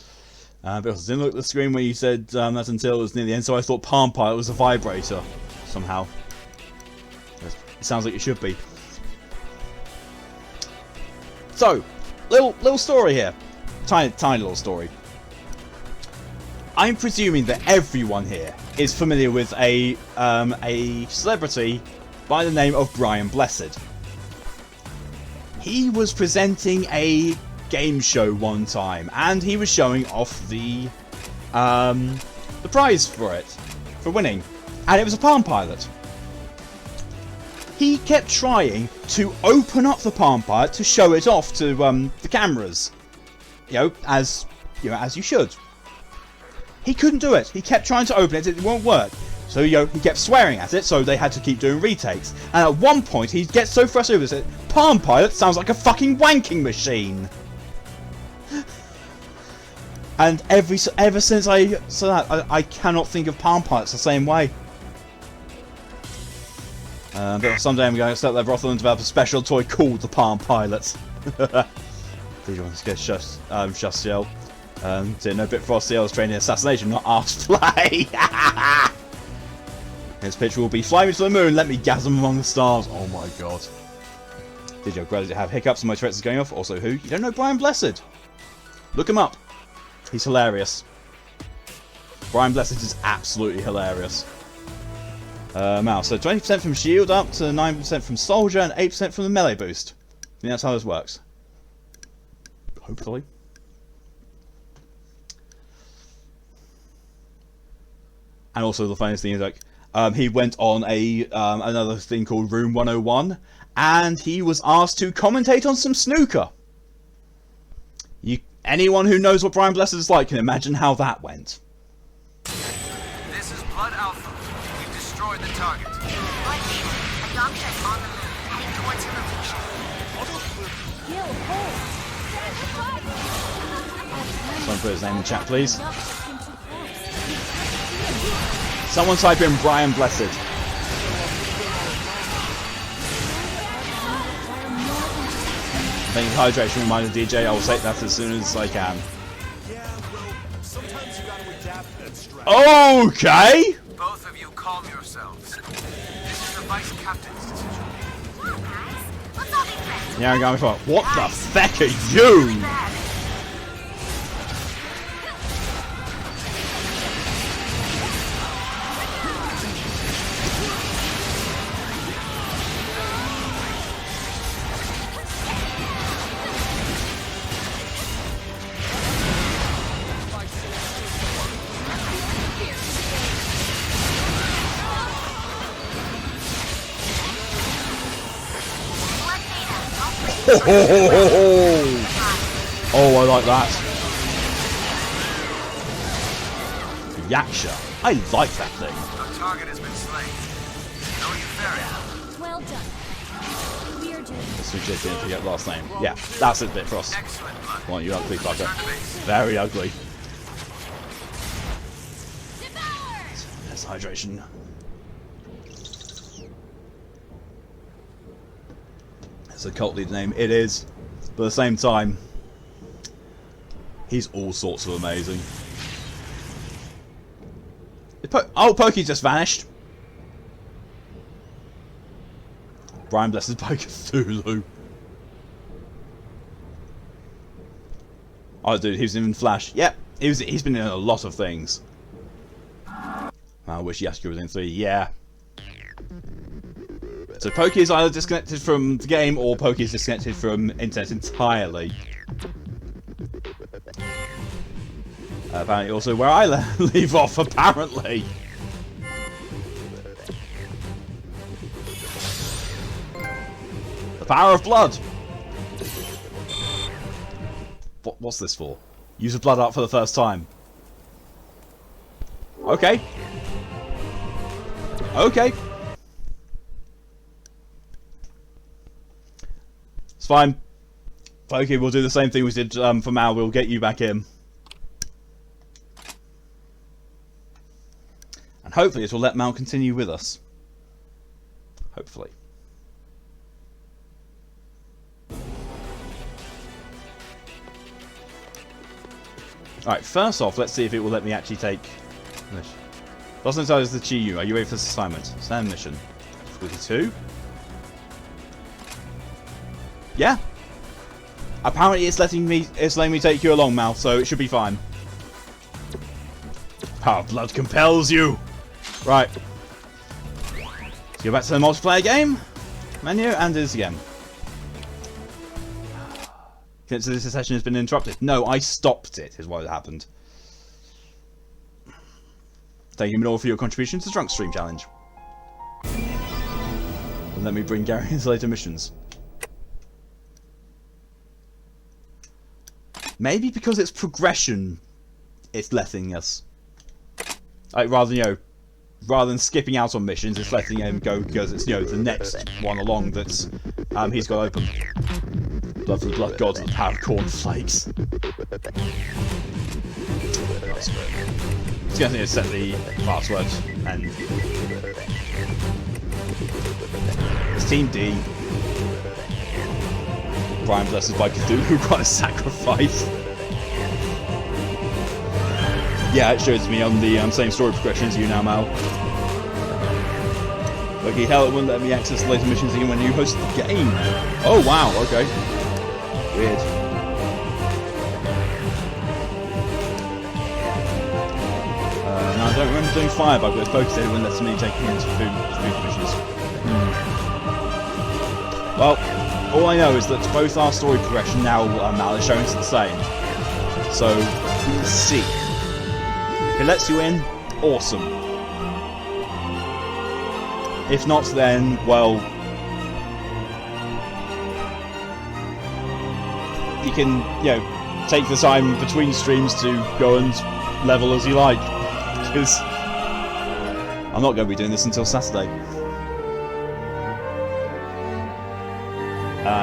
But I didn't look at the screen when you said that until it was near the end, so I thought Palm Pilot was a vibrator somehow. It sounds like it should be. So, little story here. Tiny little story. I'm presuming that everyone here is familiar with a celebrity by the name of Brian Blessed. He was presenting a game show one time, and he was showing off the prize for it, for winning, and it was a Palm Pilot. He kept trying to open up the Palm Pilot to show it off to the cameras, as you should. He couldn't do it. He kept trying to open it; it won't work. So he kept swearing at it, so they had to keep doing retakes. And at one point, he gets so frustrated with it. Palm Pilot sounds like a fucking wanking machine. And ever since I saw that, I cannot think of Palm Pilots the same way. But someday I'm going to set their brothel and develop a special toy called the Palm Pilot. Please want to get Shastiel. No bit frosty, I was training assassination, not arse play. His picture will be fly me to the moon, let me gasm among the stars. Oh my god. Did you gradually have hiccups and my Tourette's is going off? Also who? You don't know Brian Blessed? Look him up. He's hilarious. Brian Blessed is absolutely hilarious. Now, so 20% from shield up to 9% from soldier and 8% from the melee boost. I think that's how this works. Hopefully. And also the funniest thing is, like, he went on a another thing called Room 101, and he was asked to commentate on some snooker. Anyone who knows what Brian Blessed is like can imagine how that went. This is Blood Alpha. We've destroyed the target. Blood Beta, a doctor is on the move, heading towards your location. Gil, hold! Someone put his name in chat, please. Someone type in Brian Blessed. Thank you, hydration reminder, DJ. I will take that as soon as I can. Okay. Both of you calm yourselves. This is the Vice Captain's decision. Yeah, I'm going for what the feck are you? Oh, I like that. Yaksha. I like that thing. The target has been slain. How are you faring? Well done. We are doing Let's just didn't forget last name. Yeah, that's it, Bitfrost. Come on, you ugly fucker. Very ugly. There's hydration. It's a cult leader name. It is. But at the same time, he's all sorts of amazing. Oh, Pokey just vanished. Brian Blessed by Cthulhu. Oh, dude, he was in Flash. Yep, he's been in a lot of things. I wish Yasuke was in 3. Yeah. So Pokey is either disconnected from the game or Pokey is disconnected from internet entirely. Apparently also where I leave off, apparently. The power of blood! What's this for? Use the blood art for the first time. Okay. Okay. It's fine. Okay, we'll do the same thing we did for Mal. We'll get you back in. And hopefully it will let Mal continue with us. Hopefully. Alright, first off, let's see if it will let me actually take this. Doesn't tell us the Chinya. Are you ready for this assignment? Stand mission. 42. Yeah. Apparently it's letting me take you along, Mal, so it should be fine. Power of blood compels you. Right. Let's go back to the multiplayer game. Menu and do this again. So this session has been interrupted. No, I stopped it, is what happened. Thank you, Emil, for your contribution to the Drunk Stream Challenge. And let me bring Gary into later missions. Maybe because it's progression, it's letting us. Like, rather than skipping out on missions, it's letting him go because it's, the next one along that's he's got open. Blood for the blood gods and the power of cornflakes. It's going to set the password and it's Team D. Brian Blessed by Cthulhu, quite a sacrifice. Yeah, it shows me on the same story progression as you now, Mal. Okay, hell, it wouldn't let me access the later missions again when you host the game. Oh, wow, okay. Weird. Now, I don't remember doing Firebug, but it's focused when that's me taking into food missions. Well, all I know is that both our story progression now, Mal, is showing us the same. So, we'll see. If it lets you in, awesome. If not, then, well, you can, you know, take the time between streams to go and level as you like, because I'm not going to be doing this until Saturday.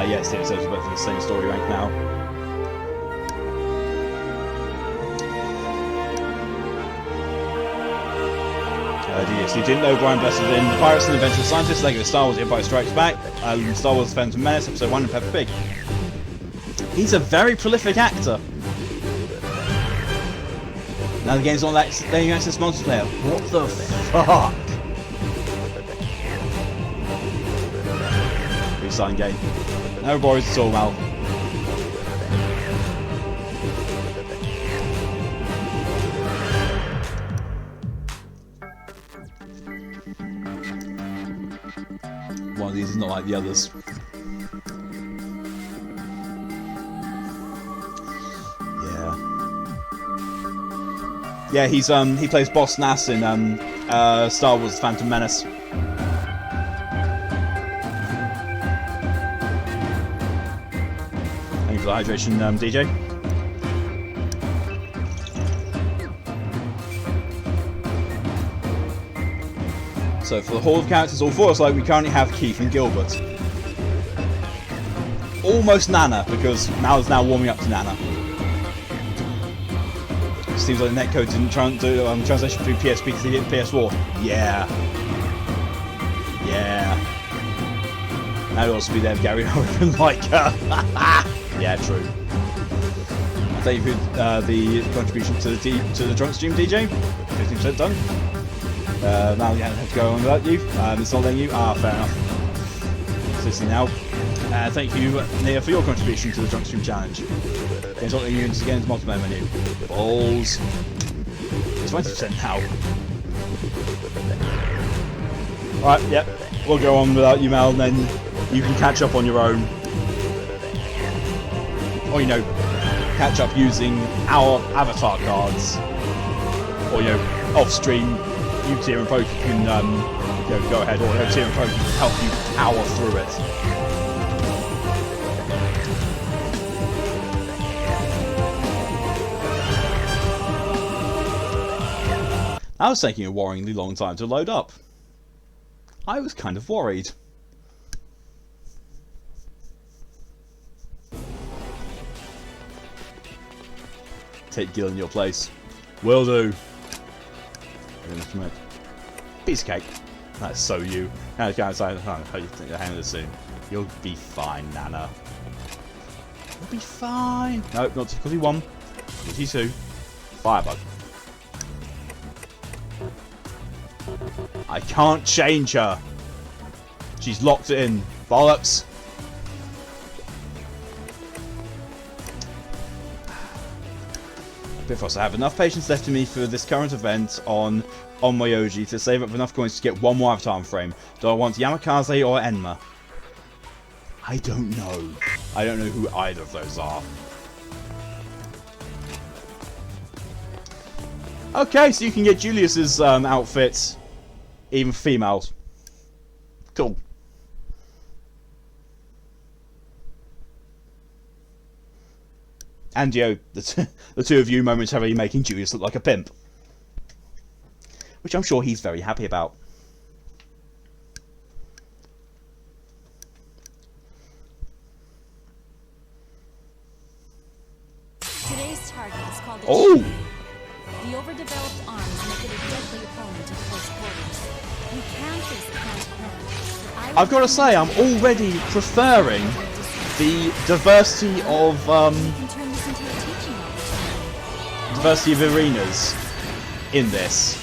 Yes, it says both in the same story rank now. So you didn't know Brian Blessed in The Pirates and the Adventure of Scientists, Lego Star Wars, Empire Strikes Back, Star Wars: The Phantom Menace, Episode 1, and Peppa Pig. He's a very prolific actor. Now the game's on that letting you access multiplayer. What the fuck? Restarting game. No worries at all, Mal. One of these is not like the others. Yeah, he's he plays Boss Nass in Star Wars: Phantom Menace. Thank you for the hydration, DJ. So for the Hall of Characters, all four of us, like, we currently have Keith and Gilbert. Almost Nana, because Mal's now warming up to Nana. Seems like the netcode didn't do translation through PSP to the PS4. Yeah. Yeah. That would also be there if Gary Hogan like yeah, true. Thank you for the contribution to the drunk stream, DJ. 15% done. Now you have to go on without you. It's not letting you. Ah, fair enough. Seriously now. Thank you, Nia, for your contribution to the drunk stream challenge. It's not letting you into the game's multiplayer menu. Balls. 20% now. Alright, yep. We'll go on without you, Mel, and then you can catch up on your own. Or, you know, catch up using our avatar cards. Or, you know, off stream, you, Tier and Poke, can you know, go ahead, or Tier and Poke can help you power through it. That was taking a worryingly long time to load up. I was kind of worried. Take Gil in your place. Will do. Piece of cake. That's so you. How do you think the hand is soon? You'll be fine, Nana. You'll be fine. No, not difficulty 1. Difficulty 2. Firebug. I can't change her. She's locked in. Bollocks. Bifrost, I have enough patience left in me for this current event on Onmyoji to save up enough coins to get one more avatar frame. Do I want Yamakaze or Enma? I don't know. I don't know who either of those are. Okay, so you can get Julius's outfit, even females. Cool. And, you know, the two of you momentarily making Julius look like a pimp. Which I'm sure he's very happy about. Today's target is called the Oh! Chinya. The overdeveloped arms make it a deadly opponent in close quarters. You can face it hand to hand, but I've got to say, I'm already preferring the diversity of diversity of arenas in this.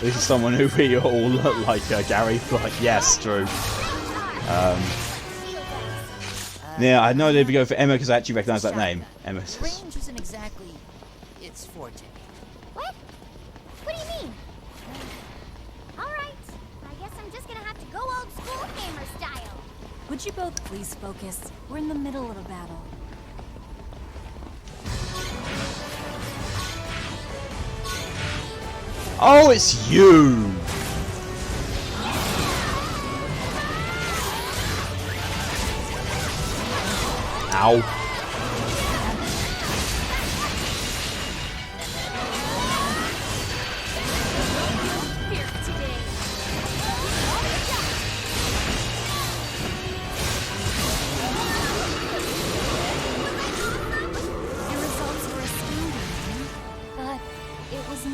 This is someone who we all look like, Gary. Like, yes, true. Yeah, I had no idea to go for Emma because I actually recognise that name. Emma. Range isn't exactly its forte. What? What do you mean? Alright, I guess I'm just gonna have to go old school gamer style. Would you both please focus? We're in the middle of a battle. Oh, it's you! Ow.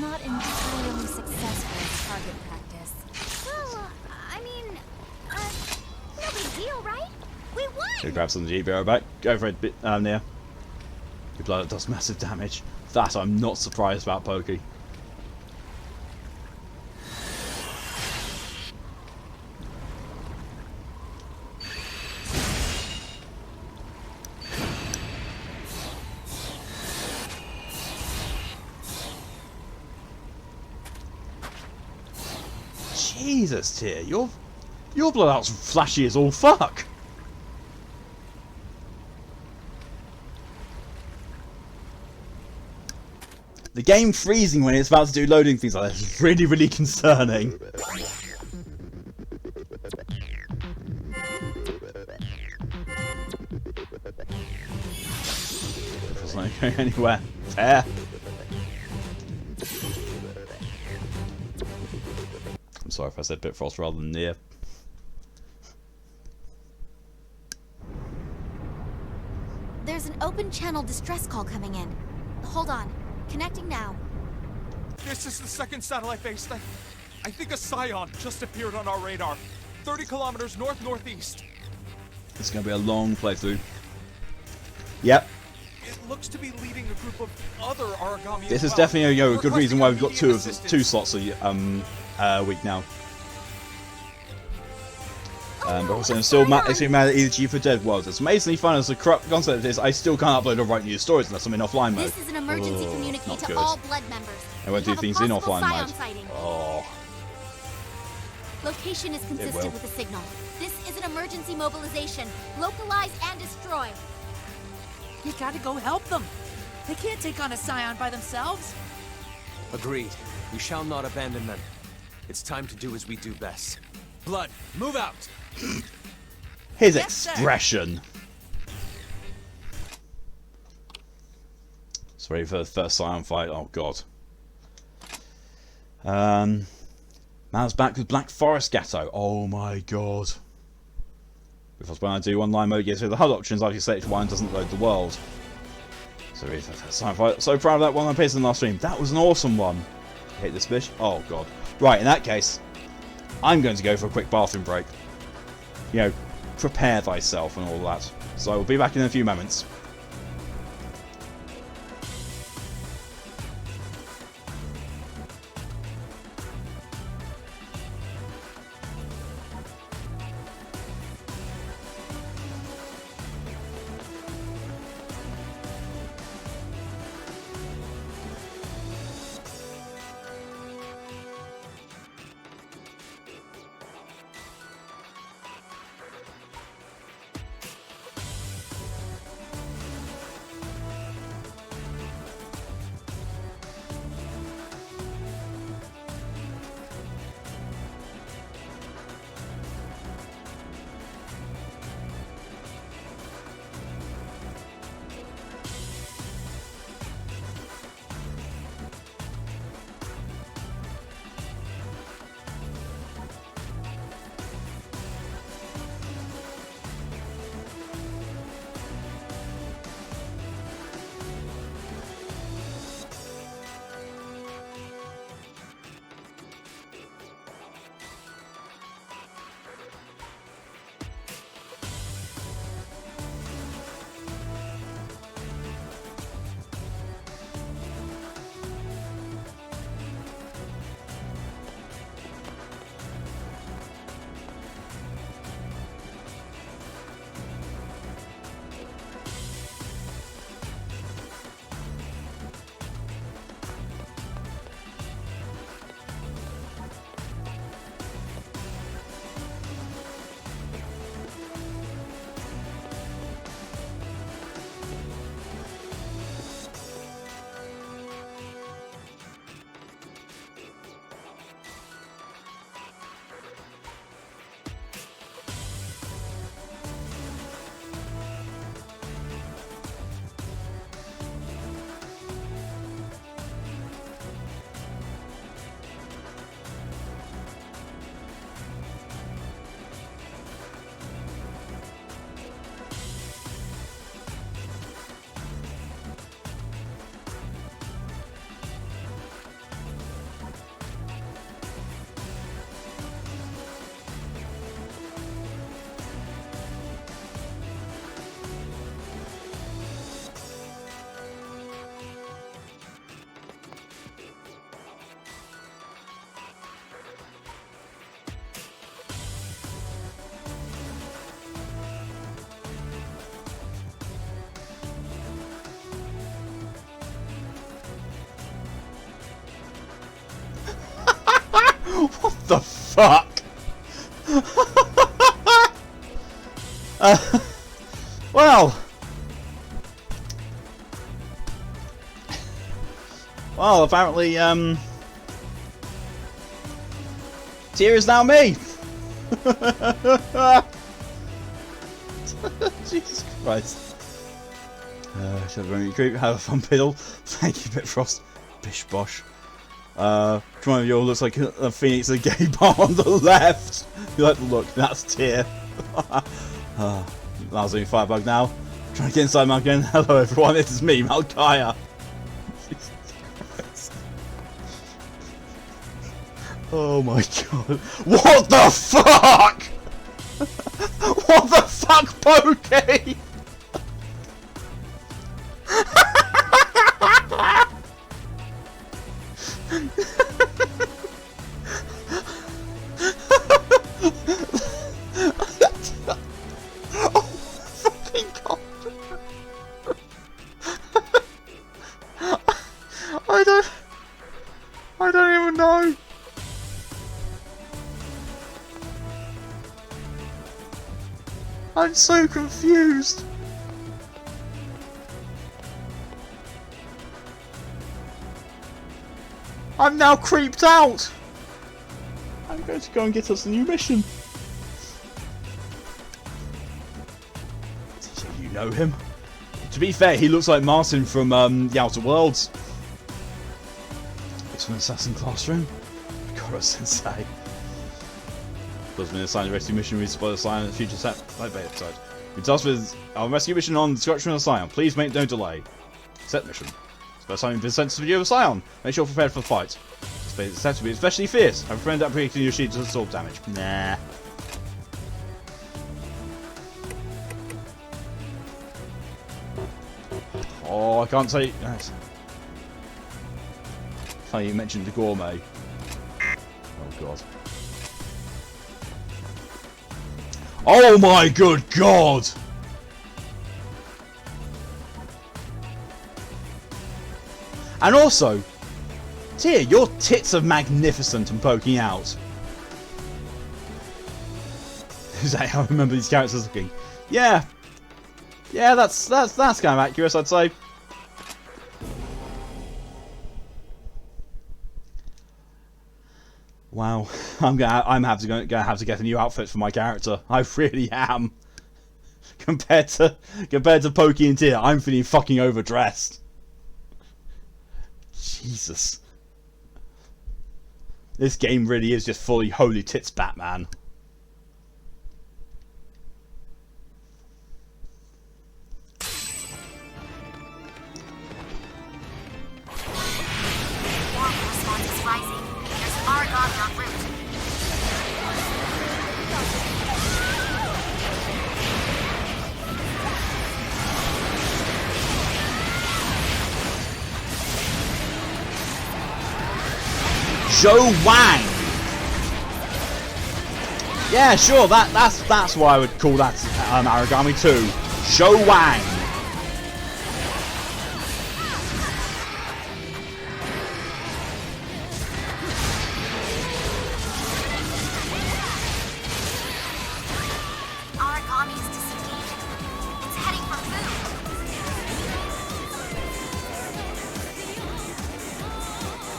Not entirely successful as target practice. Well, I mean, no big deal, right? We won! Go grab some GBO back. Go for it, Nia. Your blood does massive damage. That I'm not surprised about, Pokey. Jesus, Tyr, your bloodouts flashy as all fuck. The game freezing when it's about to do loading things like this is really, really concerning. It's not going anywhere. Fair. I'm sorry if I said Bitfrost rather than Nia. There's an open channel distress call coming in. Hold on. Connecting now. This is the second satellite base. I think a Scion just appeared on our radar. 30 kilometers north-northeast. It's going to be a long playthrough. Yep. It looks to be leading a group of other Aragami. This is definitely a good reason why we've got two slots a week now. But also, it's still mad at G for Dead Worlds. It's amazingly fun as the corrupt concept is. I still can't upload or write new stories unless I'm in offline mode. This is an emergency communique to good. all blood members. I won't do things in offline mode. Oh. Location is consistent with the signal. This is an emergency mobilization. Localize and destroy. You gotta go help them. They can't take on a Scion by themselves. Agreed. We shall not abandon them. It's time to do as we do best. Blood, move out! His expression. It's ready for the first Scion fight. Oh god. Man's back with Black Forest Gatto. Oh my god. Because when I do online mode, yes, with the HUD options, I've selected one doesn't load the world. So ready for the first Scion fight. So proud of that one I posted in the last stream. That was an awesome one. Hit this bitch. Oh god. Right, in that case, I'm going to go for a quick bathroom break. You know, prepare thyself and all that. So I will be back in a few moments. the fuck? Well, apparently, Tyr is now me. Jesus Christ. Should have run creep, have a fun piddle. Thank you, Bitfrost. Bish bosh. Come on, you all looks like a phoenix at a gay bar on the left. You like the look, that's Tyr. That was only Firebug now. Trying to get inside Mal again. Hello everyone, this is me, Malkaya. Oh my god. What the fuck? What the fuck, Pokey? Oh fucking god. I don't even know. I'm so confused. I'm now creeped out. I'm going to go and get us a new mission. You know him? To be fair, he looks like Martin from The Outer Worlds. It's an assassin classroom. God, sensei. Does been assigned a rescue mission reached by the Scion in the future set by episode. We're tasked with our rescue mission on the destruction of the Scion. Please make no delay. Set mission. First time you've been sent to the view of the Scion. Make sure you're prepared for the fight. It's set to be especially fierce. Have a friend that predicting your sheet to absorb damage. Nah. Oh, I can't say. Funny you mentioned the gourmet. Oh god. Oh my good god! And also, Tyr, your tits are magnificent and poking out. Is that how I remember these characters looking? Yeah. Yeah, that's kind of accurate, I'd say. Wow, I'm gonna have to get a new outfit for my character. I really am. Compared to Pokey and Tyr, I'm feeling fucking overdressed. Jesus. This game really is just fully holy tits Batman. Response is rising. There's Aragami en route. Zhou Wang. Yeah, sure. That's why I would call that Aragami too. Zhou Wang. Aragami's disengaged. It's heading for food.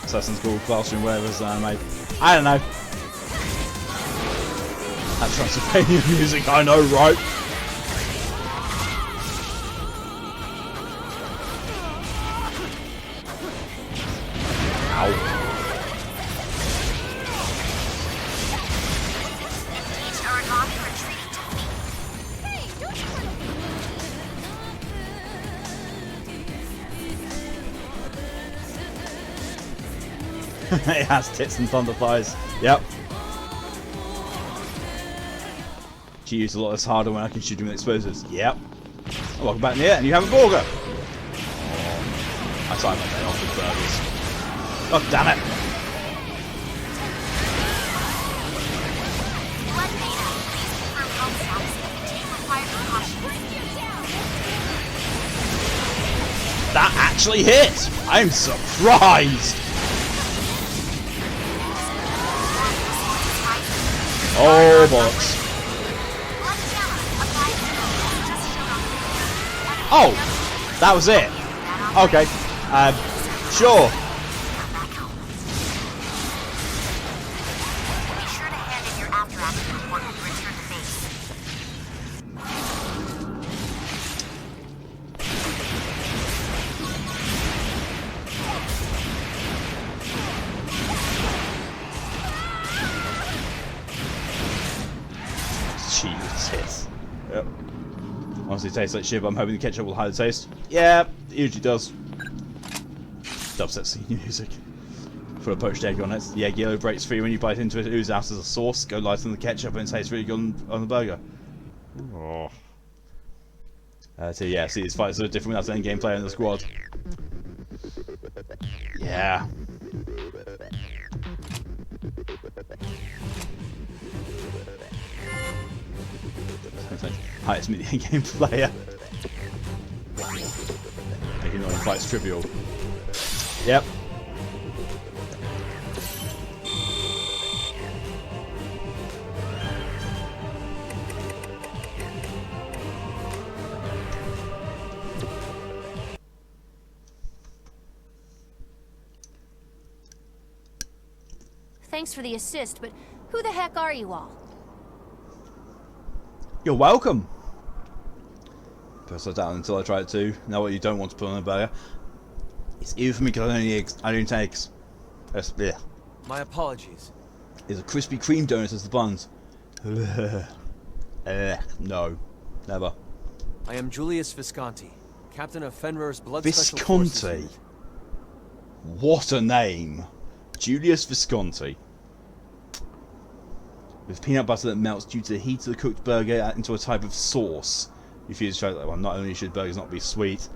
Assassin's School, classroom, whatever's mate. I don't know. That Transylvania music, I know, right? Ow. It has tits and thunder thighs. Yep. She used a lot less harder when I can shoot him with explosives. Yep. Oh, welcome back in the air, and you have a burger. Oh, I timed my day off with burgers. God damn it. That actually hit! I'm surprised! Oh, bollocks. Oh! That was it. Okay. Sure. Be sure to hand in your after-action report when you return to base. Jesus. Yep. Honestly, tastes like shit, but I'm hoping the ketchup will hide the taste. Yeah, it usually does. Dubstep scene music. Put a poached egg on it. The egg yellow breaks free when you bite into it. It oozes out as a sauce. Go light on the ketchup and it tastes really good on the burger. Oh. So yeah, see, these fights are different without any gameplay in the squad. Yeah. Hi, it's me, the in-game player. Making all the fights trivial. Yep. Thanks for the assist, but who the heck are you all? You're welcome. Press that down until I try it too. Now what you don't want to put on a burger. It's easy for me because I don't take eggs. Yeah. My apologies. It's a Krispy Kreme donut as the buns. No. Never. I am Julius Visconti, captain of Fenrir's Blood Special Forces. Visconti. What a name. Julius Visconti. With peanut butter that melts due to the heat of the cooked burger into a type of sauce. You feel straight like, well, not only should burgers not be sweet,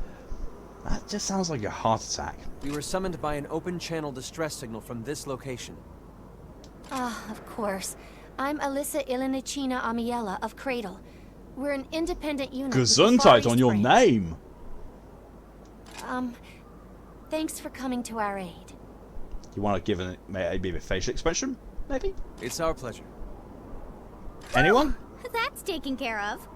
that just sounds like a heart attack. We were summoned by an open channel distress signal from this location. Ah, of course. I'm Alyssa Ilinicina Amiela of Cradle. We're an independent unit. Gesundheit on your name. Thanks for coming to our aid. You want to give it maybe a facial expression? Maybe? It's our pleasure. Anyone? That's taken care of.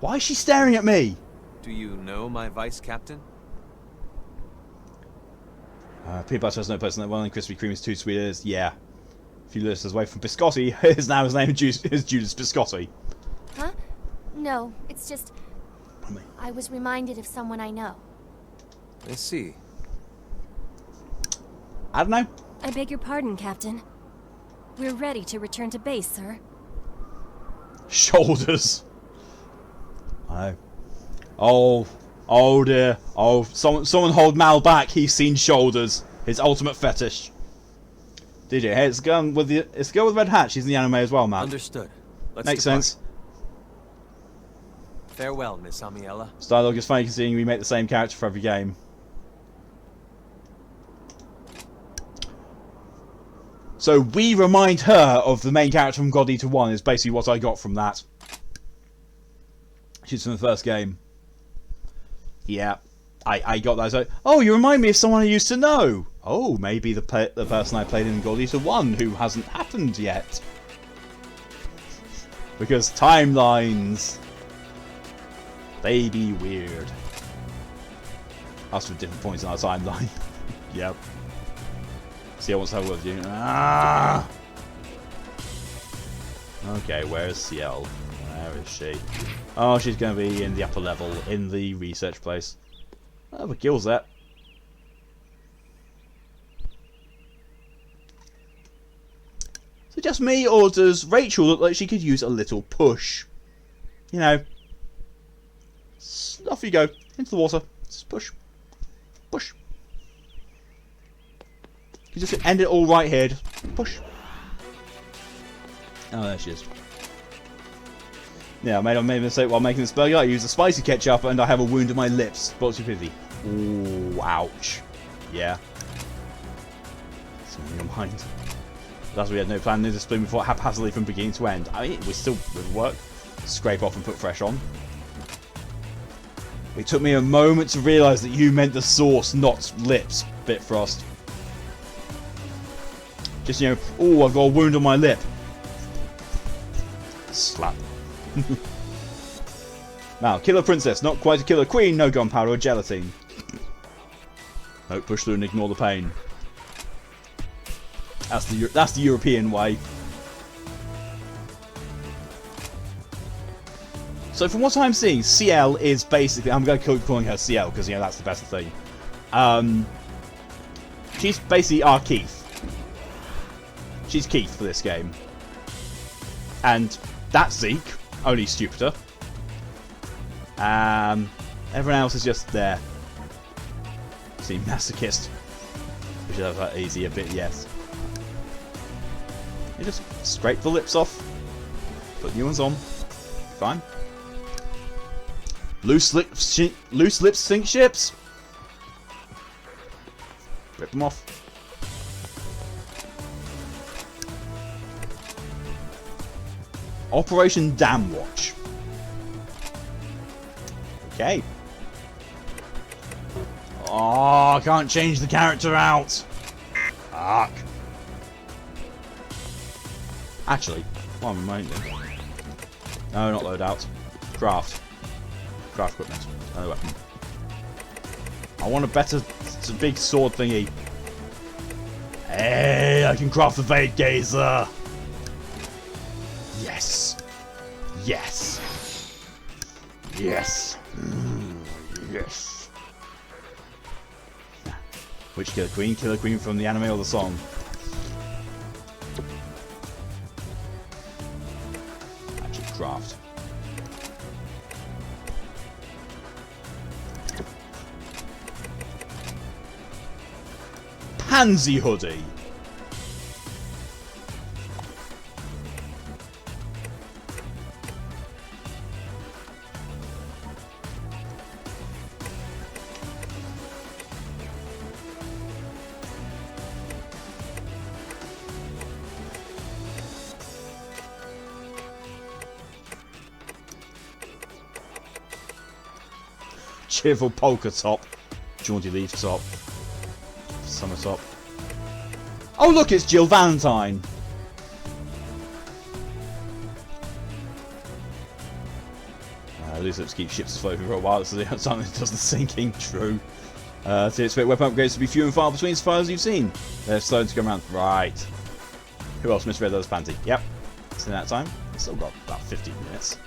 Why is she staring at me? Do you know my vice captain? Peanut butter has no personality, and Krispy Kreme is too sweet. As yeah. If you list us away from Biscotti, his name is Judas Biscotti. Huh? No, it's just I was reminded of someone I know. I see. I don't know. I beg your pardon, Captain. We're ready to return to base, sir. Shoulders. I know. Oh dear. Oh, someone hold Mal back. He's seen shoulders. His ultimate fetish. DJ, hey, it's the girl with the red hat. She's in the anime as well, man. Understood. Let's Makes depart. sense. Farewell, Miss Amiela. This dialogue is funny considering we make the same character for every game. So we remind her of the main character from God Eater 1 is basically what I got from that. She's from the first game. Yeah, I got that. So, oh, you remind me of someone I used to know. Oh, maybe the person I played in God Eater 1 who hasn't happened yet. Because timelines, they be weird. That's for different points in our timeline. Yep. See, I want to have a word with you. Ah! Okay, where is Ciel? Where is she? Oh, she's going to be in the upper level, in the research place. Oh, but Gil's there. Is it just me, or does Rachel look like she could use a little push? You know. Off you go. Into the water. Just push. Push. You just end it all right here. Just push. Oh, there she is. Yeah, I made a mistake while making this burger. I used a spicy ketchup and I have a wound in my lips. But too busy. Ooh, ouch. Yeah. Something in mind. That's why we had no plan to display before haphazardly from beginning to end. I mean, we still would work. Scrape off and put fresh on. It took me a moment to realise that you meant the sauce, not lips, Bitfrost. Just, you know, oh, I've got a wound on my lip. Slap. Now, killer princess, not quite a killer queen, no gunpowder or gelatine. No, push through and ignore the pain. That's the European way. So from what I'm seeing, CL is basically... I'm going to keep calling her CL because, you know, that's the best thing. She's basically our Keith. She's Keith for this game. And that's Zeke, only stupider. Everyone else is just there. See, masochist. We should have that easy a bit, yes. You just scrape the lips off. Put new ones on. Fine. Loose lips sink ships. Rip them off. Operation Dam Watch. Okay. Oh, I can't change the character out. Fuck. Actually, what am I reminded? No, not loadout. Craft. Craft equipment. Another weapon. I want a better big sword thingy. Hey, I can craft the Vade Gazer. Yes. Yes. Yes. Yes. Which Killer Queen? Killer Queen from the anime or the song? Actually, craft. Pansy hoodie. Cheerful polka top. Jaunty leaf top. Summer top. Oh look, it's Jill Valentine. Loose lips keep ships floating for a while, so something does the sinking. True. So expect weapon upgrades to be few and far between as far as you've seen. They're slow to come around. Right. Who else misread those panty? Yep. It's in that time. Still got about 15 minutes.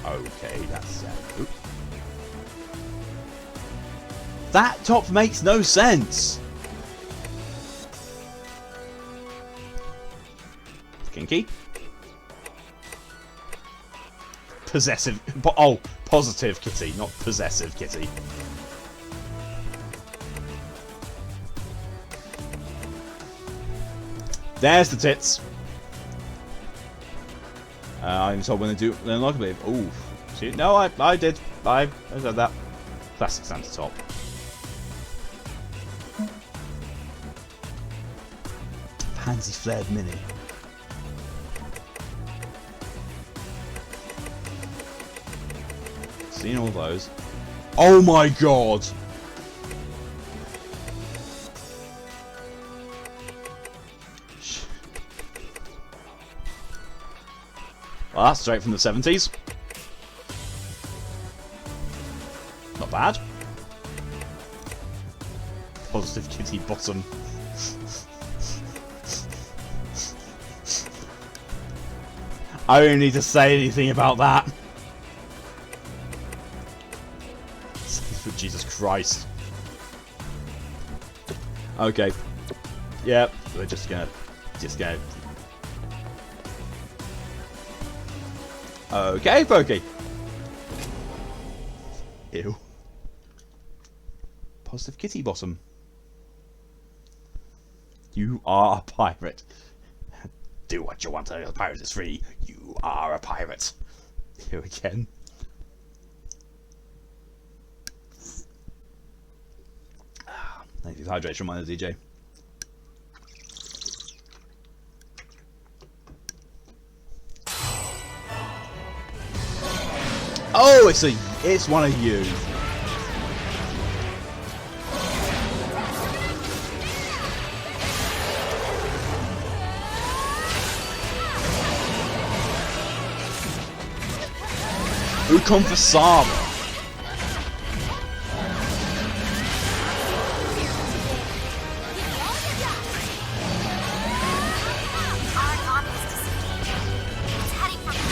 Okay, that's oop. That top makes no sense. Kinky. Possessive. Oh, positive kitty, not possessive kitty. There's the tits. I'm told when they do, they're not gonna believe. Ooh, see? No, I did. I said that. Classic Santa top. Pansy flared mini. Seen all those. Oh my god! Well, that's straight from the 70s. Not bad. Positive kitty bottom. I don't need to say anything about that. Jesus Christ. Okay. Yep, we're just gonna. Okay, Pokey. Ew. Positive kitty bottom. You are a pirate. Do what you want. A pirate is free. You are a pirate. Here again. Thank you for hydration, reminder, DJ. Oh, it's one of you. Who come for Saba?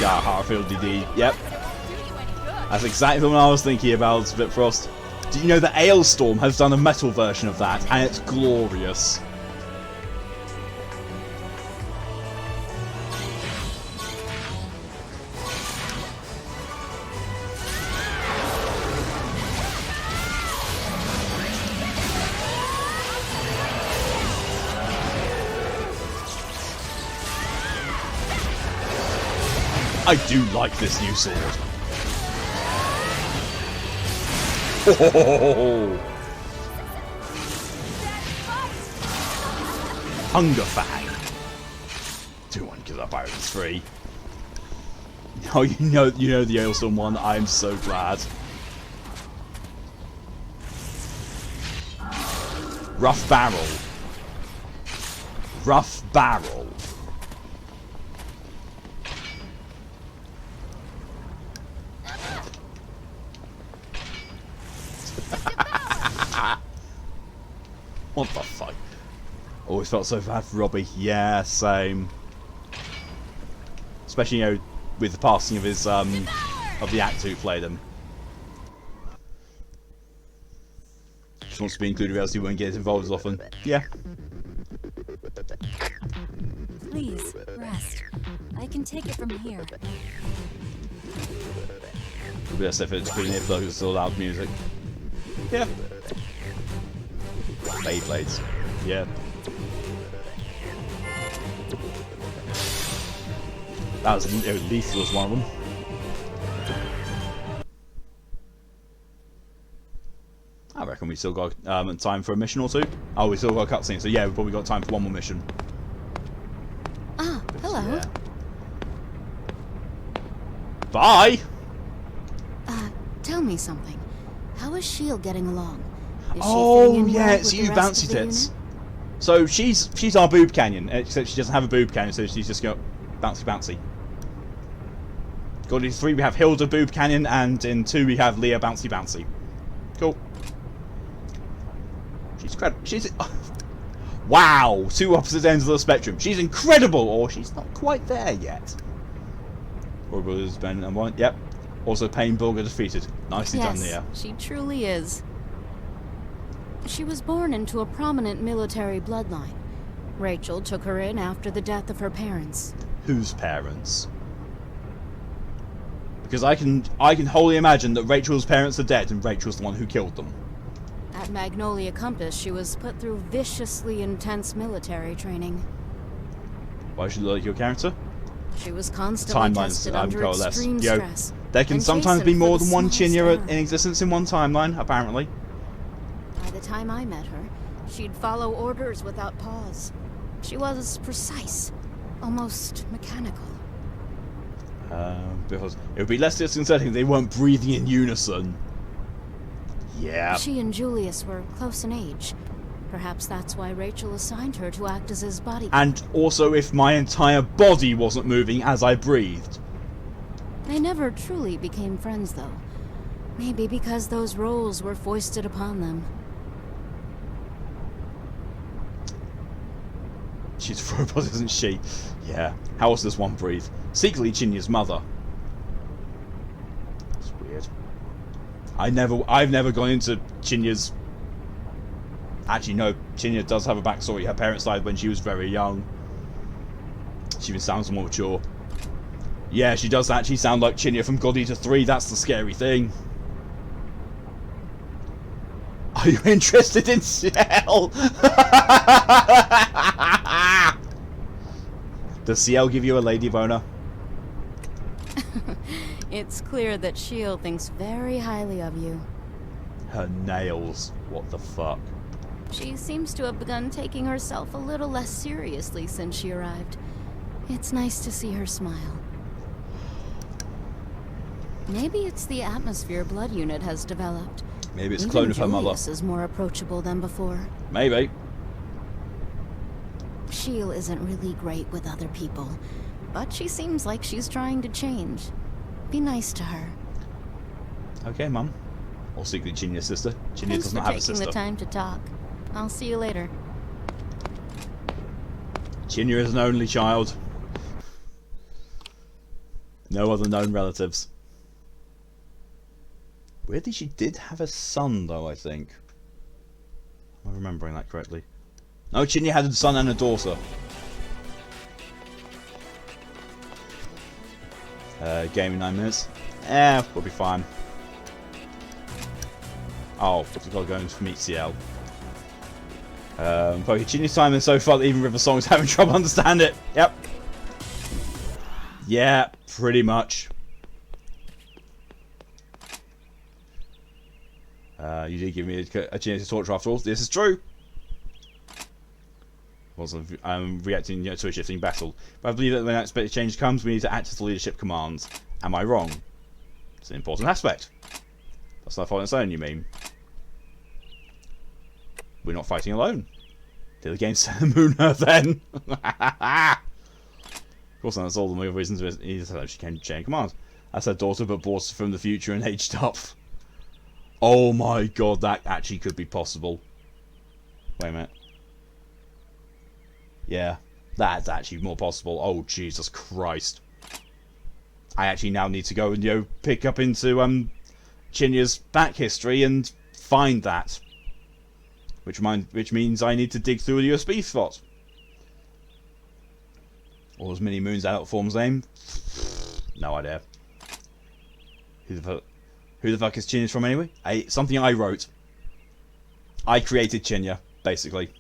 Yeah, Harfield DD. Yep. That's exactly what I was thinking about, Bitfrost. Do you know that Ailstorm has done a metal version of that, and it's glorious. I do like this new sword. Oh. Hunger Fang. 2-1 kill up Iron's free. Oh, you know the Ailstorm one. I'm so glad. Rough barrel. Rough barrel. What the fuck? Always felt so bad for Robbie. Yeah, same. Especially, you know, with the passing of his of the actor who played him. Just wants to be included, else he won't get involved as often. Yeah. Please, rest. I can take it from here. It'll be best if it's pretty near plug, it's still loud music. Yeah. Beyblades. Yeah. That was Lethal was one of them. I reckon we still got time for a mission or two. Oh, we still got a cutscene, so yeah, we've probably got time for one more mission. Ah, hello. Yeah. Bye! Tell me something. How is Shield getting along? Is Oh she fitting in yeah, well it's with you, the rest Bouncy of the Tits. unit? So she's our boob canyon, except she doesn't have a boob canyon, so she's just got bouncy bouncy. Got in 3 we have Hilda boob canyon, and in 2 we have Leah bouncy bouncy. Cool. She's incredible. She's wow, 2 opposite ends of the spectrum. She's incredible, or she's not quite there yet. Or Brothers Ben and 1. Yep. Also, Pain Bulger defeated. Nicely done, Leah. She truly is. She was born into a prominent military bloodline. Rachel took her in after the death of her parents. Whose parents? Because I can wholly imagine that Rachel's parents are dead and Rachel's the one who killed them. At Magnolia Compass, she was put through viciously intense military training. Why should you like your character? She was constantly tested under extreme stress. There can and sometimes be chastened for more the than one smallest Chinya error. in existence in one timeline, apparently. By the time I met her, she'd follow orders without pause. She was precise, almost mechanical. Because it would be less disconcerting if they weren't breathing in unison. Yeah. She and Julius were close in age. Perhaps that's why Rachel assigned her to act as his bodyguard. And also if my entire body wasn't moving as I breathed. They never truly became friends, though. Maybe because those roles were foisted upon them. She's a robot, isn't she? Yeah. How else does one breathe? Secretly, Chinya's mother. It's weird. I've never gone into Chinya's... Actually, no. Chinya does have a backstory. Her parents died when she was very young. She even sounds more mature. Yeah, she does actually sound like Chinya from God Eater 3. That's the scary thing. Are you interested in Ciel? Does Ciel give you a lady boner? It's clear that Shield thinks very highly of you. Her nails. What the fuck? She seems to have begun taking herself a little less seriously since she arrived. It's nice to see her smile. Maybe it's the atmosphere blood unit has developed. Maybe it's a clone of her mother. Julius is more approachable than before. Maybe. Sheil isn't really great with other people, but she seems like she's trying to change. Be nice to her. Okay, Mum. Or secretly Chinya's sister. Chinya Thanks does for not have a taking sister. the time to talk. I'll see you later. Chinya is an only child. No other known relatives. Weirdly, she did have a son, though, I think. Am I remembering that correctly? No, Chinya had a son and a daughter. Game in 9 minutes. We'll be fine. Oh, what's it got going to meet CL? Probably Chinya's time is so far that even River Song's having trouble understand it. Yep. Yeah, pretty much. You did give me a chance to torture after all. This is true. I'm reacting to a shifting battle. But I believe that when unexpected change comes, we need to act as the leadership commands. Am I wrong? It's an important aspect. That's not on its own, you mean? We're not fighting alone. Did the game set the moon her then? Of course, that's all the more reasons she came to chain command. That's her daughter, but brought from the future and aged up. Oh my god, that actually could be possible. Wait a minute. Yeah, that's actually more possible. Oh, Jesus Christ. I actually now need to go and, pick up into Chinya's back history and find that. Which means I need to dig through a USB slot. Or was Mini Moon's adult form's name? No idea. Who the fuck is Chinya from anyway? Something I wrote. I created Chinya, basically.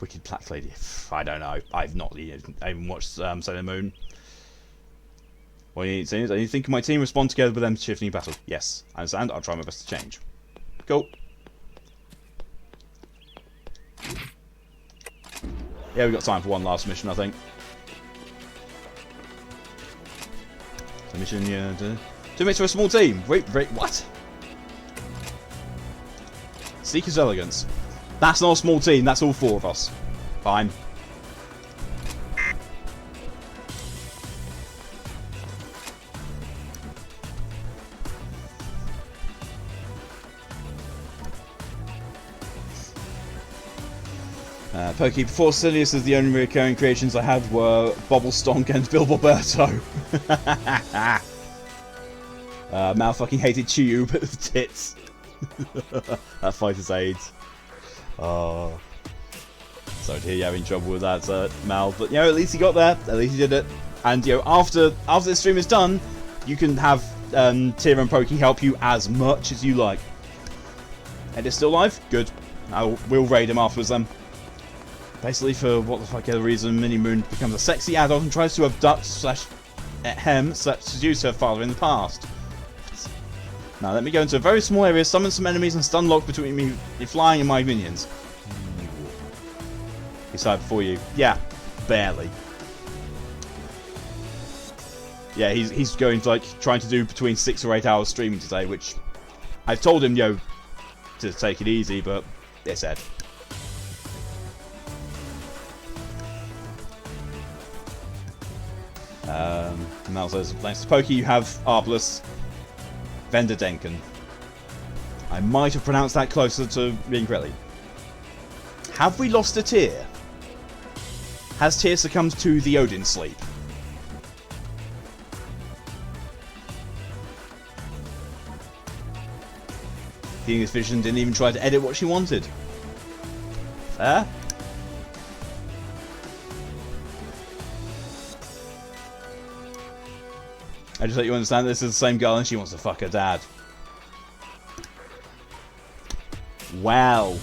Wicked Black Lady. I don't know. I've not even watched Sailor Moon. What do you need to say is, I think my team respond together with them shifting battle. Yes, I understand. I'll try my best to change. Cool. Yeah, we've got time for one last mission, I think. So mission, yeah, 2 minutes for a small team. Wait, what? Seeker's Elegance. That's not a small team, that's all 4 of us. Fine. Pokey, before Silius, the only recurring creations I had were Bobble Stonk and Bill Boberto. Mal fucking hated Chiyu, but with tits. That fighter's AIDS. Oh. Sorry to hear you having trouble with that, Mal. But, at least he got there. At least he did it. And, after this stream is done, you can have Tira and Pokey help you as much as you like. And it's still live? Good. We'll raid him afterwards then. Basically, for what the fuck other reason, Mini Moon becomes a sexy adult and tries to abduct seduce her father in the past. Now, let me go into a very small area, summon some enemies, and stun lock between me flying and my minions. Decide for you. Yeah, barely. Yeah, he's going to, trying to do between 6 or 8 hours streaming today, which I've told him, to take it easy, but they said. Mel says, thanks to Pokey, you have Arbalest Venderdenken. I might have pronounced that closer to being correctly. Have we lost a Tyr? Has Tyr succumbed to the Odin sleep? Seeing this vision didn't even try to edit what she wanted. Fair? I just let you understand this is the same girl and she wants to fuck her dad. Wow.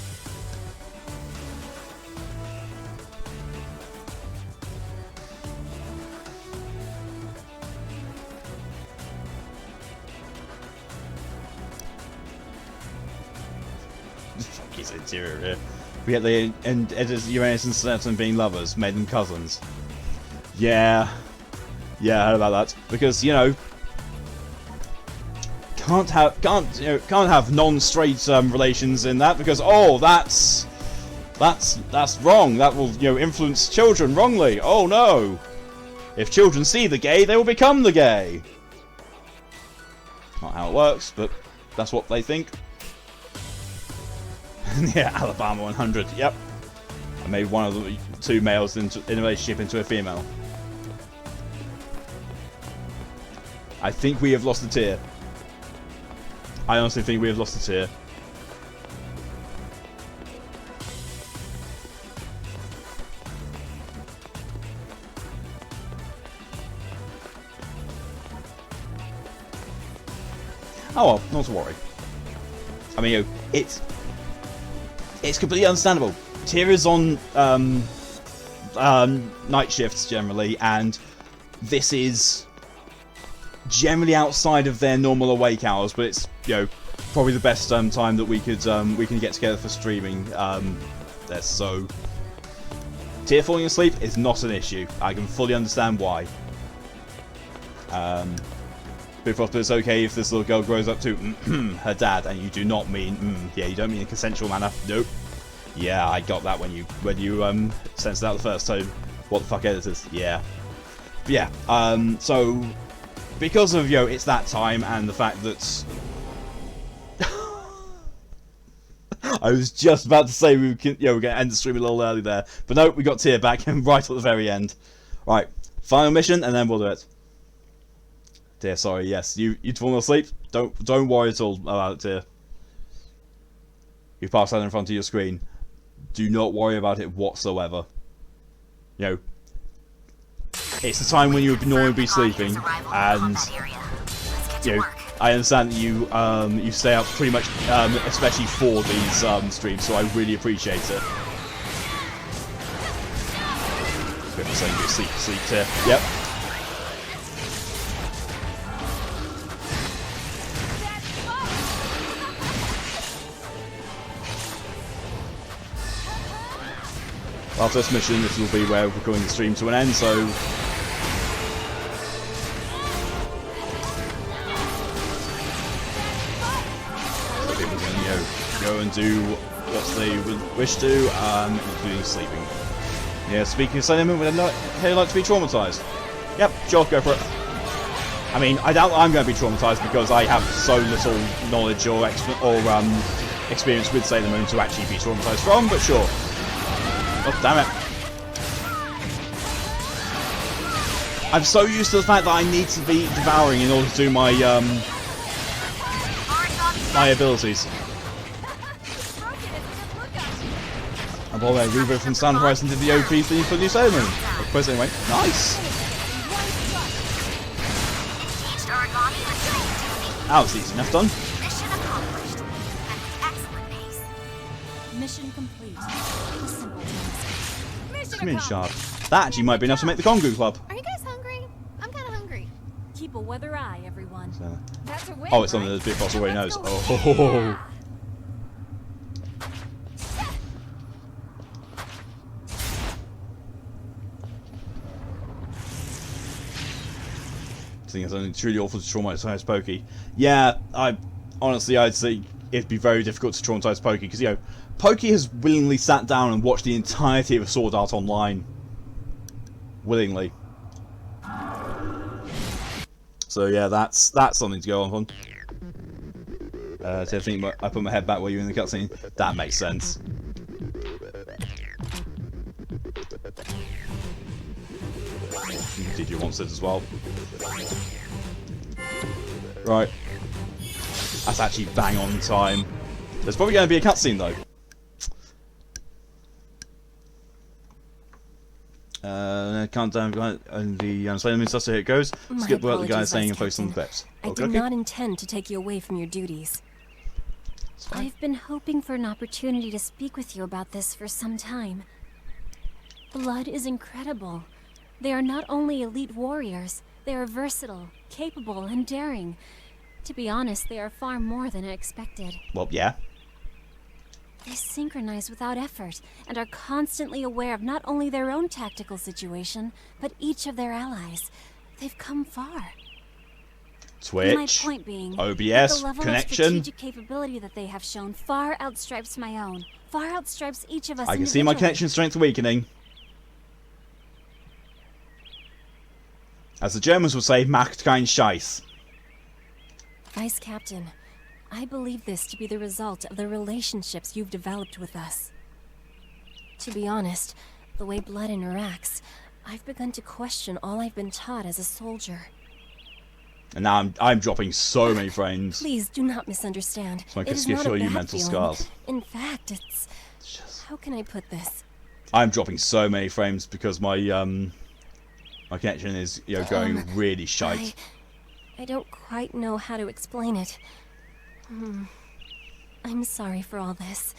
Fuck is interior here. We get the editors Uranus and Saturn being lovers, made them cousins. Yeah. Yeah, I heard about that. Because, can't have non-straight relations in that because that's wrong. That will influence children wrongly. Oh no! If children see the gay, they will become the gay. Not how it works, but that's what they think. Yeah, Alabama 100. Yep. I made one of the two males in a relationship into a female. I think we have lost a tier. I honestly think we have lost a tier. Oh well, not to worry. I mean, you know, it's completely understandable. Tier is on night shifts generally, and this is generally outside of their normal awake hours, but it's, you know, probably the best time that we can get together for streaming. So tier falling asleep is not an issue. I can fully understand why. But it's okay if this little girl grows up to her dad, and you do not mean yeah, you don't mean in a consensual manner. Nope. Yeah, I got that when you sensed it out the first time. What the fuck, editors? Yeah. But yeah. So because of, you know, it's that time and the fact that I was just about to say we're going to end the stream a little early there, but no, we got tier back and right at the very end. Right, final mission, and then we'll do it. Dear, sorry, yes, you'd fallen asleep. Don't worry at all about it, dear. You passed out in front of your screen. Do not worry about it whatsoever. You know, it's the time when you would normally be sleeping, and you know, I understand that you stay up pretty much, especially for these streams, so I really appreciate it. Bit of saying sleep tier. Yep. After this mission, this will be where we're going the stream to an end, so people can, you know, go and do what they would wish to, including sleeping. Yeah, speaking of Simon, would I like to be traumatized? Yep, sure, go for it. I mean, I doubt I'm going to be traumatized because I have so little knowledge or experience with Sailor Moon to actually be traumatized from, but sure. Oh, damn it. I'm so used to the fact that I need to be devouring in order to do my my abilities. And while they're Reba from Sound Horizon did the OP theme for New Sailor Moon. Of course, anyway. Nice! That was easy enough done. Mission accomplished. At an excellent pace. Mission complete. A simple task. Come in, sharp. That actually might be enough to make the Kongu Club. Are you guys hungry? I'm kind of hungry. Keep a weather eye, everyone. So. That's a win, Oh, it's something that Big Boss already knows. Oh. I think it's something truly awful to traumatize Pokey. Yeah, I'd say it'd be very difficult to traumatize Pokey because, you know, Pokey has willingly sat down and watched the entirety of Sword Art Online. Willingly. So yeah, that's something to go on. So I think I put my head back while you're in the cutscene. That makes sense. Did you want it as well? Right. That's actually bang on time. There's probably going to be a cutscene though. Countdown and the Sailor Moon stuff, so here it goes. Skip what the guy is saying and focus on the bets. I did not intend to take you away from your duties. I've been hoping for an opportunity to speak with you about this for some time. Blood is incredible. They are not only elite warriors, they are versatile, capable, and daring. To be honest, they are far more than I expected. Well, yeah. They synchronize without effort, and are constantly aware of not only their own tactical situation, but each of their allies. They've come far. Twitch, my point being, OBS, the level connection. of strategic capability that they have shown far outstrips my own. Far outstrips each of us. I can see my connection strength weakening. As the Germans would say, macht kein Scheiß. Vice Captain, I believe this to be the result of the relationships you've developed with us. To be honest, the way blood interacts, I've begun to question all I've been taught as a soldier. And now I'm dropping so many frames. Please do not misunderstand. So I It can is not a show you bad mental feeling. scars. In fact, it's... How can I put this? I'm dropping so many frames because my my connection is, you know, going really shite. I don't quite know how to explain it. I'm sorry for all this.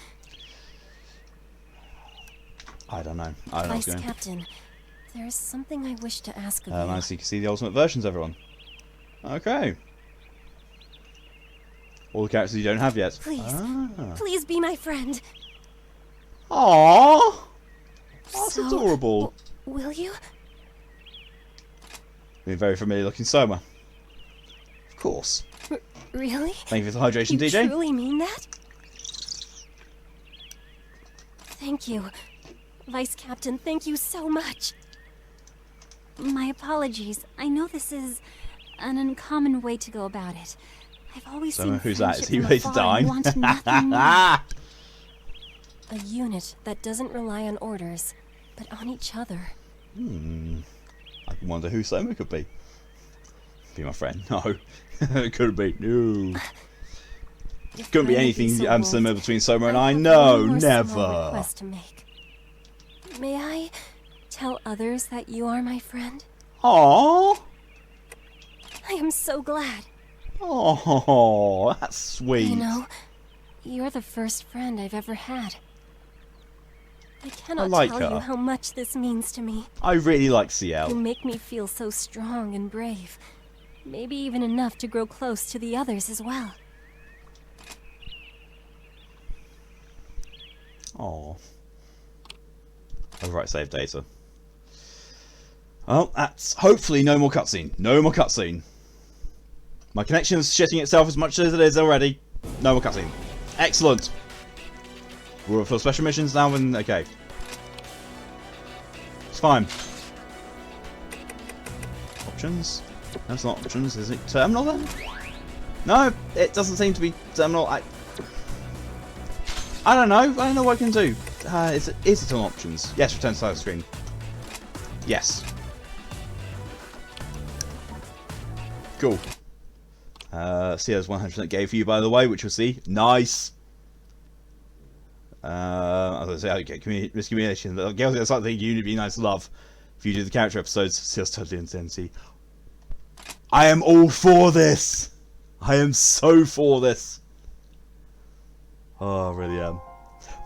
I don't know. I don't know what's Vice going on. Captain, there is something I wish to ask of you. Nice, you can see the ultimate versions, everyone. Okay. All the characters you don't have yet. Please, please be my friend. Aww! That's So, adorable. Will you? You're very familiar looking Soma. Of course. Really? Thank you for the hydration, You DJ. truly mean that? Thank you. Vice Captain, thank you so much. My apologies. I know this is an uncommon way to go about it. I've always Soma, seen who's that? Is friendship he from ready to afar die? and wanted nothing more. A unit that doesn't rely on orders, but on each other. I wonder who Soma could be. Be my friend. No. It couldn't be. No. Couldn't be anything similar between Soma and I. No, One more small never. request to make. May I tell others that you are my friend? Aww. I am so glad. Oh, that's sweet. You know, you're the first friend I've ever had. I cannot like tell her. you how much this means to me. I really like You CL. make me feel so strong and brave. Maybe even enough to grow close to the others as well. Oh. Overwrite save data. Well, that's hopefully no more cutscene. No more cutscene. My connection's shitting itself as much as it is already. No more cutscene. Excellent. We're for special missions now and okay. It's fine. Options? That's not options, is it? Terminal then? No, it doesn't seem to be terminal. I don't know. I don't know what I can do. Is it on options? Yes, return to title screen. Yes. Cool. CO's 100% gay for you, by the way, which you'll see. Nice. I was going to say, okay, miscommunication. The girls got something you would be nice love. If you do the character episodes, CO's totally intensity. I am all for this. I am so for this. Oh, I really am.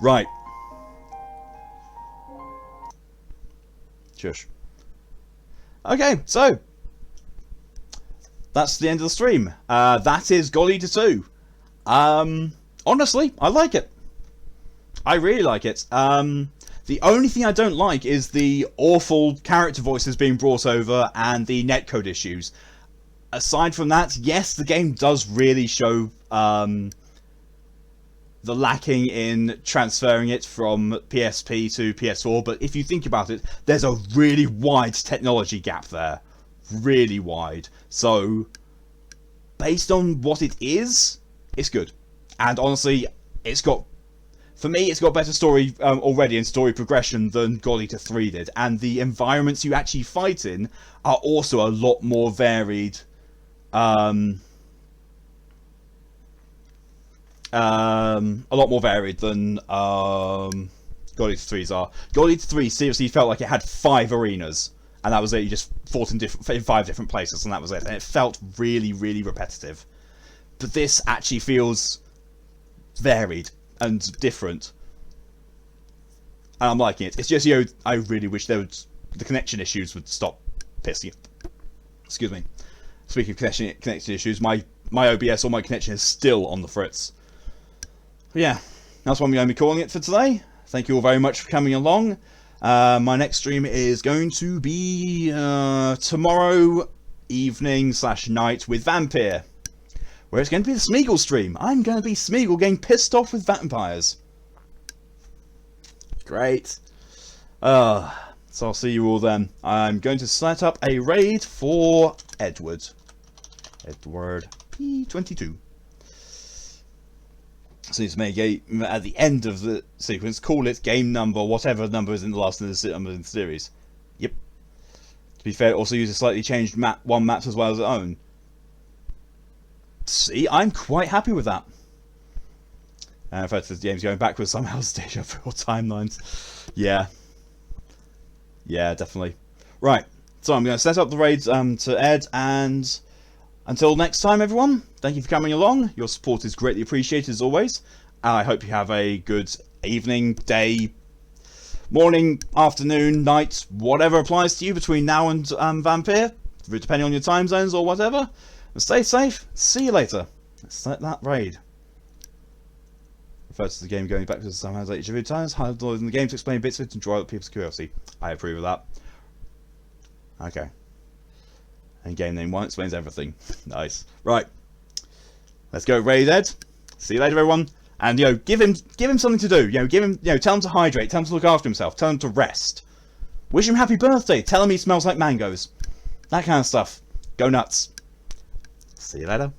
Right. Shush. Okay, so that's the end of the stream. That is God Eater 2. Honestly, I like it. I really like it. The only thing I don't like is the awful character voices being brought over and the netcode issues. Aside from that, yes, the game does really show the lacking in transferring it from PSP to PS4, but if you think about it, there's a really wide technology gap there. Really wide. So, based on what it is, it's good. And honestly, it's got... For me, it's got better story already and story progression than God Eater 3 did. And the environments you actually fight in are also a lot more varied. A lot more varied than God Eater 3's are. God Eater 3 seriously felt like it had 5 arenas. And that was it. You just fought in 5 different places and that was it. And it felt really, really repetitive. But this actually feels varied and different. And I'm liking it. It's just, you know, I really wish the connection issues would stop pissing. Excuse me. Speaking of connection issues, my OBS or my connection is still on the fritz. But yeah, that's what I'm going to be calling it for today. Thank you all very much for coming along. My next stream is going to be tomorrow evening / night with Vampire, where it's going to be the Smeagol stream. I'm going to be Smeagol getting pissed off with vampires. Great. So I'll see you all then. I'm going to set up a raid for Edward. P22. So it's make at the end of the sequence, call it game number, whatever number is in the last number in the series. Yep. To be fair, it also uses slightly changed one maps as well as its own. See, I'm quite happy with that. And in fact, the game's going backwards somehow, stage of your timelines. Yeah. Yeah, definitely. Right, so I'm going to set up the raids to Ed, and until next time, everyone, thank you for coming along. Your support is greatly appreciated, as always. I hope you have a good evening, day, morning, afternoon, night, whatever applies to you between now and Vampire, depending on your time zones or whatever. And stay safe. See you later. Let's start that raid. Refers to the game going back to some has each of your times, highlighting in the game to explain bits of it and draw out people's curiosity. I approve of that. Okay. And game name 1 explains everything. Nice. Right. Let's go raid Ed. See you later, everyone. And give him something to do. Give him tell him to hydrate, tell him to look after himself, tell him to rest. Wish him happy birthday, tell him he smells like mangoes. That kind of stuff. Go nuts. See you later.